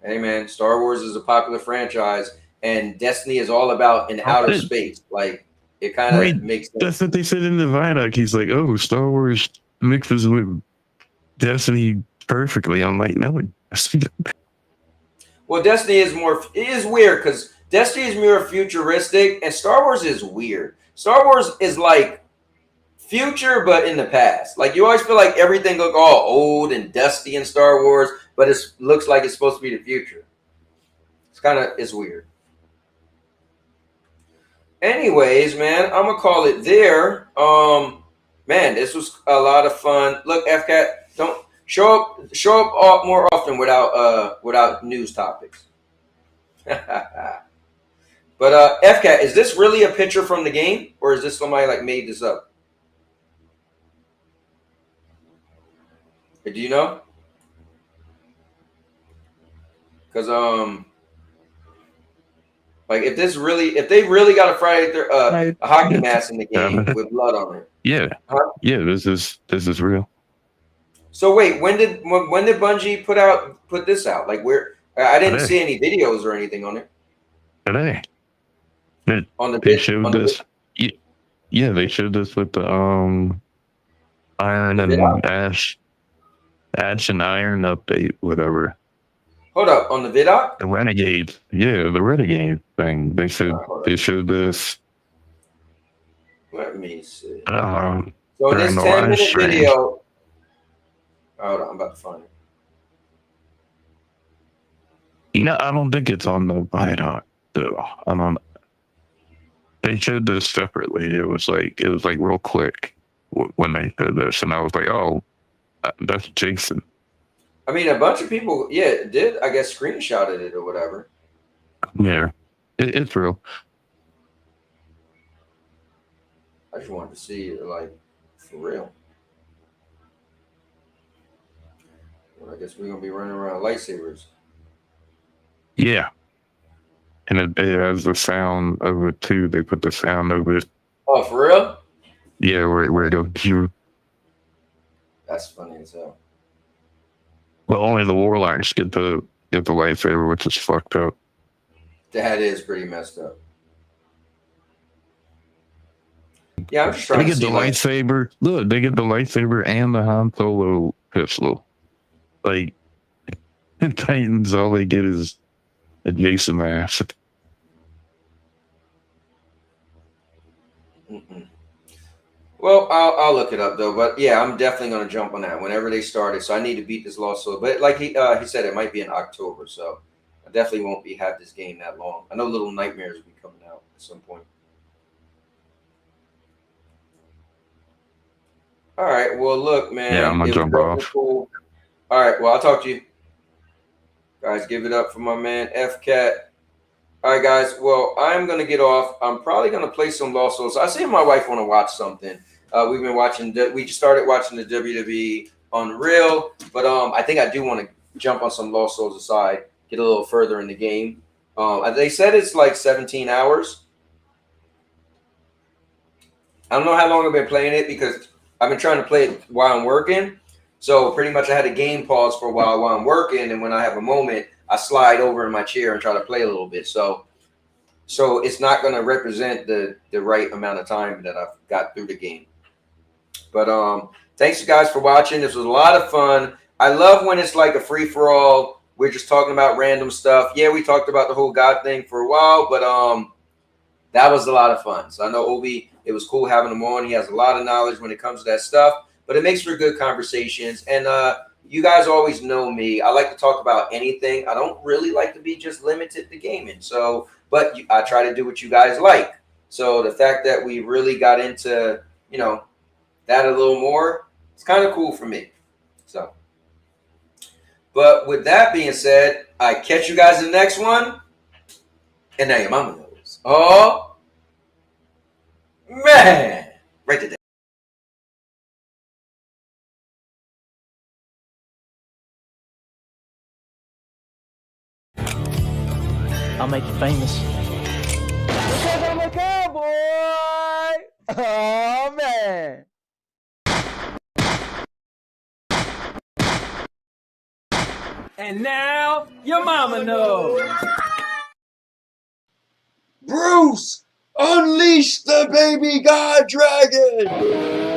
S5: Hey man, Star Wars is a popular franchise, and Destiny is all about in outer space. Like it kind of makes sense.
S6: That's what they said in the Vidoc. He's like, "Oh, Star Wars mixes with Destiny perfectly." I'm like, "No."
S5: Well, Destiny is more. It is weird because Destiny is more futuristic, and Star Wars is weird. Star Wars is like future, but in the past. Like you always feel like everything look all old and dusty in Star Wars, but it looks like it's supposed to be the future. It's weird. Anyways, man, I'm gonna call it there. Man, this was a lot of fun. Look, FCAT, don't show up more often without news topics. But FCAT, is this really a picture from the game, or is this somebody like made this up? Do you know? Because like if they really got a hockey mask in the game with blood on it.
S6: Yeah, yeah, this is real.
S5: So wait, when did Bungie put this out? Like I didn't see any videos or anything on it.
S6: Today.
S5: They
S6: showed this. Yeah, they showed this with the Iron and Ash and Iron update, whatever.
S5: Hold up, on the Vidoc?
S6: The Renegade. Yeah, the Renegade thing. They showed this.
S5: Let me see.
S6: So
S5: this 10-minute video. Hold on, I'm about to find it.
S6: I don't think it's on the Vidoc. They showed this separately. It was like real quick when they showed this, and I was like, oh, that's Jason.
S5: I mean, a bunch of people, did, I guess, screenshotted it or whatever.
S6: Yeah, it's real.
S5: I just wanted to see it, like, for real. Well, I guess we're going to be running around lightsabers.
S6: Yeah. And it has the sound of it, too. They put the sound over it.
S5: Oh, for real?
S6: Yeah, where it goes.
S5: That's funny as hell.
S6: Well, only the warlocks get the lightsaber, which is fucked up.
S5: That is pretty messed up. Yeah, I'm just trying to see.
S6: They get the lightsaber. Look, they get the lightsaber and the Han Solo pistol. Like, Titans, all they get is a Jason mask.
S5: Well, I'll look it up though. But yeah, I'm definitely gonna jump on that whenever they start it. So I need to beat this lost soul. But like he said, it might be in October. So I definitely won't have this game that long. I know Little Nightmares will be coming out at some point. All right. Well, look, man.
S6: Yeah, I'm gonna jump off.
S5: Cool. All right. Well, I'll talk to you guys. Give it up for my man FCAT. All right, guys. Well, I'm gonna get off. I'm probably gonna play some Lost Souls. I see my wife want to watch something. We've been watching. We just started watching the WWE Unreal, but I think I do want to jump on some Lost Souls aside, get a little further in the game. They said it's like 17 hours. I don't know how long I've been playing it because I've been trying to play it while I'm working. So pretty much I had a game pause for a while I'm working, and when I have a moment, I slide over in my chair and try to play a little bit. So it's not going to represent the right amount of time that I've got through the game. But thanks you guys for watching. This was a lot of fun. I love when it's like a free-for-all. We're just talking about random stuff. Yeah, we talked about the whole God thing for a while, but that was a lot of fun. So I know Obi, it was cool having him on. He has a lot of knowledge when it comes to that stuff, but it makes for good conversations. And you guys always know me. I like to talk about anything. I don't really like to be just limited to gaming. So, but I try to do what you guys like. So the fact that we really got into, you know, that a little more, it's kind of cool for me. So, but with that being said, I catch you guys in the next one. And now your mama knows. Oh, man. Right today.
S13: I'll make you famous.
S2: Because I'm a cowboy! Oh, man!
S13: And now your mama knows.
S2: Bruce, unleash the baby god dragon!